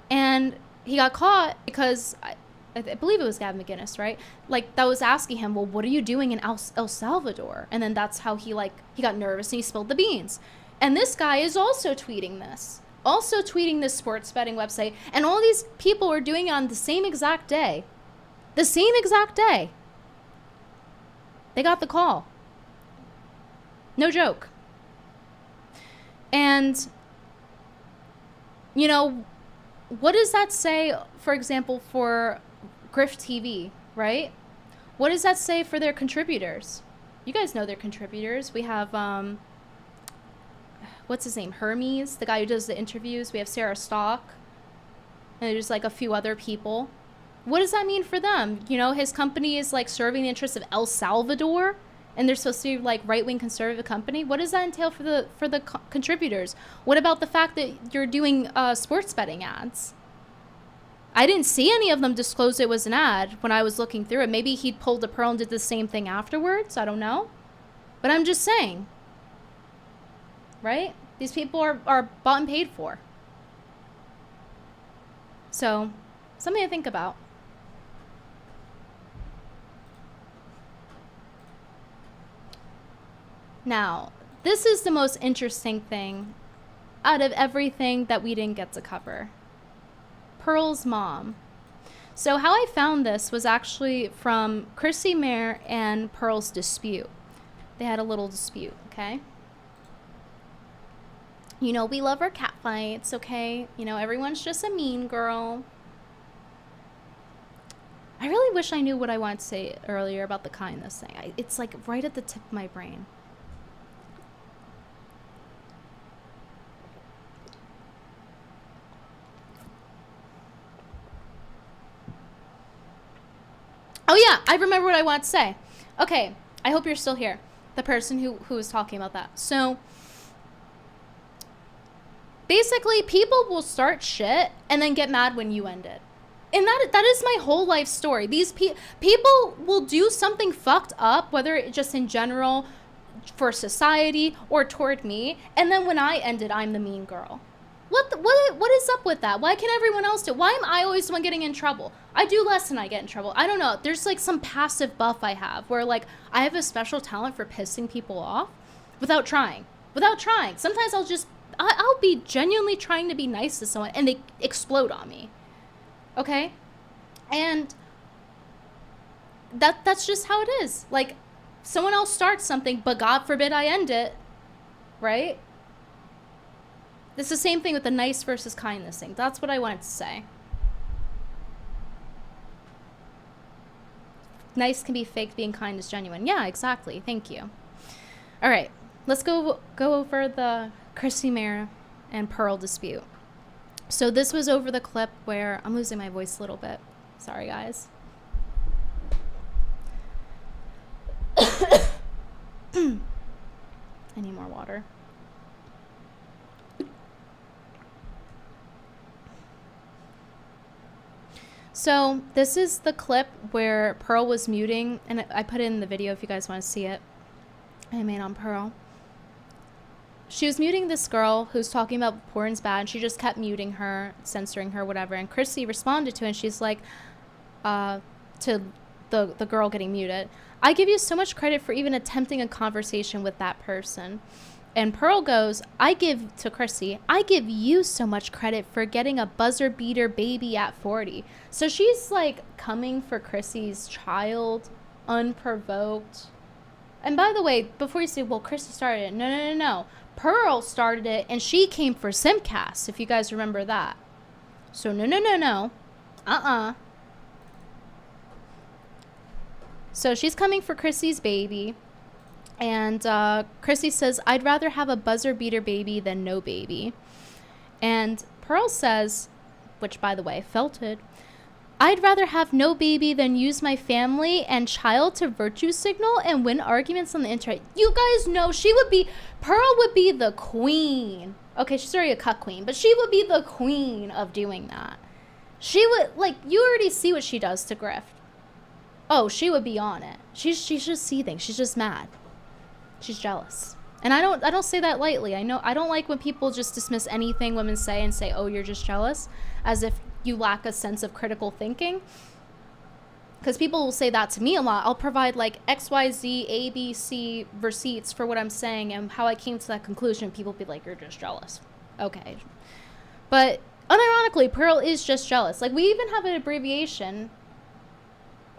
And he got caught because I believe it was Gavin McInnes, right? Like, that was asking him, well, what are you doing in El Salvador? And then that's how he got nervous and he spilled the beans. And this guy is also tweeting this sports betting website. And all these people are doing it on the same exact day. The same exact day. They got the call. No joke. And, you know, what does that say, for example, for Griff TV, right? What does that say for their contributors? You guys know their contributors. We have, what's his name? Hermes, the guy who does the interviews. We have Sarah Stock. And there's like a few other people. What does that mean for them? You know, his company is like serving the interests of El Salvador, and they're supposed to be like right-wing conservative company. What does that entail for the contributors? What about the fact that you're doing sports betting ads? I didn't see any of them disclose it was an ad when I was looking through it. Maybe he pulled a Pearl and did the same thing afterwards. I don't know. But I'm just saying. Right? These people are bought and paid for. So, something to think about. Now, this is the most interesting thing out of everything that we didn't get to cover. Pearl's mom. So how I found this was actually from Chrissy Mayer and Pearl's dispute. They had a little dispute, okay? You know, we love our cat fights, okay? You know, everyone's just a mean girl. I really wish I knew what I wanted to say earlier about the kindness thing. It's like right at the tip of my brain. Oh yeah, I remember what I wanted to say. Okay, I hope you're still here. The person who was talking about that. So, basically, people will start shit and then get mad when you end it. And that is my whole life story. These people will do something fucked up, whether it just in general, for society, or toward me, and then when I end it, I'm the mean girl. What is up with that? Why can't everyone else do it? Why am I always the one getting in trouble? I do less than I get in trouble. I don't know. There's like some passive buff I have where like I have a special talent for pissing people off without trying. Sometimes I'll be genuinely trying to be nice to someone and they explode on me. Okay? And that's just how it is. Like someone else starts something, but God forbid I end it. Right? It's the same thing with the nice versus kindness thing. That's what I wanted to say. Nice can be fake, being kind is genuine. Yeah, exactly. Thank you. All right, let's go over the Chrissy Mayer and Pearl dispute. So this was over the clip where I'm losing my voice a little bit. Sorry, guys. I need more water. So this is the clip where Pearl was muting, and I put it in the video if you guys want to see it. I made on Pearl. She was muting this girl who's talking about porn's bad, and she just kept muting her, censoring her, whatever. And Chrissy responded to it, and she's like, to the girl getting muted, I give you so much credit for even attempting a conversation with that person. And Pearl goes, I give you so much credit for getting a buzzer beater baby at 40. So she's like coming for Chrissy's child, unprovoked. And by the way, before you say, well, Chrissy started it. No. Pearl started it and she came for Simcast, if you guys remember that. So no. So she's coming for Chrissy's baby. And Chrissy says, I'd rather have a buzzer beater baby than no baby. And Pearl says, which by the way, felt it, I'd rather have no baby than use my family and child to virtue signal and win arguments on the internet. You guys know Pearl would be the queen. Okay, she's already a cuck queen, but she would be the queen of doing that. She would, like, you already see what she does to Griff. Oh, she would be on it. She's just seething. She's just mad. She's jealous. And I don't say that lightly. I don't like when people just dismiss anything women say and say, oh, you're just jealous, as if you lack a sense of critical thinking. Because people will say that to me a lot. I'll provide like XYZ, ABC receipts for what I'm saying and how I came to that conclusion. People be like, you're just jealous. Okay. But unironically, Pearl is just jealous. Like, we even have an abbreviation.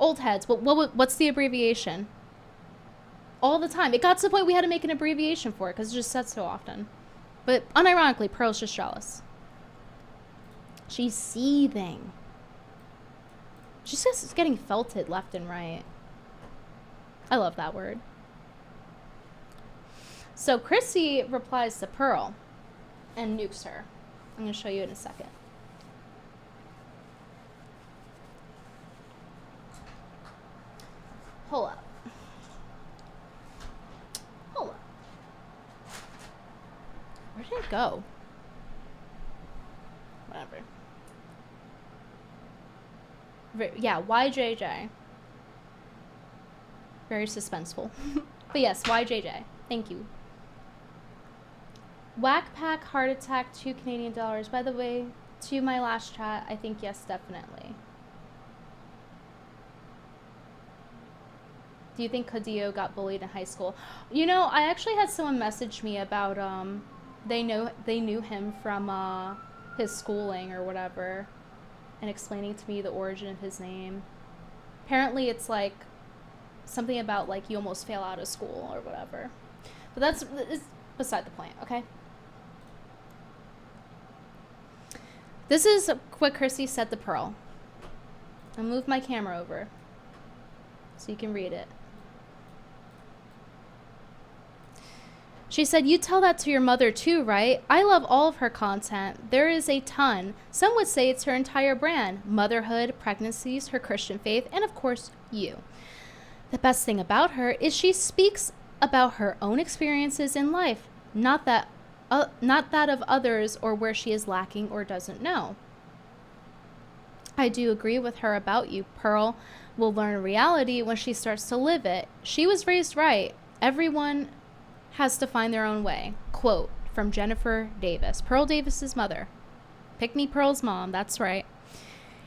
Old heads. What's the abbreviation? All the time. It got to the point we had to make an abbreviation for it because it just said so often. But unironically, Pearl's just jealous. She's seething. She's just getting felted left and right. I love that word. So Chrissy replies to Pearl and nukes her. I'm going to show you in a second. Hold up. Where did it go? Whatever. Yeah, YJJ. Very suspenseful. But yes, YJJ. Thank you. Whack pack heart attack, $2 Canadian. By the way, to my last chat, I think yes, definitely. Do you think Cadillo got bullied in high school? You know, I actually had someone message me about they knew him from his schooling or whatever, and explaining to me the origin of his name. Apparently, it's like something about like you almost fail out of school or whatever. But it's beside the point, okay? This is what Chrissy said to Pearl. I'll move my camera over so you can read it. She said, you tell that to your mother too, right? I love all of her content. There is a ton. Some would say it's her entire brand. Motherhood, pregnancies, her Christian faith, and of course, you. The best thing about her is she speaks about her own experiences in life, not that of others or where she is lacking or doesn't know. I do agree with her about you. Pearl will learn reality when she starts to live it. She was raised right. Everyone has to find their own way. Quote from Jennifer Davis, Pearl Davis's mother. Pick me Pearl's mom, that's right.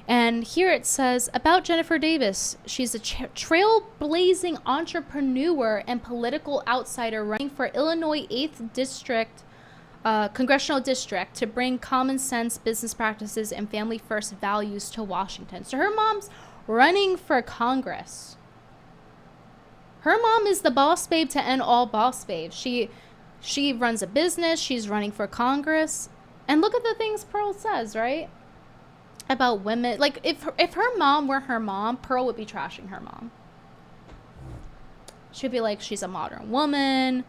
And here it says about Jennifer Davis, she's a trailblazing entrepreneur and political outsider running for Illinois 8th District, Congressional District to bring common sense business practices and family first values to Washington. So her mom's running for Congress. Her mom is the boss babe to end all boss babes. She runs a business. She's running for Congress. And look at the things Pearl says, right? About women. Like, if her mom were her mom, Pearl would be trashing her mom. She'd be like, she's a modern woman.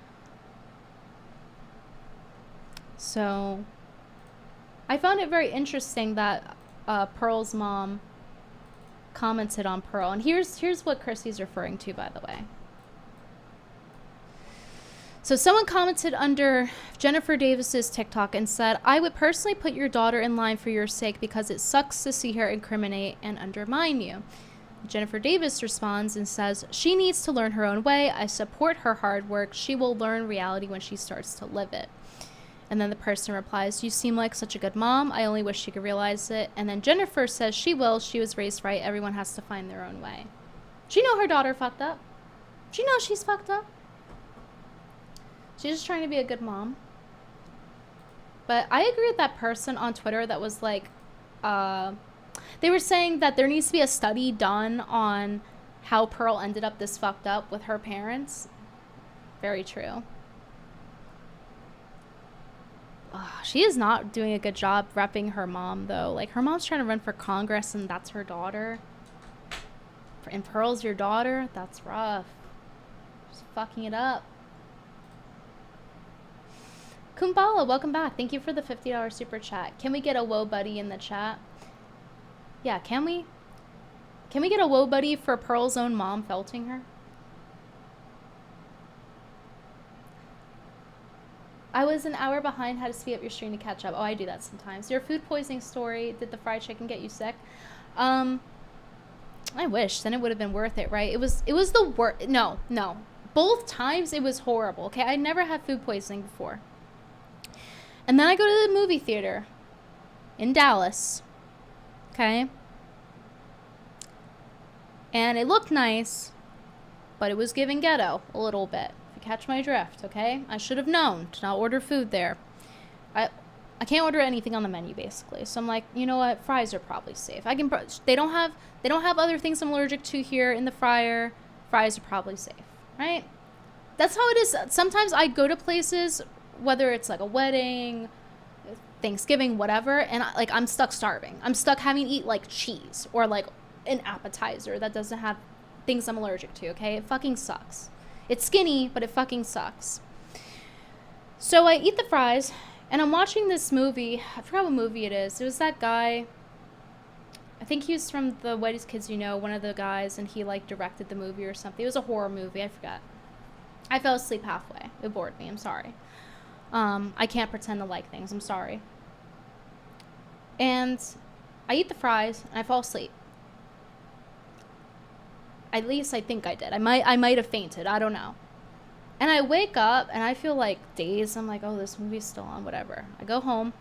So, I found it very interesting that Pearl's mom commented on Pearl. And here's what Chrissy's referring to, by the way. So someone commented under Jennifer Davis's TikTok and said, I would personally put your daughter in line for your sake because it sucks to see her incriminate and undermine you. Jennifer Davis responds and says, she needs to learn her own way. I support her hard work. She will learn reality when she starts to live it. And then the person replies, you seem like such a good mom. I only wish she could realize it. And then Jennifer says she will. She was raised right. Everyone has to find their own way. She know her daughter fucked up. She knows she's fucked up. She's just trying to be a good mom. But I agree with that person on Twitter that was like, they were saying that there needs to be a study done on how Pearl ended up this fucked up with her parents. Very true. She is not doing a good job repping her mom, though. Like, her mom's trying to run for Congress, and that's her daughter. And Pearl's your daughter? That's rough. Just fucking it up. Kumbala, welcome back. Thank you for the $50 super chat. Can we get a whoa buddy in the chat? Yeah, can we? Can we get a whoa buddy for Pearl's own mom felting her? I was an hour behind. Had to speed up your stream to catch up. Oh, I do that sometimes. Your food poisoning story, did the fried chicken get you sick? I wish. Then it would have been worth it, right? It was the worst. No. Both times it was horrible, okay? I never had food poisoning before. And then I go to the movie theater in Dallas, okay? And it looked nice, but it was giving ghetto a little bit. If you catch my drift, okay? I should have known to not order food there. I can't order anything on the menu, basically. So I'm like, you know what? Fries are probably safe. They don't have other things I'm allergic to here in the fryer. Fries are probably safe, right? That's how it is. Sometimes I go to places, whether it's like a wedding, Thanksgiving, whatever, and I'm stuck starving. I'm stuck having to eat like cheese or like an appetizer that doesn't have things I'm allergic to, okay? It fucking sucks. It's skinny, but it fucking sucks. So I eat the fries, and I'm watching this movie. I forgot what movie it is. It was that guy. I think he was from the Whitest Kids You Know, one of the guys, and he like directed the movie or something. It was a horror movie. I forgot. I fell asleep halfway. It bored me. I'm sorry. I can't pretend to like things. I'm sorry. And I eat the fries, and I fall asleep. At least I think I did. I might have fainted. I don't know. And I wake up and I feel like dazed. I'm like, oh, this movie's still on, whatever. I go home.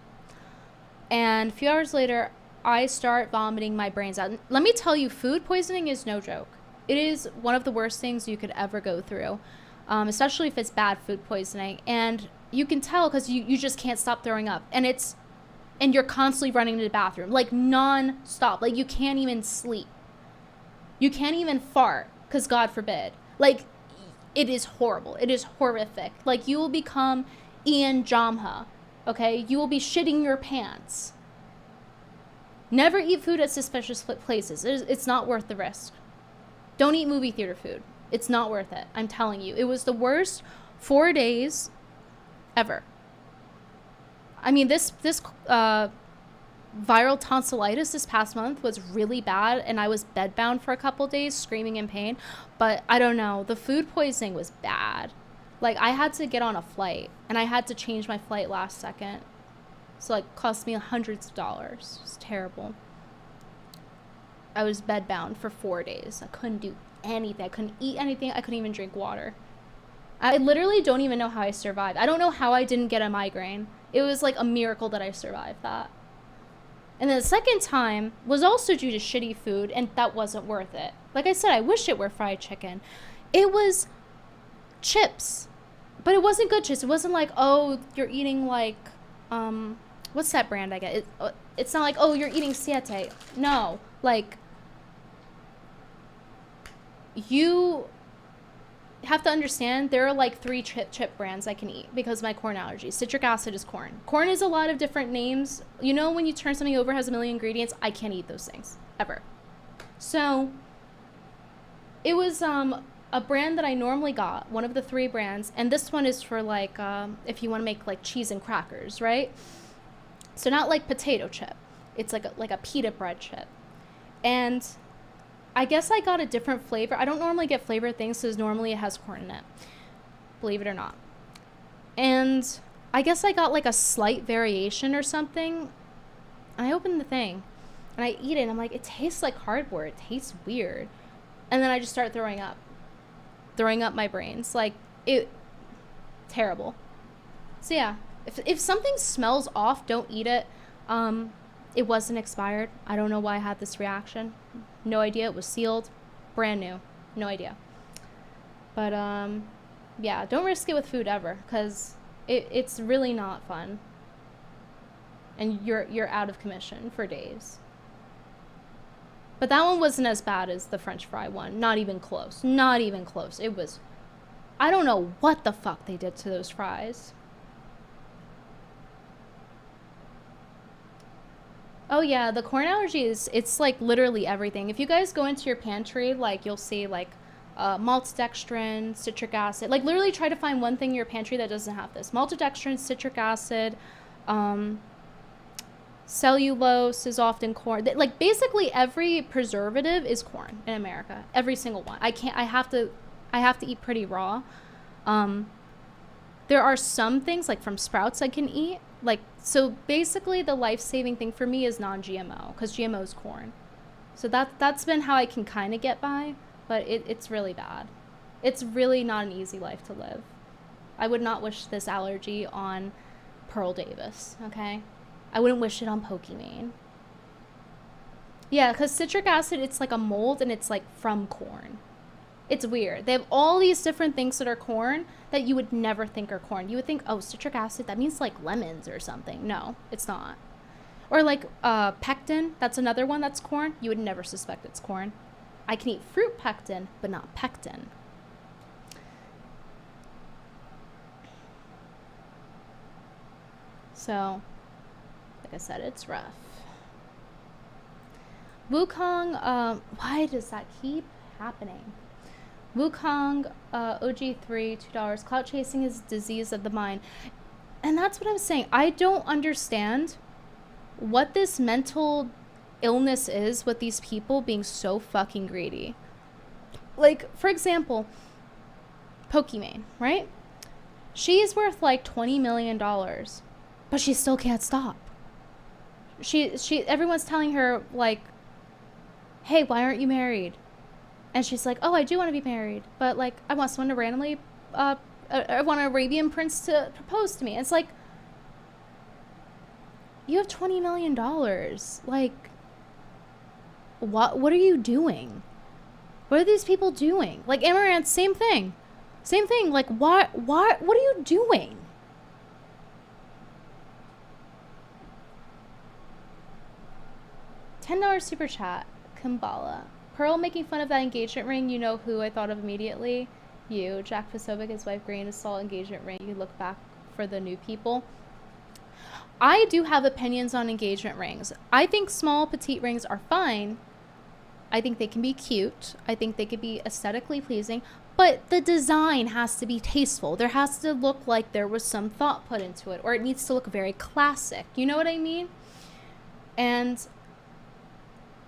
And a few hours later, I start vomiting my brains out. Let me tell you, food poisoning is no joke. It is one of the worst things you could ever go through, especially if it's bad food poisoning. And you can tell because you just can't stop throwing up. And you're constantly running to the bathroom, like non-stop. Like, you can't even sleep. You can't even fart, because God forbid. Like, it is horrible. It is horrific. Like, you will become Ian Jamha, okay? You will be shitting your pants. Never eat food at suspicious places. It's not worth the risk. Don't eat movie theater food. It's not worth it. I'm telling you. It was the worst 4 days ever. I mean, this viral tonsillitis this past month was really bad, and I was bedbound for a couple days, screaming in pain. But I don't know. The food poisoning was bad. Like, I had to get on a flight, and I had to change my flight last second. So, like, it cost me hundreds of dollars. It's terrible. I was bedbound for 4 days. I couldn't do anything. I couldn't eat anything. I couldn't even drink water. I literally don't even know how I survived. I don't know how I didn't get a migraine. It was like a miracle that I survived that. And then the second time was also due to shitty food, and that wasn't worth it. Like I said, I wish it were fried chicken. It was chips, but it wasn't good chips. It wasn't like, oh, you're eating like, what's that brand I get? It's not like, oh, you're eating Siete. No, like, you have to understand there are like 3 chip brands I can eat because of my corn allergies. Citric acid is corn. Corn is a lot of different names. You know, when you turn something over, it has a million ingredients. I can't eat those things ever. So it was a brand that I normally got, one of the 3 brands, and this one is for like if you want to make like cheese and crackers, right? So not like potato chip. It's like a pita bread chip. And I guess I got a different flavor. I don't normally get flavored things because normally it has corn in it, believe it or not. And I guess I got like a slight variation or something. I opened the thing and I eat it and I'm like, it tastes like cardboard. It tastes weird. And then I just start throwing up my brains. Like, terrible. So yeah, if something smells off, don't eat it. It wasn't expired. I don't know why I had this reaction. No idea. It was sealed, brand new. No idea. But yeah, don't risk it with food ever, because it's really not fun. And you're out of commission for days. But that one wasn't as bad as the French fry one. Not even close. Not even close. It was, I don't know what the fuck they did to those fries. Oh yeah, the corn allergy it's like literally everything. If you guys go into your pantry, like, you'll see like maltodextrin, citric acid. Like, literally try to find one thing in your pantry that doesn't have this. Maltodextrin, citric acid, cellulose is often corn. Like, basically every preservative is corn in America. Every single one. I have to eat pretty raw. There are some things like from Sprouts I can eat. Like, so basically the life-saving thing for me is non-GMO, because GMO is corn. So that's been how I can kind of get by, but it's really bad. It's really not an easy life to live. I would not wish this allergy on Pearl Davis, okay? I wouldn't wish it on Pokimane. Yeah, because citric acid, it's like a mold, and it's like from corn. It's weird. They have all these different things that are corn that you would never think are corn. You would think, oh, citric acid, that means like lemons or something. No, it's not. Or like pectin, that's another one that's corn. You would never suspect it's corn. I can eat fruit pectin, but not pectin. So, like I said, it's rough. Wukong, why does that keep happening? Wukong, OG3, $2. Clout chasing is a disease of the mind. And that's what I'm saying. I don't understand what this mental illness is with these people being so fucking greedy. Like, for example, Pokimane, right? She's worth like $20 million, but she still can't stop. Everyone's telling her, like, hey, why aren't you married? And she's like, oh, I do want to be married, but like I want someone to randomly I want an Arabian prince to propose to me. It's like, you have $20 million. Like, what are you doing? What are these people doing? Like Amaranth, same thing. Same thing. Like, what are you doing? $10 super chat. Kumbala. Pearl making fun of that engagement ring. You know who I thought of immediately? You. Jack Posobiec, his wife, grain of salt engagement ring. You look back for the new people. I do have opinions on engagement rings. I think small, petite rings are fine. I think they can be cute. I think they could be aesthetically pleasing. But the design has to be tasteful. There has to look like there was some thought put into it. Or it needs to look very classic. You know what I mean? And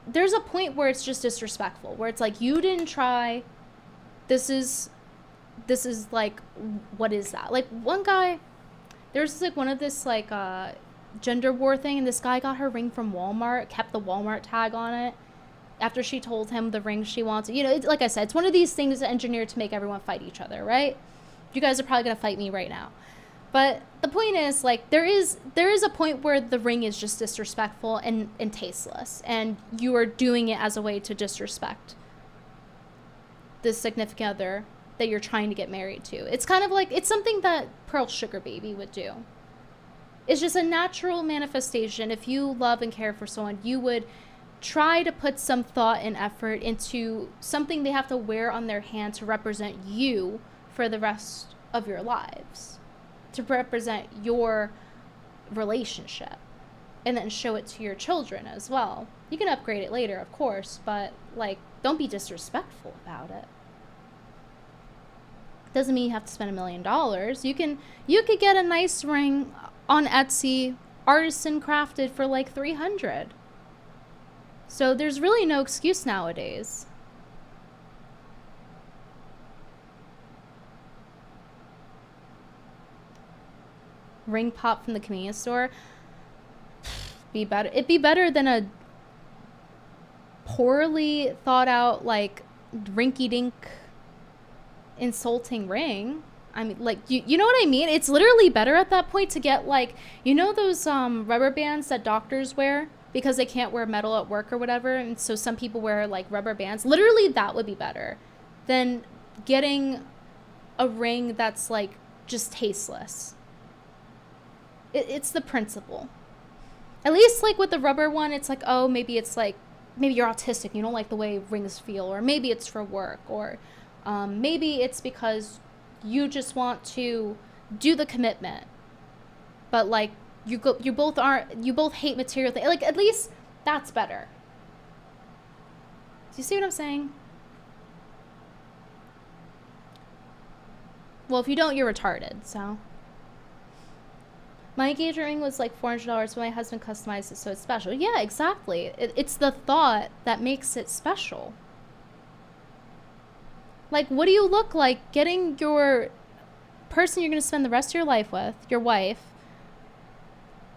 there's a point where it's just disrespectful. Where it's like, you didn't try. This is like, what is that? Like, one guy, there's like one of this like gender war thing, and this guy got her ring from Walmart, kept the Walmart tag on it after she told him the ring she wants. You know, it's, like I said, it's one of these things engineered to make everyone fight each other, right? You guys are probably gonna fight me right now, but the point is, like, there is a point where the ring is just disrespectful and tasteless, and you are doing it as a way to disrespect the significant other that you're trying to get married to. It's kind of like, it's something that Pearl Sugar Baby would do. It's just a natural manifestation. If you love and care for someone, you would try to put some thought and effort into something they have to wear on their hand to represent you for the rest of your lives, to represent your relationship, and then show it to your children as well. You can upgrade it later, of course, but like, don't be disrespectful about it. Doesn't mean you have to spend $1 million. You could get a nice ring on Etsy, artisan crafted, for like $300. So there's really no excuse nowadays. Ring pop from the convenience store. Be better. It'd be better than a poorly thought out, like, rinky-dink insulting ring. I mean, like, you know what I mean? It's literally better at that point to get, like, you know those rubber bands that doctors wear because they can't wear metal at work or whatever, and so some people wear like rubber bands. Literally, that would be better than getting a ring that's like just tasteless. It's the principle. At least like with the rubber one, it's like, oh, maybe it's like, maybe you're autistic, you don't like the way rings feel, or maybe it's for work, or maybe it's because you just want to do the commitment, but like you both hate material things. Like, at least that's better. Do you see what I'm saying? Well, if you don't, you're retarded. So my engagement ring was like $400, but my husband customized it so it's special. Yeah, exactly. It's the thought that makes it special. Like, what do you look like getting your person you're going to spend the rest of your life with, your wife,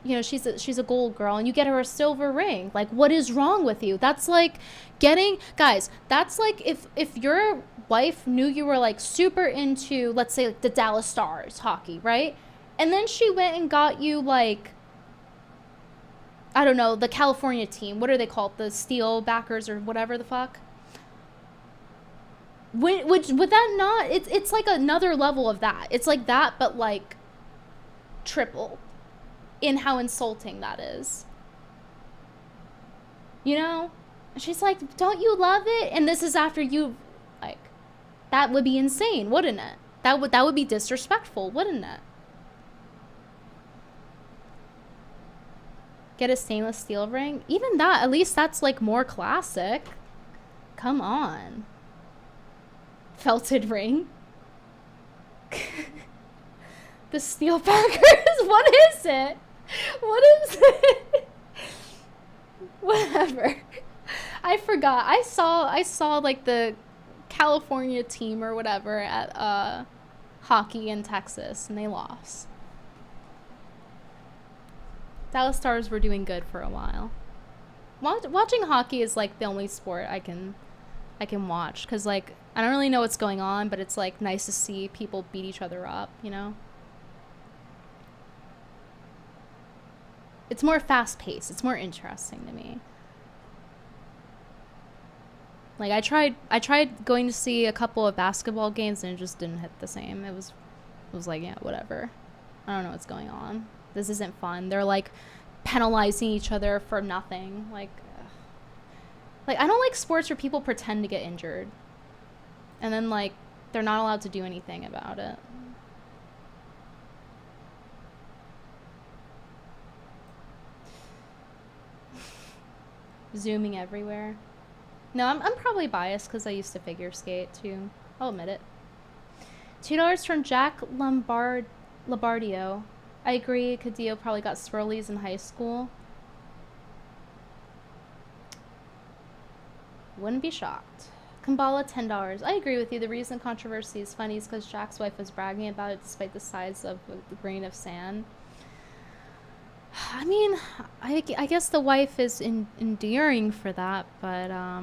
you know, she's a gold girl, and you get her a silver ring? Like, what is wrong with you? That's like getting, guys, that's like if your wife knew you were like super into, let's say, like the Dallas Stars hockey, right? And then she went and got you like, I don't know, the California team. What are they called? The Steel Backers or whatever the fuck. Would that not? It's like another level of that. It's like that, but like triple in how insulting that is. You know? And she's like, don't you love it? And this is after you, like, that would be insane, wouldn't it? That would be disrespectful, wouldn't it? Get a stainless steel ring? Even that, at least that's like more classic. Come on. Felted ring. The Steel Backers. What is it? What is it? Whatever. I forgot. I saw like the California team or whatever at hockey in Texas, and they lost. Dallas Stars were doing good for a while. Watching hockey is like the only sport I can I can watch, because like I don't really know what's going on, but it's like nice to see people beat each other up, you know? It's more fast-paced. It's more interesting to me. Like I tried going to see a couple of basketball games and it just didn't hit the same. It was like, yeah, whatever. I don't know what's going on. This isn't fun. They're like penalizing each other for nothing. Like I don't like sports where people pretend to get injured and then like they're not allowed to do anything about it. Zooming everywhere. No, I'm probably biased because I used to figure skate too. I'll admit it. $2 from Jack Lombardio. I agree, Cadillo probably got swirlies in high school. Wouldn't be shocked. Kambala, $10. I agree with you. The reason controversy is funny is because Jack's wife was bragging about it despite the size of the grain of sand. I mean, I guess the wife is endearing for that, but I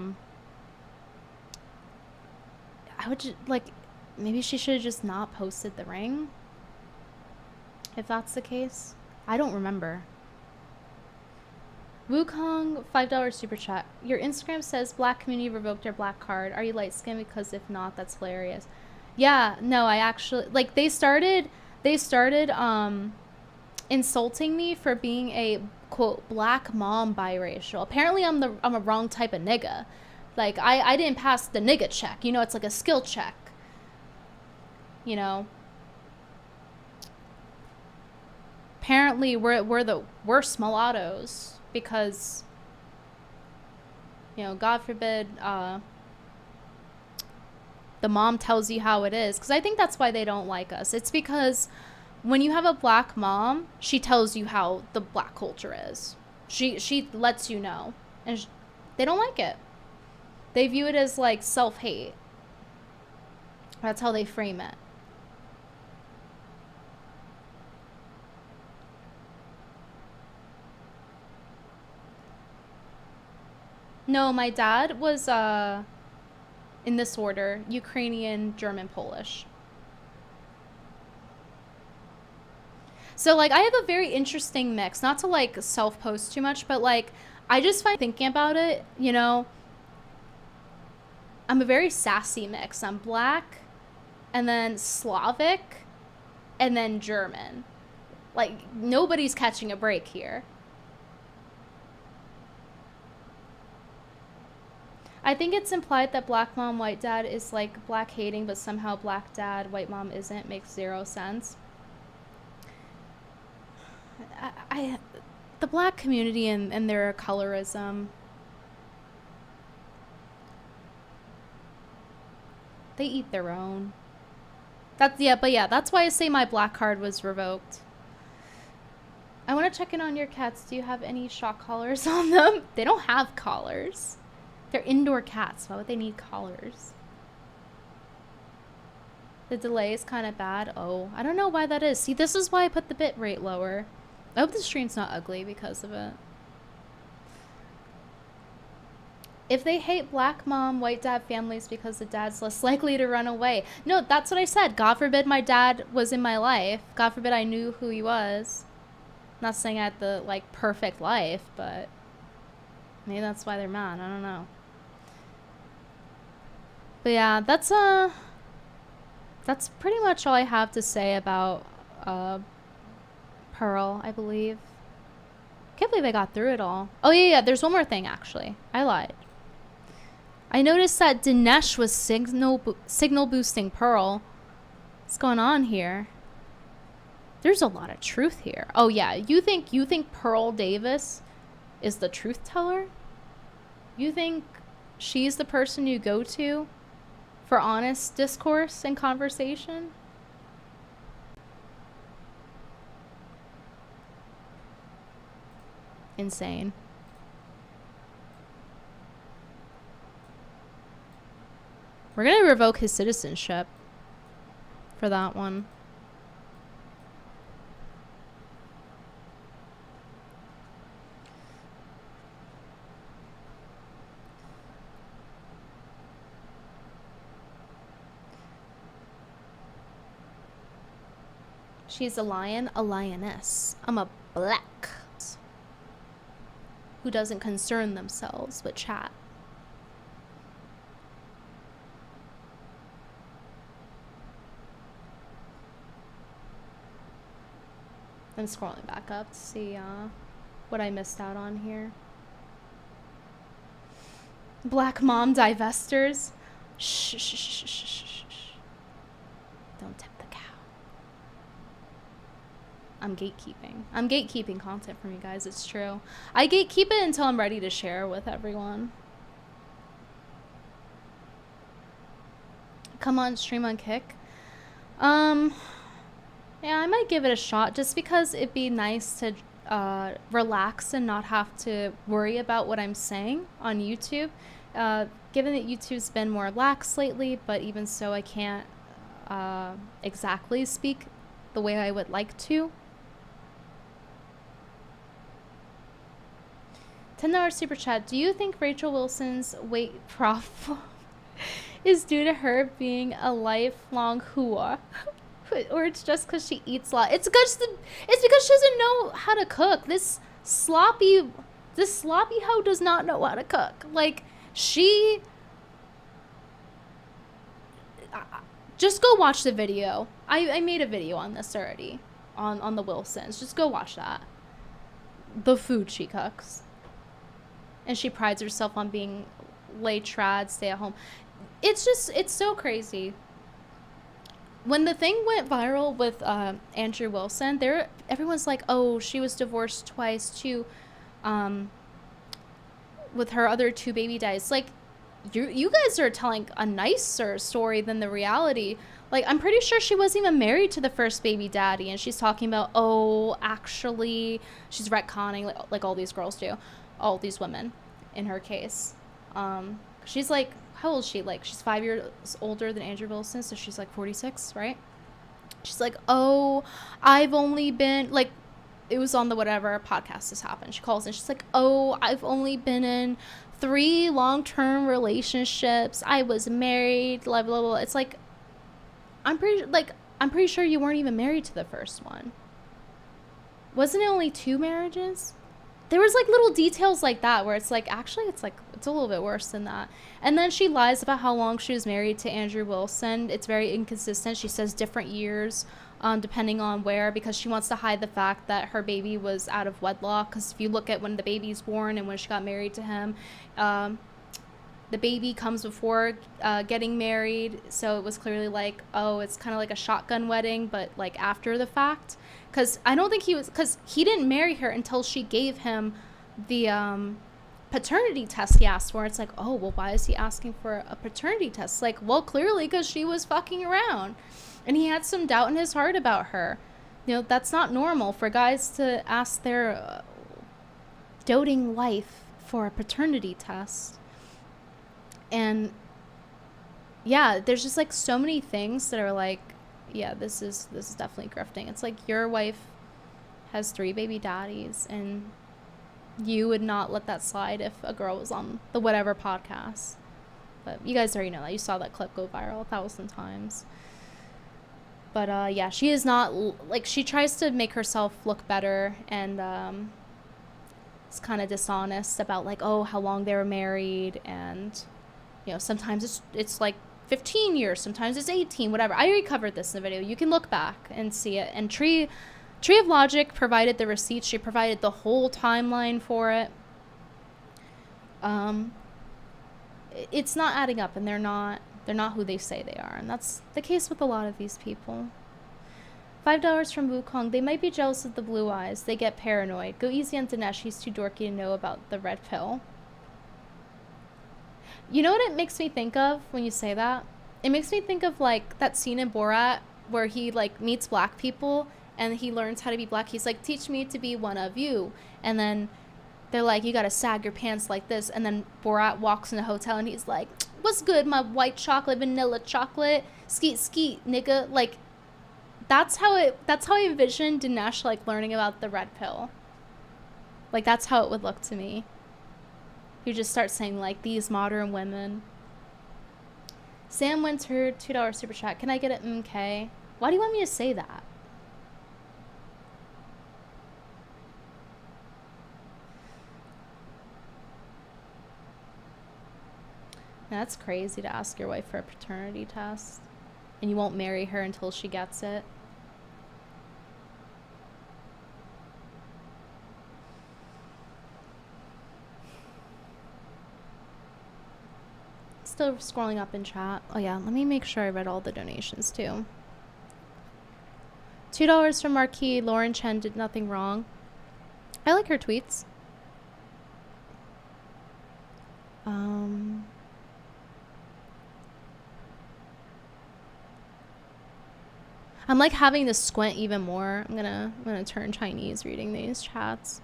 would just, like, maybe she should have just not posted the ring, if that's the case. I don't remember. Wukong, $5 super chat. Your Instagram says black community revoked their black card. Are you light skinned? Because if not, that's hilarious. Yeah, no, I actually, like, they started insulting me for being a quote black mom biracial. Apparently I'm a wrong type of nigga. Like I didn't pass the nigga check. You know, it's like a skill check. You know. Apparently we're the worst mulattoes because, you know, God forbid the mom tells you how it is, because I think that's why they don't like us. It's because when you have a black mom, she tells you how the black culture is. She lets you know. And they don't like it. They view it as like self-hate. That's how they frame it. No, my dad was in this order: Ukrainian, German, Polish. So, like, I have a very interesting mix. Not to, like, self-post too much, but, like, I just find thinking about it, you know, I'm a very sassy mix. I'm black, and then Slavic, and then German. Like, nobody's catching a break here. I think it's implied that black mom, white dad is, like, black hating, but somehow black dad, white mom isn't. Makes zero sense. The black community and their colorism, they eat their own. That's why I say my black card was revoked. I want to check in on your cats. Do you have any shock collars on them? They don't have collars. They're indoor cats. Why would they need collars? The delay is kind of bad. Oh, I don't know why that is. See, this is why I put the bit rate lower. I hope the stream's not ugly because of it. If they hate black mom, white dad families because the dad's less likely to run away. No, that's what I said. God forbid my dad was in my life. God forbid I knew who he was. Not saying I had the, like, perfect life, but maybe that's why they're mad. I don't know. But yeah, that's pretty much all I have to say about Pearl, I believe. Can't believe I got through it all. Oh yeah, there's one more thing actually. I lied. I noticed that Dinesh was signal boosting Pearl. What's going on here? There's a lot of truth here. Oh yeah, you think Pearl Davis is the truth teller? You think she's the person you go to for honest discourse and conversation? Insane. We're gonna revoke his citizenship for that one. She's a lion, a lioness. I'm a black who doesn't concern themselves with chat. I'm scrolling back up to see what I missed out on here. Black mom divestors. Shh, shh, shh, shh, shh, shh. Don't tip the cow. I'm gatekeeping. I'm gatekeeping content from you guys. It's true. I gatekeep it until I'm ready to share with everyone. Come on, stream on Kick. Yeah, I might give it a shot just because it'd be nice to relax and not have to worry about what I'm saying on YouTube. Given that YouTube's been more lax lately, but even so, I can't exactly speak the way I would like to. $10 super chat. Do you think Rachel Wilson's weight problem is due to her being a lifelong whore? Or it's just because she eats a lot? It's because she doesn't know how to cook. This sloppy hoe does not know how to cook. Like, she... just go watch the video. I made a video on this already. On the Wilsons. Just go watch that. The food she cooks. And she prides herself on being lay trad, stay at home. It's so crazy. When the thing went viral with Andrew Wilson, everyone's like, oh, she was divorced twice too, with her other 2 baby daddies. Like, you guys are telling a nicer story than the reality. Like, I'm pretty sure she wasn't even married to the first baby daddy, and she's talking about, oh, actually, she's retconning like all these girls do, all these women, in her case. She's like, how old is she? Like, she's 5 years older than Andrew Wilson, so she's like 46, right? She's like, oh, I've only been, like, it was on the whatever podcast this happened. She calls and she's like, oh, I've only been in 3 long-term relationships. I was married, blah, blah, blah. It's like, I'm pretty sure you weren't even married to the first one. Wasn't it only 2 marriages? There was like little details like that where it's like, actually, it's a little bit worse than that. And then she lies about how long she was married to Andrew Wilson. It's very inconsistent. She says different years, depending on where, because she wants to hide the fact that her baby was out of wedlock. Because if you look at when the baby's born and when she got married to him, the baby comes before getting married. So it was clearly like, oh, it's kind of like a shotgun wedding, but like after the fact. Because I don't think because he didn't marry her until she gave him the paternity test he asked for. It's like, oh, well, why is he asking for a paternity test? Like, well, clearly because she was fucking around. And he had some doubt in his heart about her. You know, that's not normal for guys to ask their doting wife for a paternity test. And yeah, there's just like so many things that are like, yeah, this is definitely grifting. It's like your wife has 3 baby daddies and you would not let that slide if a girl was on the whatever podcast. But you guys already know that. You saw that clip go viral 1,000 times. But yeah, she is not, like, she tries to make herself look better and it's kind of dishonest about like, oh, how long they were married, and you know, sometimes it's like 15 years, sometimes it's 18, whatever. I already covered this in the video. You can look back and see it. And Tree of Logic provided the receipts. She provided the whole timeline for it. It's not adding up, and they're not who they say they are, and that's the case with a lot of these people. $5 from Wukong. They might be jealous of the blue eyes. They get paranoid. Go easy on Dinesh. He's too dorky to know about the red pill. You know what it makes me think of when you say that? It makes me think of like that scene in Borat where he like meets black people and he learns how to be black. He's like, teach me to be one of you. And then they're like, you gotta sag your pants like this. And then Borat walks in the hotel and he's like, what's good, my white chocolate, vanilla chocolate, skeet skeet, nigga. Like, that's how I envisioned Dinesh like learning about the red pill. Like, that's how it would look to me. You just start saying like, these modern women. Sam Winter, $2 super chat. Can I get an MK? Why do you want me to say that? That's crazy to ask your wife for a paternity test. And you won't marry her until she gets it. Still scrolling up in chat. Oh yeah, let me make sure I read all the donations too. $2 from Marquis. Lauren Chen did nothing wrong. I like her tweets. I'm like having to squint even more. I'm gonna turn Chinese reading these chats.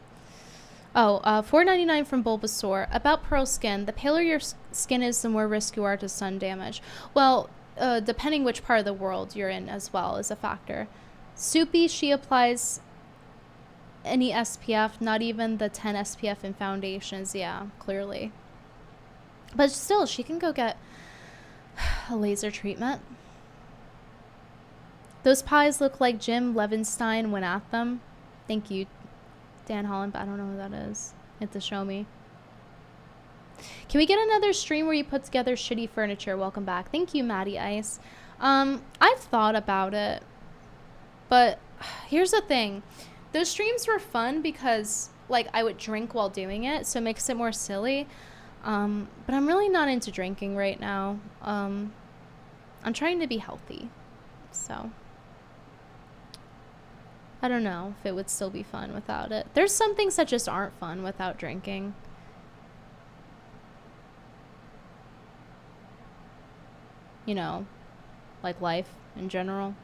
Oh, $4.99 from Bulbasaur. About pearl skin. The paler your skin is, the more risk you are to sun damage. Well, depending which part of the world you're in as well is a factor. Soupy, she applies any SPF, not even the 10 SPF in foundations. Yeah, clearly. But still, she can go get a laser treatment. Those pies look like Jim Levinstein went at them. Thank you, Dan Holland, but I don't know who that is. You have to show me. Can we get another stream where you put together shitty furniture? Welcome back. Thank you, Maddie Ice. I've thought about it, but here's the thing. Those streams were fun because, like, I would drink while doing it, so it makes it more silly. But I'm really not into drinking right now. I'm trying to be healthy, so I don't know if it would still be fun without it. There's some things that just aren't fun without drinking. You know, like life in general.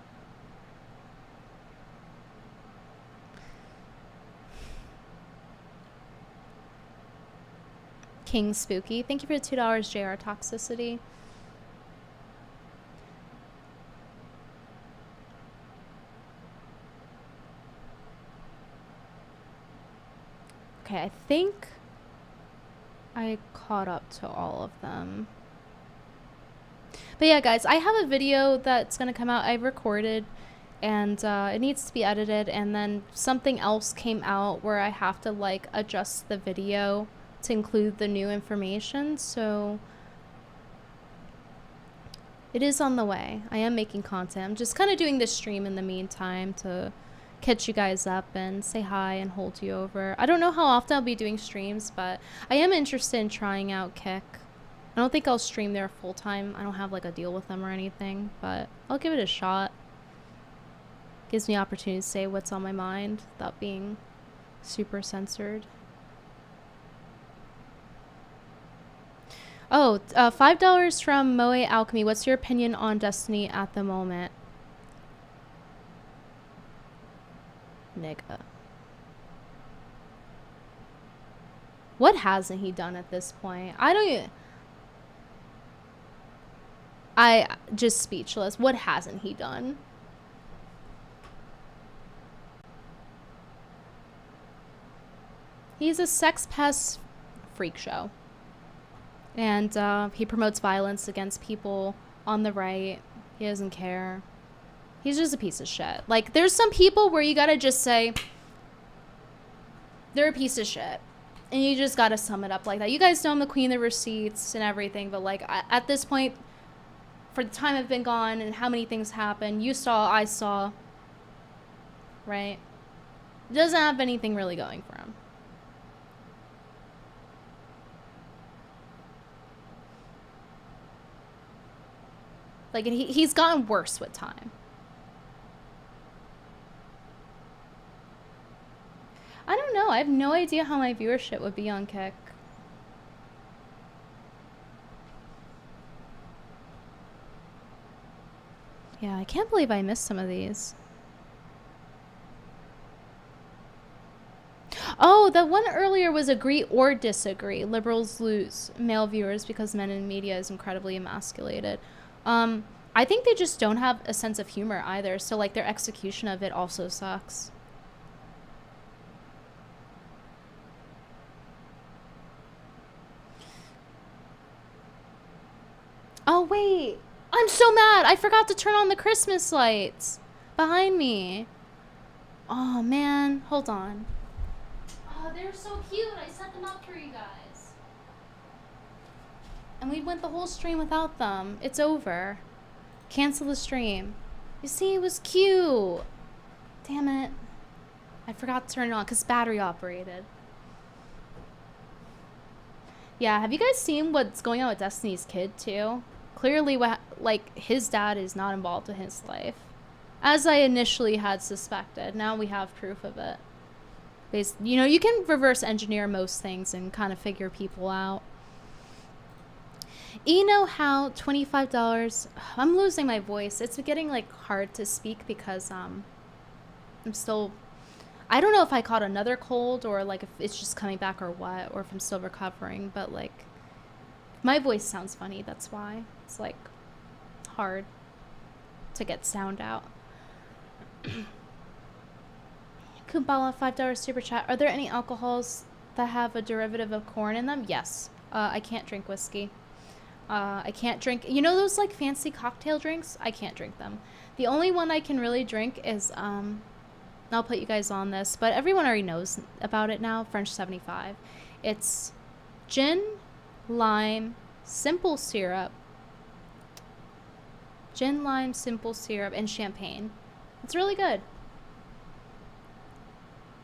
King Spooky. Thank you for the $2, JR Toxicity. Okay, I think I caught up to all of them. But yeah, guys, I have a video that's going to come out. I recorded, and it needs to be edited, and then something else came out where I have to, like, adjust the video to include the new information, so it is on the way. I am making content. I'm just kind of doing this stream in the meantime to catch you guys up and say hi and hold you over. I don't know how often I'll be doing streams, but I am interested in trying out Kick. I don't think I'll stream there full time. I don't have like a deal with them or anything, but I'll give it a shot. Gives me opportunity to say what's on my mind without being super censored. Oh, $5 from Moe Alchemy. What's your opinion on Destiny at the moment? Nigga. What hasn't he done at this point? I just speechless. What hasn't he done? He's a sex pest freak show. And he promotes violence against people on the right. He doesn't care. He's just a piece of shit. Like, there's some people where you gotta just say, they're a piece of shit. And you just gotta sum it up like that. You guys know I'm the queen of the receipts and everything, but like, at this point, for the time I've been gone and how many things happened, you saw, I saw, right? Doesn't have anything really going for him. Like, he's gotten worse with time. I don't know. I have no idea how my viewership would be on Kick. Yeah, I can't believe I missed some of these. Oh, the one earlier was agree or disagree. Liberals lose male viewers because men in media is incredibly emasculated. I think they just don't have a sense of humor either. So, like, their execution of it also sucks. Oh, wait. I'm so mad. I forgot to turn on the Christmas lights behind me. Oh, man. Hold on. Oh, they're so cute. I set them up for you guys. And we went the whole stream without them. It's over. Cancel the stream. You see, it was cute. Damn it. I forgot to turn it on because battery operated. Yeah, have you guys seen what's going on with Destiny's kid too? Clearly, like, his dad is not involved in his life. As I initially had suspected. Now we have proof of it. You know, you can reverse engineer most things and kind of figure people out. You know how $25, I'm losing my voice. It's getting like hard to speak because I'm still, I don't know if I caught another cold or like if it's just coming back or what, or if I'm still recovering, but like my voice sounds funny. That's why it's like hard to get sound out. Kumbala, $5 super chat. Are there any alcohols that have a derivative of corn in them? Yes. I can't drink whiskey. I can't drink, you know those like fancy cocktail drinks? I can't drink them. The only one I can really drink is, I'll put you guys on this, but everyone already knows about it now, French 75. It's gin, lime, simple syrup, and champagne. It's really good.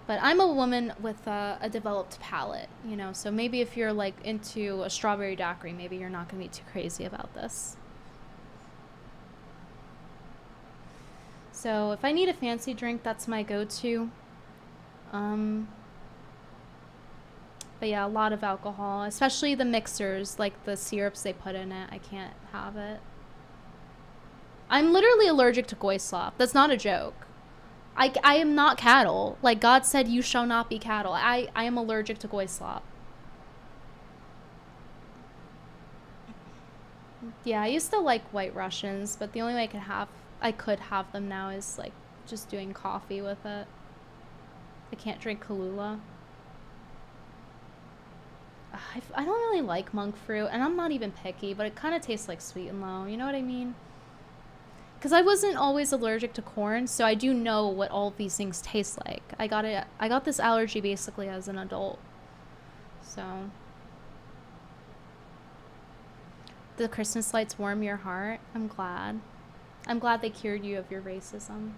But I'm a woman with a developed palate, you know, so maybe if you're like into a strawberry daiquiri, maybe you're not going to be too crazy about this. So if I need a fancy drink, that's my go-to. But yeah, a lot of alcohol, especially the mixers, like the syrups they put in it. I can't have it. I'm literally allergic to goy slop. That's not a joke. I am not cattle. Like God said, you shall not be cattle. I am allergic to goy slop. Yeah, I used to like White Russians, but the only way I could have them now is like just doing coffee with it. I can't drink Kahlua. I don't really like monk fruit, and I'm not even picky, but it kind of tastes like Sweet and Low. You know what I mean? Because I wasn't always allergic to corn, so I do know what all of these things taste like. I got this allergy basically as an adult. So the Christmas lights warm your heart. I'm glad. I'm glad they cured you of your racism.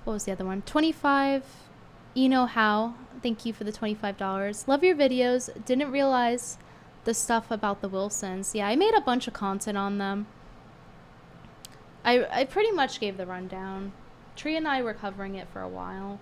What was the other one? 25. You know how. Thank you for the $25. Love your videos. Didn't realize the stuff about the Wilsons. Yeah, I made a bunch of content on them. I pretty much gave the rundown. Tree and I were covering it for a while.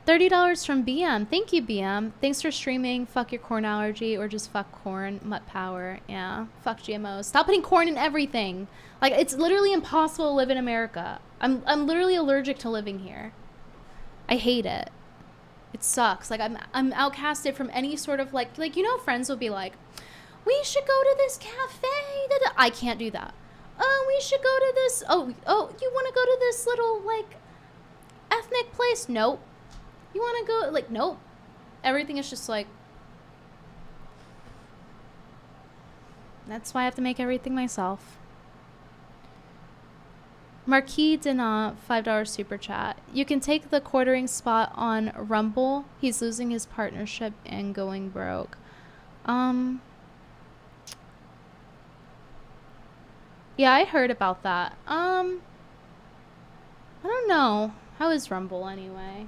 $30 from BM. Thank you, BM. Thanks for streaming. Fuck your corn allergy, or just fuck corn. Mutt power. Yeah. Fuck GMOs. Stop putting corn in everything. Like, it's literally impossible to live in America. I'm literally allergic to living here. I hate it. It sucks. Like, I'm outcasted from any sort of like you know, friends will be like, we should go to this cafe. I can't do that. Oh, we should go to this. Oh, you want to go to this little like ethnic place? Nope. You want to go like, nope. Everything is just like, that's why I have to make everything myself. Marquis Dinah, $5 super chat. You can take the quartering spot on Rumble. He's losing his partnership and going broke. Yeah, I heard about that. I don't know. How is Rumble anyway?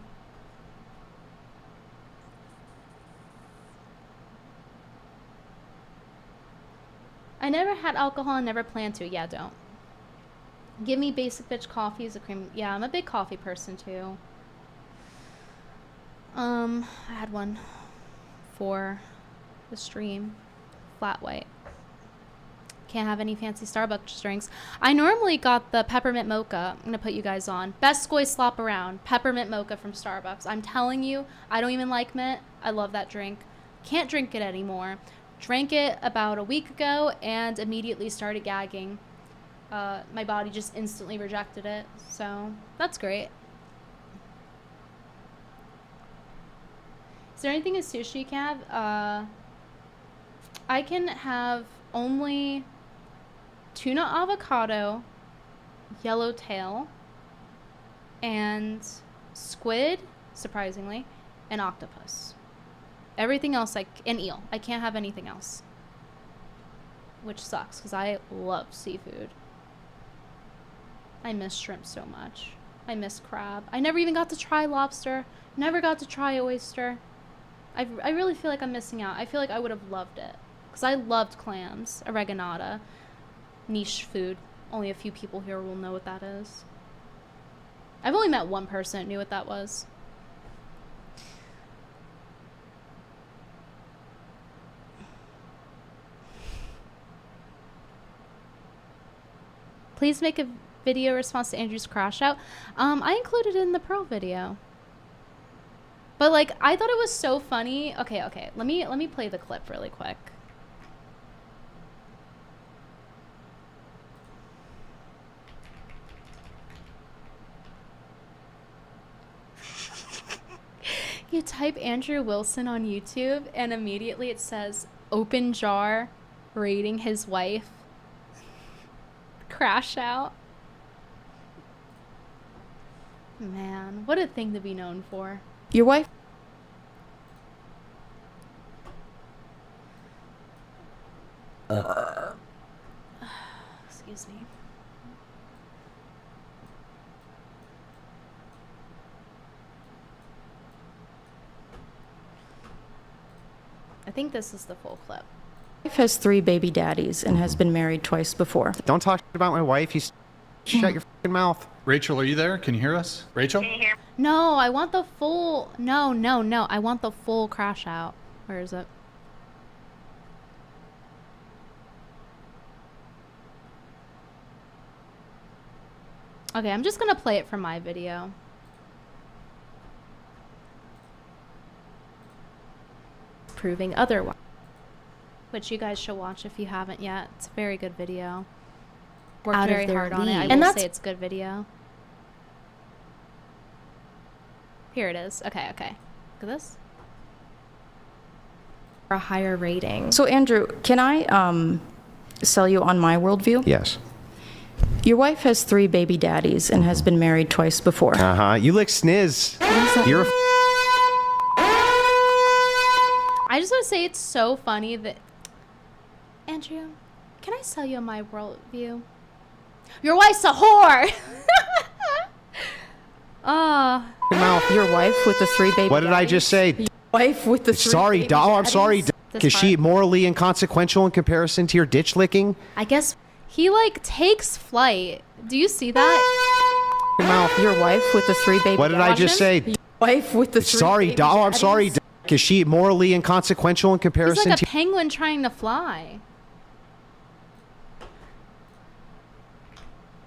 I never had alcohol and never plan to. Yeah, don't. Give me basic bitch coffee as a cream. Yeah, I'm a big coffee person too. I had one for the stream. Flat white. Can't have any fancy Starbucks drinks. I normally got the peppermint mocha. I'm gonna put you guys on. Best goy slop around. Peppermint mocha from Starbucks. I'm telling you, I don't even like mint. I love that drink. Can't drink it anymore. Drank it about a week ago and immediately started gagging. My body just instantly rejected it. So that's great. Is there anything in sushi you can have? I can have only tuna avocado, yellowtail, and squid, surprisingly, and octopus. Everything else, like an eel. I can't have anything else. Which sucks, because I love seafood. I miss shrimp so much. I miss crab. I never even got to try lobster. Never got to try oyster. I really feel like I'm missing out. I feel like I would have loved it. Because I loved clams, oreganata, niche food. Only a few people here will know what that is. I've only met one person that knew what that was. Please make a video response to Andrew's crash out. I included it in the Pearl video. But like, I thought it was so funny. Okay. Let me play the clip really quick. You type Andrew Wilson on YouTube and immediately it says open jar rating his wife. Crash out. Man, what a thing to be known for. Your wife? Excuse me. I think this is the full clip. Wife has 3 baby daddies and has been married twice before. Don't talk about my wife. You shut your fucking mouth. Rachel, are you there? Can you hear us? Rachel? No, I want the full. No. I want the full crash out. Where is it? Okay, I'm just gonna play it from my video. Proving otherwise. Which you guys should watch if you haven't yet. It's a very good video. Worked Out of very their hard on it. I league. will And say it's a good video. Here it is. Okay. Look at this. A higher rating. So Andrew, can I sell you on my worldview? Yes. Your wife has 3 baby daddies and has been married twice before. You lick sniz. You're a I just want to say it's so funny that... Andrew, can I sell you on my worldview? Your wife's a whore! mouth. Your wife with the 3 baby What did I just say? Your wife with the 3 Sorry, baby doll. I'm daddies? sorry. This Is she part. morally inconsequential in comparison to your ditch licking? I guess he, like, takes flight. Do you see that? Mouth. Your wife with the 3 baby What did I Watch just him. say? Your wife with the 3 Sorry, baby doll. I'm daddies? sorry. Is she morally inconsequential in He's comparison like a to... penguin trying to fly.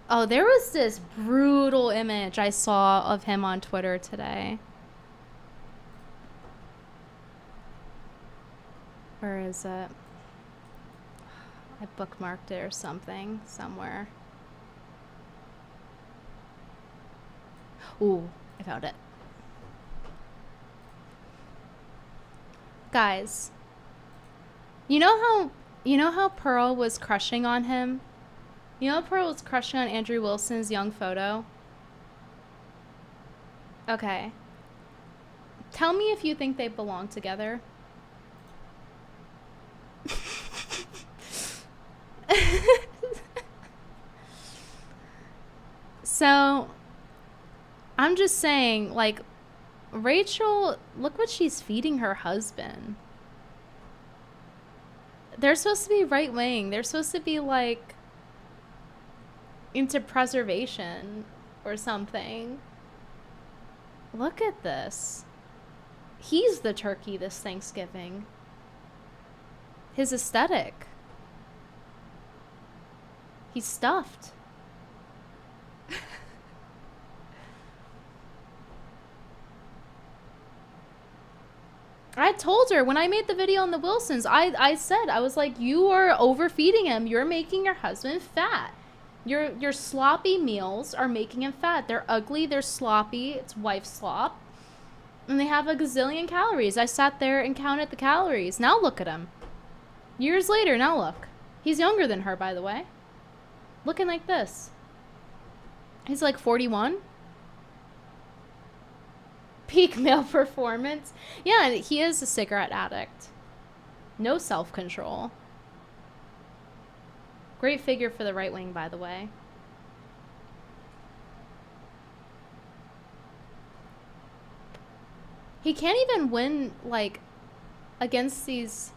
Oh, there was this brutal image I saw of him on Twitter today. Where is it? I bookmarked it or something somewhere. Ooh, I found it. Guys, you know how Pearl was crushing on him? You know Pearl was crushing on Andrew Wilson's young photo? Okay. Tell me if you think they belong together. So, I'm just saying, like, Rachel, look what she's feeding her husband. They're supposed to be right wing. They're supposed to be, like, into preservation or something. Look at this. He's the turkey this Thanksgiving. His aesthetic. He's stuffed. I told her when I made the video on the Wilsons, I said, I was like, you are overfeeding him. You're making your husband fat. Your sloppy meals are making him fat. They're ugly. They're sloppy. It's wife slop. And they have a gazillion calories. I sat there and counted the calories. Now look at him. Years later, now look. He's younger than her, by the way. Looking like this. He's like 41. Peak male performance. Yeah, he is a cigarette addict. No self-control. Great figure for the right wing, by the way. He can't even win, like, against these,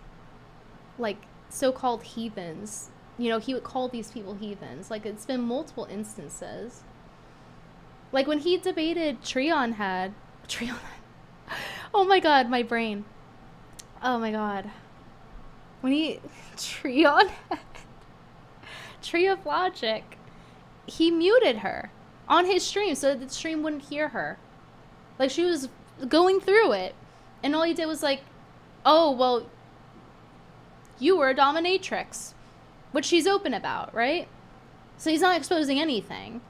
like, so-called heathens. You know, he would call these people heathens. Like, it's been multiple instances. Like, when he debated Treon Head. Oh my god, my brain. Oh my god. When he... Treon Head. Tree of Logic. He muted her on his stream so that the stream wouldn't hear her. Like, she was going through it. And all he did was like, oh, well, you were a dominatrix. Which she's open about, right? So he's not exposing anything.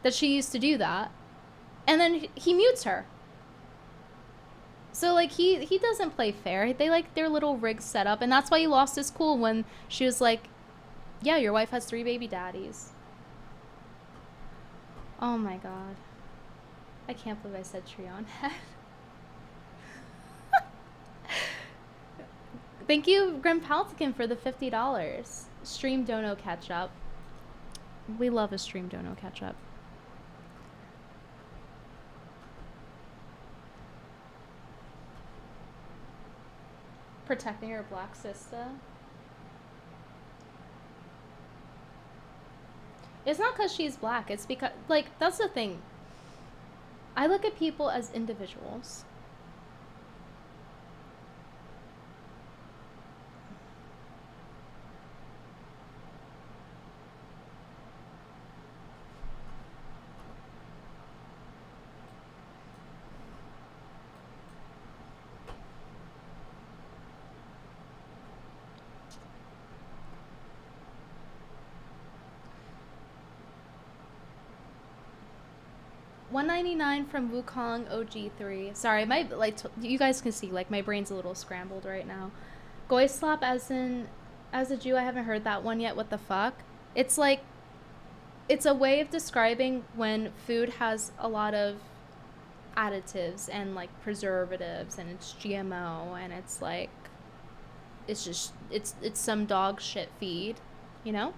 That she used to do that. And then he mutes her. So, like, he doesn't play fair. They like their little rig setup. And that's why he lost his cool when she was like, yeah, your wife has 3 baby daddies. Oh my god. I can't believe I said Treon Head. Thank you, Grim Paltican, for the $50. Stream dono catch up. We love a stream dono catch up. Protecting your black sister. It's not because she's black. It's because, like, that's the thing. I look at people as individuals. $1.99 from Wukong OG3. Sorry, my you guys can see, like, my brain's a little scrambled right now. Goy slap as a Jew. I haven't heard that one yet. What the fuck? It's like, it's a way of describing when food has a lot of additives and like preservatives and it's GMO and it's like, it's just it's some dog shit feed, you know?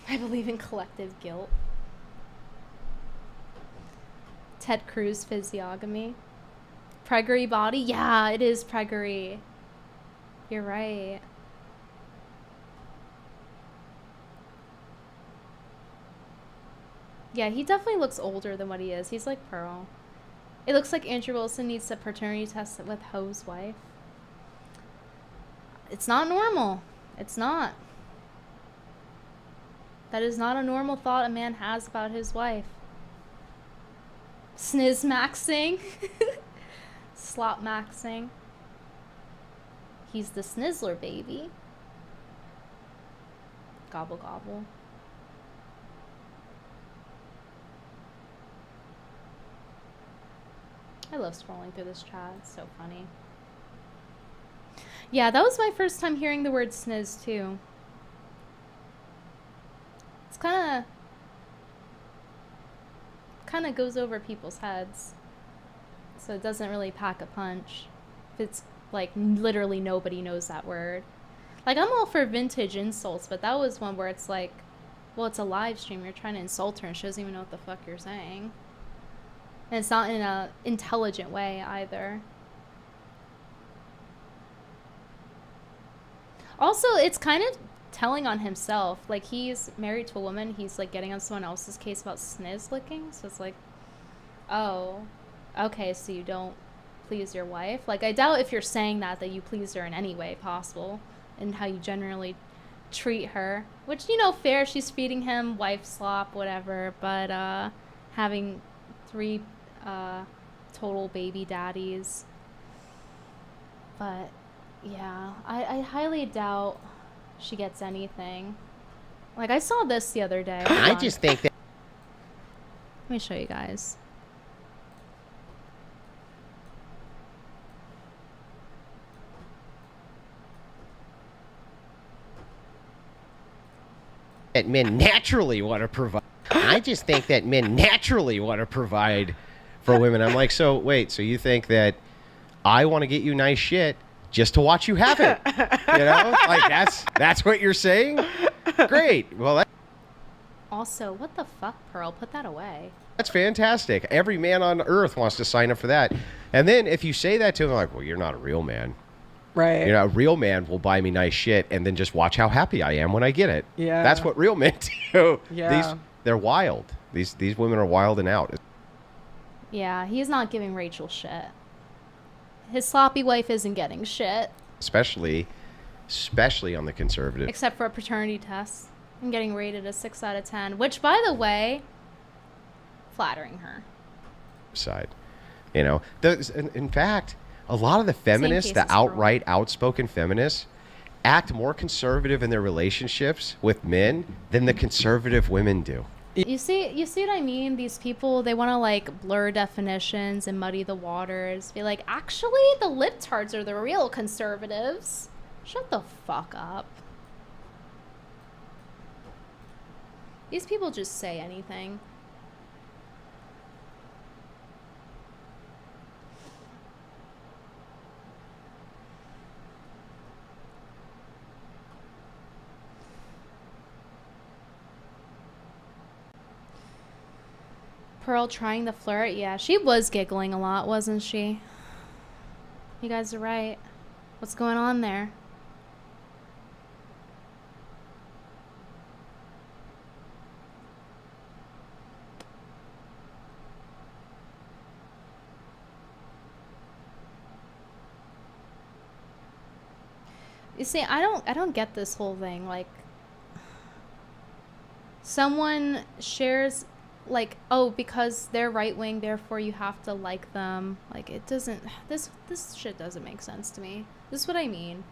I believe in collective guilt. Ted Cruz physiognomy. Preggery body? Yeah, it is preggery. You're right. Yeah, he definitely looks older than what he is. He's like Pearl. It looks like Andrew Wilson needs a paternity test with Ho's wife. It's not normal. It's not. That is not a normal thought a man has about his wife. Sniz maxing. Slop maxing. He's the snizzler, baby. Gobble gobble. I love scrolling through this chat. It's so funny. Yeah, that was my first time hearing the word sniz too. It's kind of goes over people's heads. So it doesn't really pack a punch. If it's like literally nobody knows that word. Like, I'm all for vintage insults, but that was one where it's like, well, it's a live stream. You're trying to insult her and she doesn't even know what the fuck you're saying. And it's not in an intelligent way either. Also, it's kind of telling on himself. Like, he's married to a woman. He's like getting on someone else's case about sniz licking. So it's like, oh, okay, so you don't please your wife. Like, I doubt if you're saying that you pleased her in any way possible and how you generally treat her. Which, you know, fair. She's feeding him wife slop, whatever. But having 3 total baby daddies. But yeah, I highly doubt she gets anything. Like, I saw this the other day. I just think that. Let me show you guys. that men naturally want to provide. I just think that men naturally want to provide for women. I'm like, so wait, so you think that I want to get you nice shit just to watch you have it? You know, like that's what you're saying? Great. Well, Also, what the fuck, Pearl? Put that away. that's fantastic. Every man on earth wants to sign up for that. And then if you say that to them, like, well, you're not a real man. Right. You know, a real man will buy me nice shit and then just watch how happy I am when I get it. Yeah. That's what real men do. Yeah. They're wild. These women are wild and out. Yeah, he's not giving Rachel shit. His sloppy wife isn't getting shit. Especially on the conservative Except for a paternity test. I'm getting rated a 6 out of 10. Which, by the way, flattering her. side. You know, in fact, a lot of the feminists, the outright outspoken feminists, act more conservative in their relationships with men than the conservative women do. You see what I mean? These people, they want to like blur definitions and muddy the waters. Be like, actually, the libtards are the real conservatives. Shut the fuck up. These people just say anything. Pearl trying the flirt? Yeah, she was giggling a lot, wasn't she? You guys are right. What's going on there? You see, I don't get this whole thing. Like, someone shares, like, oh, because they're right wing, therefore you have to like them. Like, it doesn't. This shit doesn't make sense to me. This is what I mean.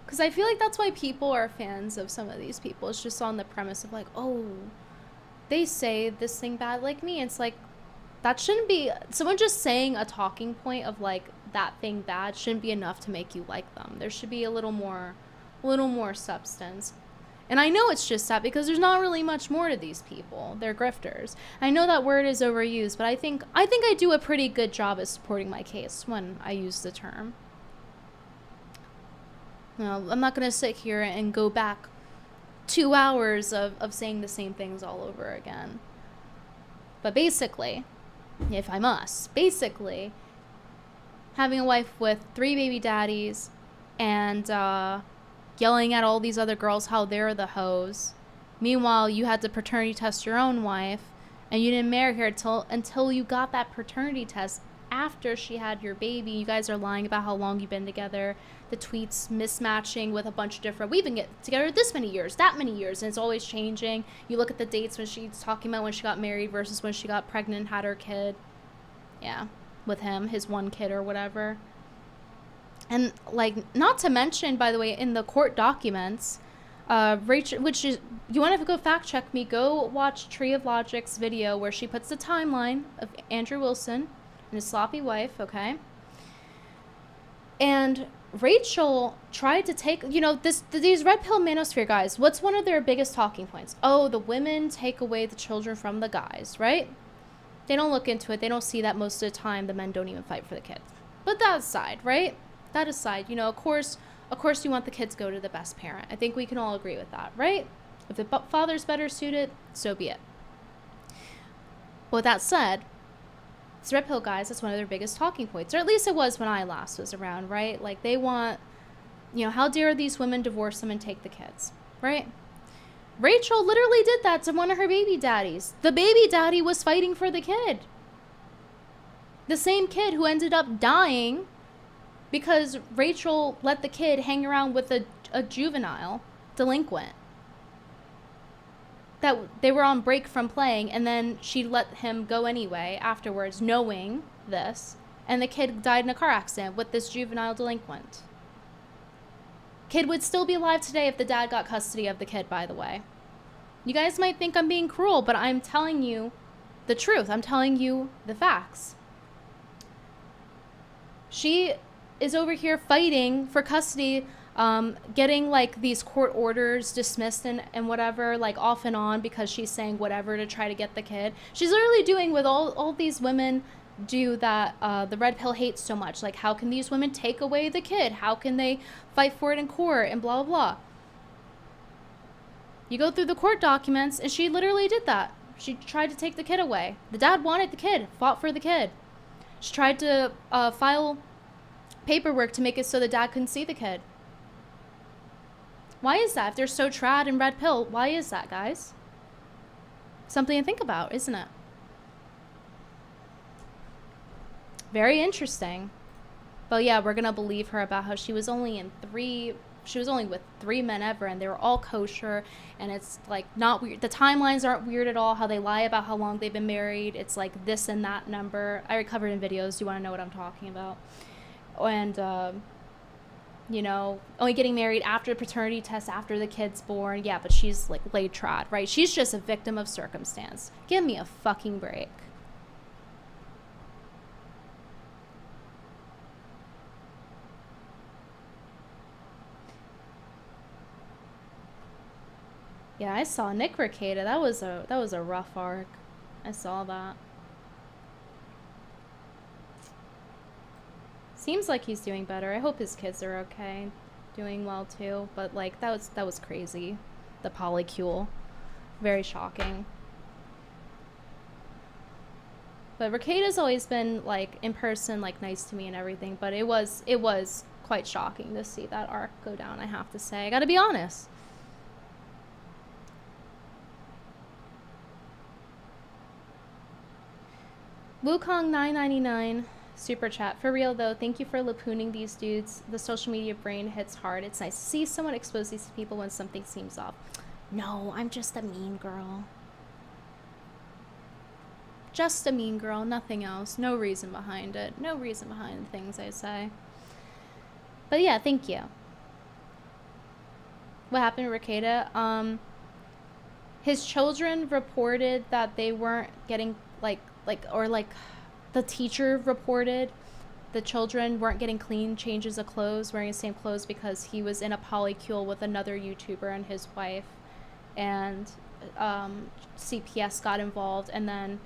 Because I feel like that's why people are fans of some of these people. It's just on the premise of like, oh, they say this thing bad like me. It's like, that shouldn't be. Someone just saying a talking point of like that thing bad shouldn't be enough to make you like them. There should be a little more substance. And I know it's just that because there's not really much more to these people. They're grifters. I know that word is overused, but I think I do a pretty good job at supporting my case when I use the term. You know, I'm not going to sit here and go back 2 hours of saying the same things all over again. But basically, if I must, having a wife with 3 baby daddies and yelling at all these other girls how they're the hoes. Meanwhile, you had to paternity test your own wife, and you didn't marry her until you got that paternity test after she had your baby. You guys are lying about how long you've been together. The tweets mismatching with a bunch of different, we've been together this many years, that many years, and it's always changing. You look at the dates when she's talking about when she got married versus when she got pregnant and had her kid. Yeah, with him, his one kid or whatever. And, like, not to mention, by the way, in the court documents, Rachel, which is, you want to go fact check me, go watch Tree of Logic's video where she puts the timeline of Andrew Wilson and his sloppy wife, okay? And Rachel tried to take, you know, these Red Pill Manosphere guys, what's one of their biggest talking points? Oh, the women take away the children from the guys, right? They don't look into it. They don't see that most of the time the men don't even fight for the kids. But that aside, right? That aside, you know, of course you want the kids to go to the best parent. I think we can all agree with that, right? If the father's better suited, so be it. But with that said, these Red Pill guys, that's one of their biggest talking points. Or at least it was when I last was around, right? Like, they want, you know, how dare these women divorce them and take the kids, right? Rachel literally did that to one of her baby daddies. The baby daddy was fighting for the kid. The same kid who ended up dying because Rachel let the kid hang around with a juvenile delinquent. That they were on break from playing, and then she let him go anyway afterwards, knowing this, and the kid died in a car accident with this juvenile delinquent. Kid would still be alive today if the dad got custody of the kid, by the way. You guys might think I'm being cruel, but I'm telling you the truth. I'm telling you the facts. She is over here fighting for custody getting like these court orders dismissed and whatever, like off and on, because she's saying whatever to try to get the kid. She's literally doing with all these women do that the red pill hates so much. Like, how can these women take away the kid? How can they fight for it in court and blah, blah, blah. You go through the court documents, and she literally did that. She tried to take the kid away. The dad wanted the kid, fought for the kid. She tried to file paperwork to make it so the dad couldn't see the kid. Why is that? If they're so trad and red pill, why is that, guys? Something to think about, isn't it? Very interesting. But yeah, we're gonna believe her about how she was only with 3 men ever, and they were all kosher, and it's like not weird. The timelines aren't weird at all, how they lie about how long they've been married. It's like this and that number. I covered in videos. Do you want to know what I'm talking about? And you know, only getting married after the paternity test, after the kid's born. Yeah, but she's like laid trad, right? She's just a victim of circumstance. Give me a fucking break. Yeah, I saw Nick Rekieta. That was a rough arc. I saw that. Seems like he's doing better. I hope his kids are okay, doing well too. But like that was crazy. The polycule, very shocking. But Rekieta's always been like in person, like nice to me and everything. But it was quite shocking to see that arc go down. I have to say, I gotta be honest. Wukong 999 super chat. For real though, thank you for lapooning these dudes. The social media brain hits hard. It's nice to see someone expose these people when something seems off. No, I'm just a mean girl. Just a mean girl, nothing else. No reason behind it. No reason behind the things I say. But yeah, thank you. What happened to Rekieta? His children reported that they weren't getting the teacher reported the children weren't getting clean changes of clothes, wearing the same clothes, because he was in a polycule with another YouTuber and his wife, and CPS got involved, and then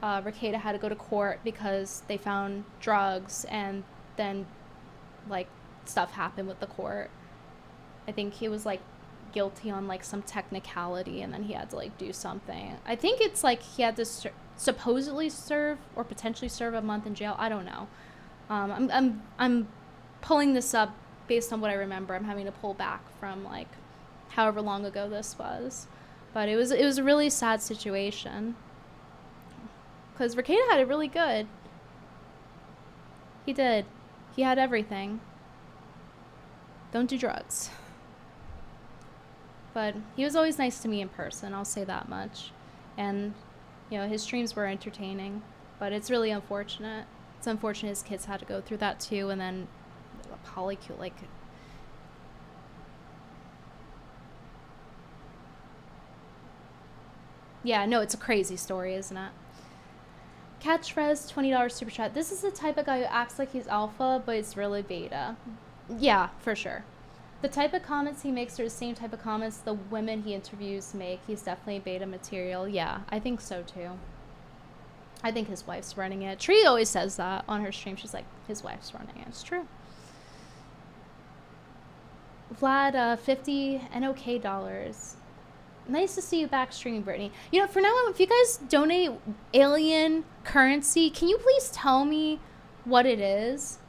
Rekieta had to go to court because they found drugs, and then like stuff happened with the court. I think he was like guilty on like some technicality, and then he had to like do something. I think it's like he had to supposedly serve or potentially serve a month in jail. I don't know. I'm pulling this up based on what I remember. I'm having to pull back from like however long ago this was, but it was a really sad situation because Rekieta had it really good. He did. He had everything. Don't do drugs. But he was always nice to me in person, I'll say that much. And, you know, his streams were entertaining. But it's really unfortunate. It's unfortunate his kids had to go through that too, and then a polycule, like... Yeah, no, it's a crazy story, isn't it? Catchfrez, $20 super chat. This is the type of guy who acts like he's alpha, but it's really beta. Yeah, for sure. The type of comments he makes are the same type of comments the women he interviews make. He's definitely beta material. Yeah, I think so too. I think his wife's running it. Tree always says that on her stream. She's like, his wife's running it. It's true. Vlad, 50 NOK dollars. Nice to see you back streaming, Brittany. You know, for now on, if you guys donate alien currency, can you please tell me what it is?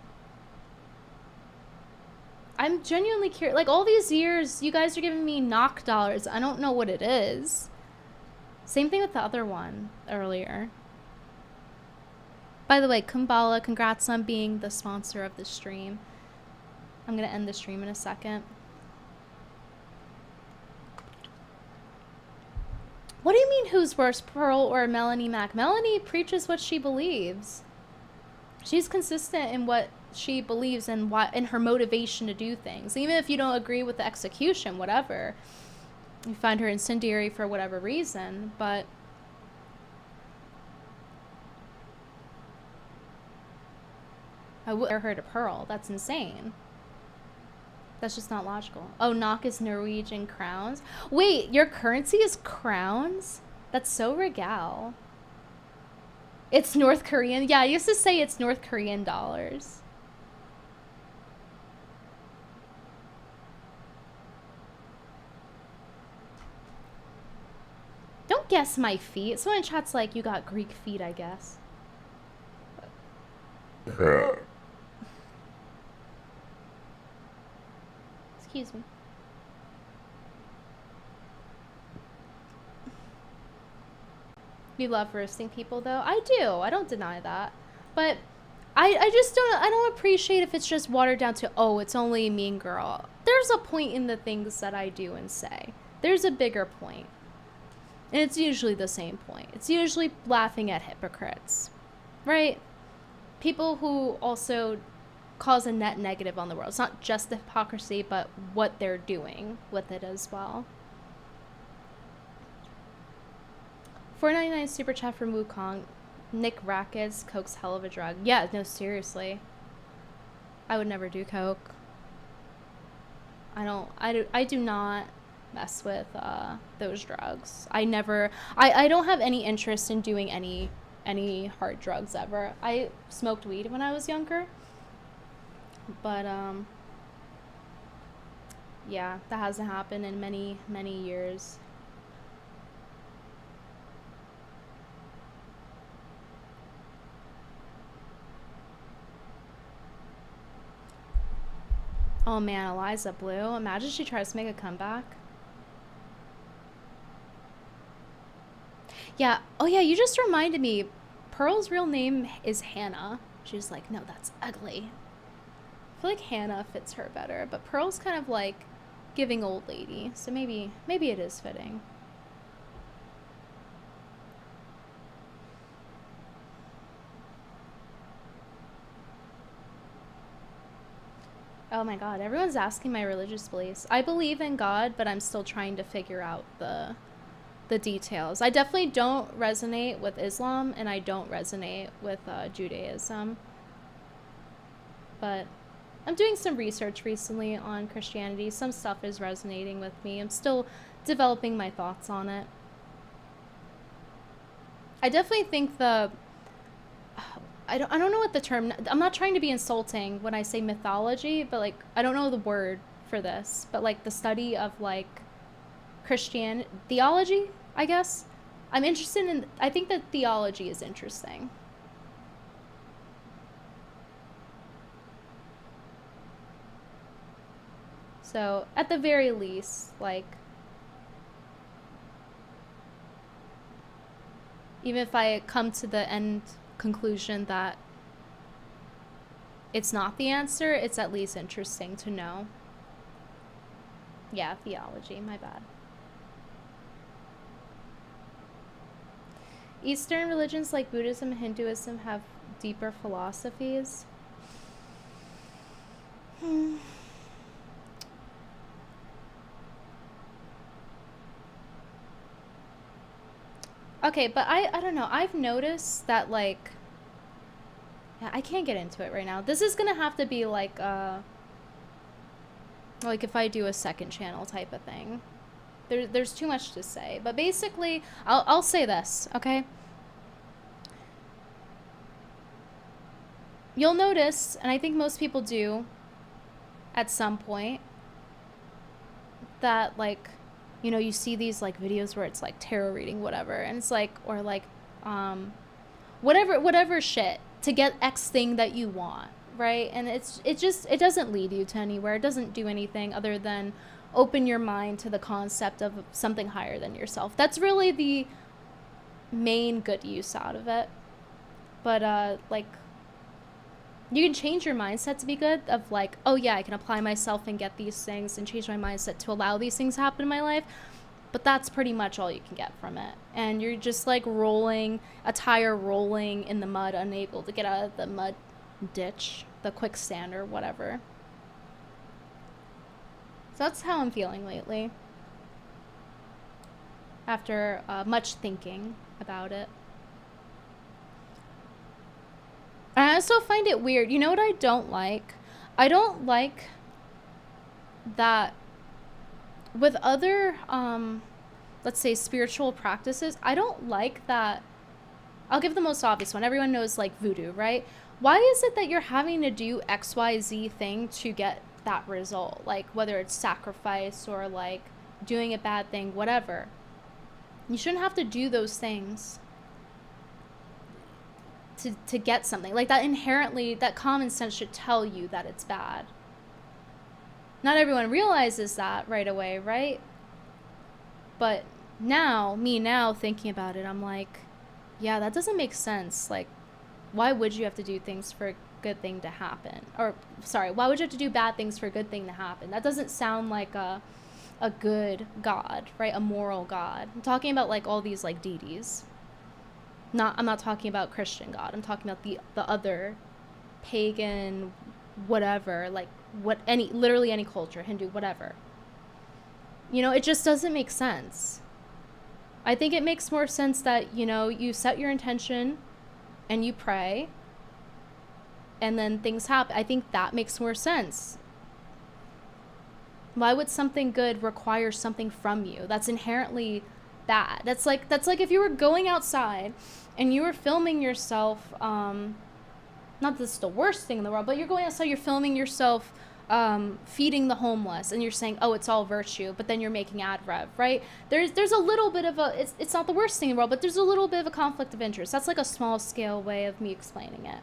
I'm genuinely curious. Like, all these years, you guys are giving me NOK dollars. I don't know what it is. Same thing with the other one earlier. By the way, Kumbala, congrats on being the sponsor of the stream. I'm going to end the stream in a second. What do you mean who's worse, Pearl or Melanie Mac? Melanie preaches what she believes. She's consistent in what she believes and in her motivation to do things. Even if you don't agree with the execution, whatever. You find her incendiary for whatever reason, but... I would compare her to Pearl. That's insane. That's just not logical. Oh, NOK is Norwegian crowns. Wait, your currency is crowns? That's so regal. It's North Korean. Yeah, I used to say it's North Korean dollars. Don't guess my feet. Someone in chat's like, you got Greek feet, I guess. Excuse me. We love roasting people, though. I do. I don't deny that. But I just don't, I don't appreciate if it's just watered down to, oh, it's only Mean Girl. There's a point in the things that I do and say. There's a bigger point. And it's usually the same point. It's usually laughing at hypocrites, right? People who also cause a net negative on the world. It's not just the hypocrisy, but what they're doing with it as well. $4.99 super chat from Wukong. Nick Rackets, coke's hell of a drug. Yeah, no, seriously. I would never do coke. I do not mess with those drugs. I don't have any interest in doing any hard drugs ever. I smoked weed when I was younger, but yeah, that hasn't happened in many years. Oh man, Eliza Blue. Imagine she tries to make a comeback. Yeah. Oh yeah, you just reminded me. Pearl's real name is Hannah. She's like, no, that's ugly. I feel like Hannah fits her better, but Pearl's kind of like giving old lady, so maybe it is fitting. Oh my god, everyone's asking my religious beliefs. I believe in God, but I'm still trying to figure out the details. I definitely don't resonate with Islam, and I don't resonate with Judaism. But I'm doing some research recently on Christianity. Some stuff is resonating with me. I'm still developing my thoughts on it. I definitely think I don't know what the term, I'm not trying to be insulting when I say mythology, but like, I don't know the word for this, but like the study of like Christian theology, I guess. I'm interested in, I think that theology is interesting. So at the very least, like, even if I come to the end conclusion that it's not the answer, it's at least interesting to know. Yeah, theology, my bad. Eastern religions like Buddhism and Hinduism have deeper philosophies. Okay, but I don't know. I've noticed that, like, yeah, I can't get into it right now. This is gonna have to be like if I do a second channel type of thing. There's too much to say. But basically, I'll say this, okay? You'll notice, and I think most people do at some point, that like, you know, you see these like videos where it's like tarot reading, whatever, and it's like, or like whatever shit to get X thing that you want, right? And it doesn't lead you to anywhere. It doesn't do anything other than open your mind to the concept of something higher than yourself. That's really the main good use out of it. But like, you can change your mindset to be good, of like, oh yeah, I can apply myself and get these things, and change my mindset to allow these things to happen in my life. But that's pretty much all you can get from it. And you're just like rolling, a tire rolling in the mud, unable to get out of the mud ditch, the quicksand or whatever. So that's how I'm feeling lately, after much thinking about it. And I also find it weird. You know what I don't like? I don't like that with other, let's say, spiritual practices, I don't like that. I'll give the most obvious one. Everyone knows, like, voodoo, right? Why is it that you're having to do XYZ thing to get that result? Like, whether it's sacrifice or, like, doing a bad thing, whatever. You shouldn't have to do those things to get something. Like, that inherently, that common sense should tell you that it's bad. Not everyone realizes that right away, right? But now, thinking about it, I'm like, yeah, that doesn't make sense. Like, why would you have to do things for a good thing to happen? Or, sorry, why would you have to do bad things for a good thing to happen? That doesn't sound like a good God, right? A moral God. I'm talking about, like, all these, like, deities. I'm not talking about Christian God. I'm talking about the other pagan, whatever, like, literally any culture, Hindu, whatever. You know, it just doesn't make sense. I think it makes more sense that, you know, you set your intention and you pray and then things happen. I think that makes more sense. Why would something good require something from you that's inherently bad? That's like if you were going outside and you were filming yourself, not that this is the worst thing in the world, but you're going outside, you're filming yourself feeding the homeless, and you're saying, oh, it's all virtue, but then you're making ad rev, right? There's a little bit of it's not the worst thing in the world, but there's a little bit of a conflict of interest. That's like a small scale way of me explaining it.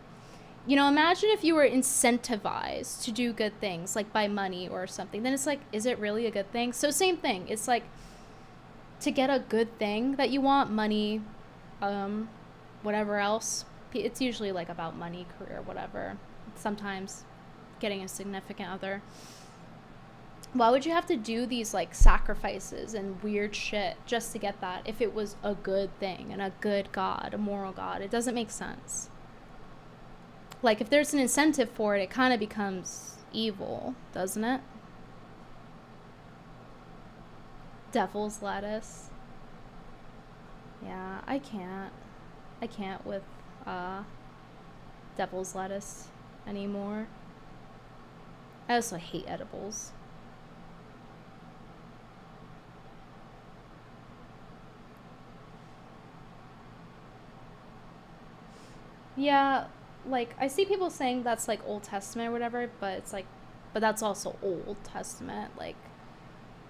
You know, imagine if you were incentivized to do good things, like by money or something. Then it's like, is it really a good thing? So same thing. It's like, to get a good thing that you want, money, whatever else. It's usually like about money, career, whatever. Sometimes getting a significant other. Why would you have to do these, like, sacrifices and weird shit just to get that if it was a good thing and a good God, a moral God? It doesn't make sense. Like, if there's an incentive for it, it kind of becomes evil, doesn't it? Devil's lettuce. Yeah, I can't with devil's lettuce anymore. I also hate edibles. Yeah, like, I see people saying that's, like, Old Testament or whatever, but it's like, but that's also Old Testament. Like,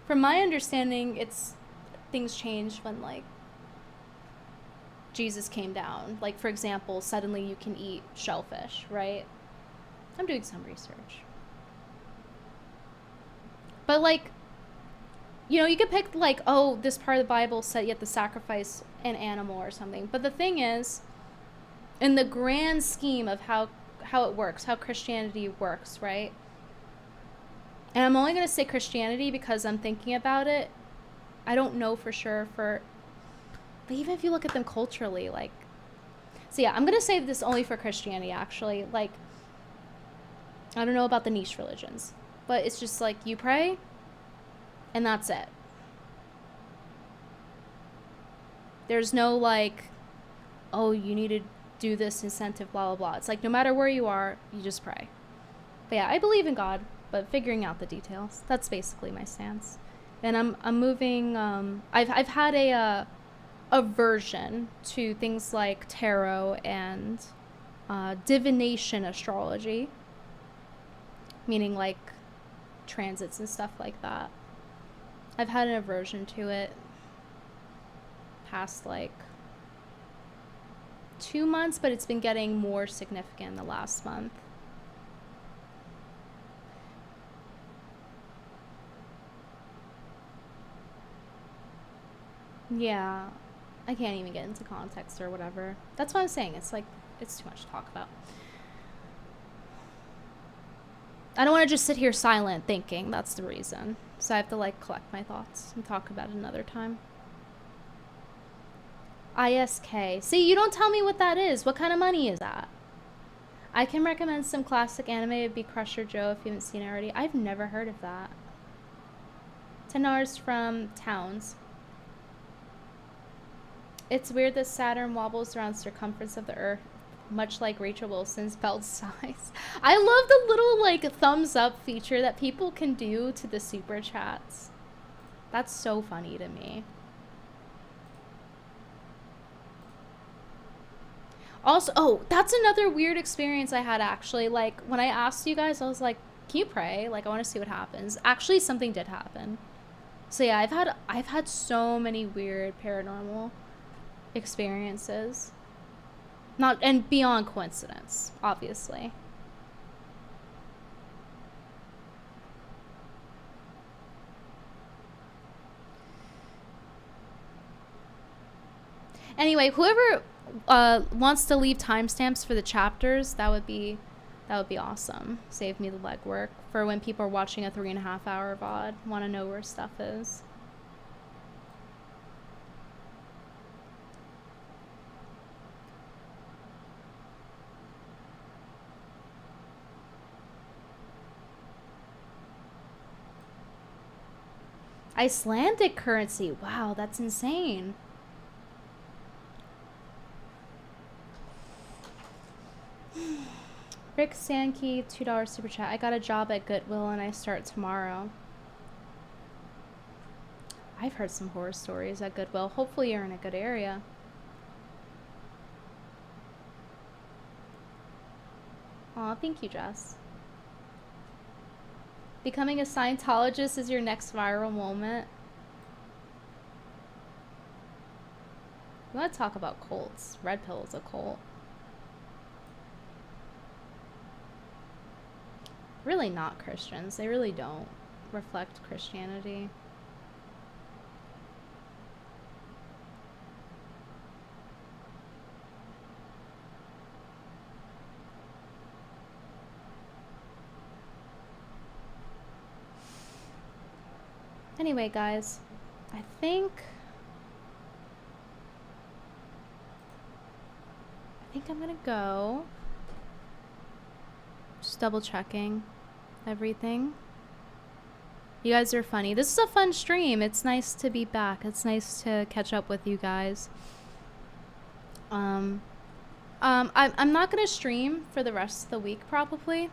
from my understanding, things changed when, like, Jesus came down. Like, for example, suddenly you can eat shellfish, right? I'm doing some research. But, like, you know, you could pick, like, oh, this part of the Bible said you have to sacrifice an animal or something. But the thing is, in the grand scheme of how it works, how Christianity works, right? And I'm only going to say Christianity because I'm thinking about it. I don't know for sure but even if you look at them culturally, like, so yeah, I'm going to say this only for Christianity, actually. Like, I don't know about the niche religions, but it's just like, you pray and that's it. There's no, like, oh, you need to do this incentive, blah, blah, blah. It's like, no matter where you are, you just pray. But yeah, I believe in God, but figuring out the details. That's basically my stance. And I'm moving, I've had a aversion to things like tarot and divination astrology, meaning like transits and stuff like that. I've had an aversion to it past like 2 months, but it's been getting more significant in the last month. Yeah, I can't even get into context or whatever. That's what I'm saying. It's like, it's too much to talk about. I don't want to just sit here silent thinking. That's the reason. So I have to, like, collect my thoughts and talk about it another time. ISK. See, you don't tell me what that is. What kind of money is that? I can recommend some classic anime. It'd be Crusher Joe if you haven't seen it already. I've never heard of that. $10 from Towns. It's weird that Saturn wobbles around the circumference of the Earth much like Rachel Wilson's belt size. I love the little like thumbs up feature that people can do to the super chats. That's so funny to me. Also, oh, that's another weird experience I had actually. Like when I asked you guys, I was like, can you pray? Like I want to see what happens. Actually, something did happen. So yeah, I've had so many weird paranormal experiences. Not and beyond coincidence, obviously. Anyway, whoever wants to leave timestamps for the chapters, that would be awesome. Save me the legwork for when people are watching a 3.5 hour VOD, want to know where stuff is. Icelandic currency. Wow, that's insane. Rick Sankey, $2 super chat. I got a job at Goodwill and I start tomorrow. I've heard some horror stories at Goodwill. Hopefully you're in a good area. Aw, thank you, Jess. Becoming a Scientologist is your next viral moment. We want to talk about cults. Red Pill is a cult. Really not Christians. They really don't reflect Christianity. Anyway, guys, I think I'm gonna go. Just double checking everything. You guys are funny. This is a fun stream. It's nice to be back. It's nice to catch up with you guys. I'm not gonna stream for the rest of the week probably,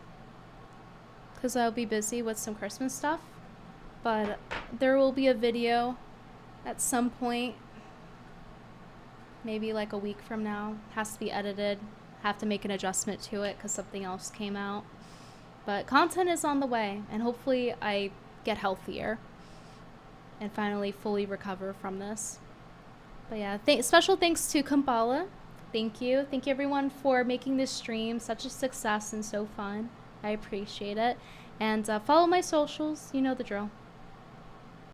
because I'll be busy with some Christmas stuff. But there will be a video at some point, maybe like a week from now. Has to be edited. Have to make an adjustment to it because something else came out. But content is on the way, and hopefully I get healthier and finally fully recover from this. But yeah, special thanks to Kumbala. Thank you. Thank you everyone for making this stream such a success and so fun. I appreciate it. And follow my socials. You know the drill.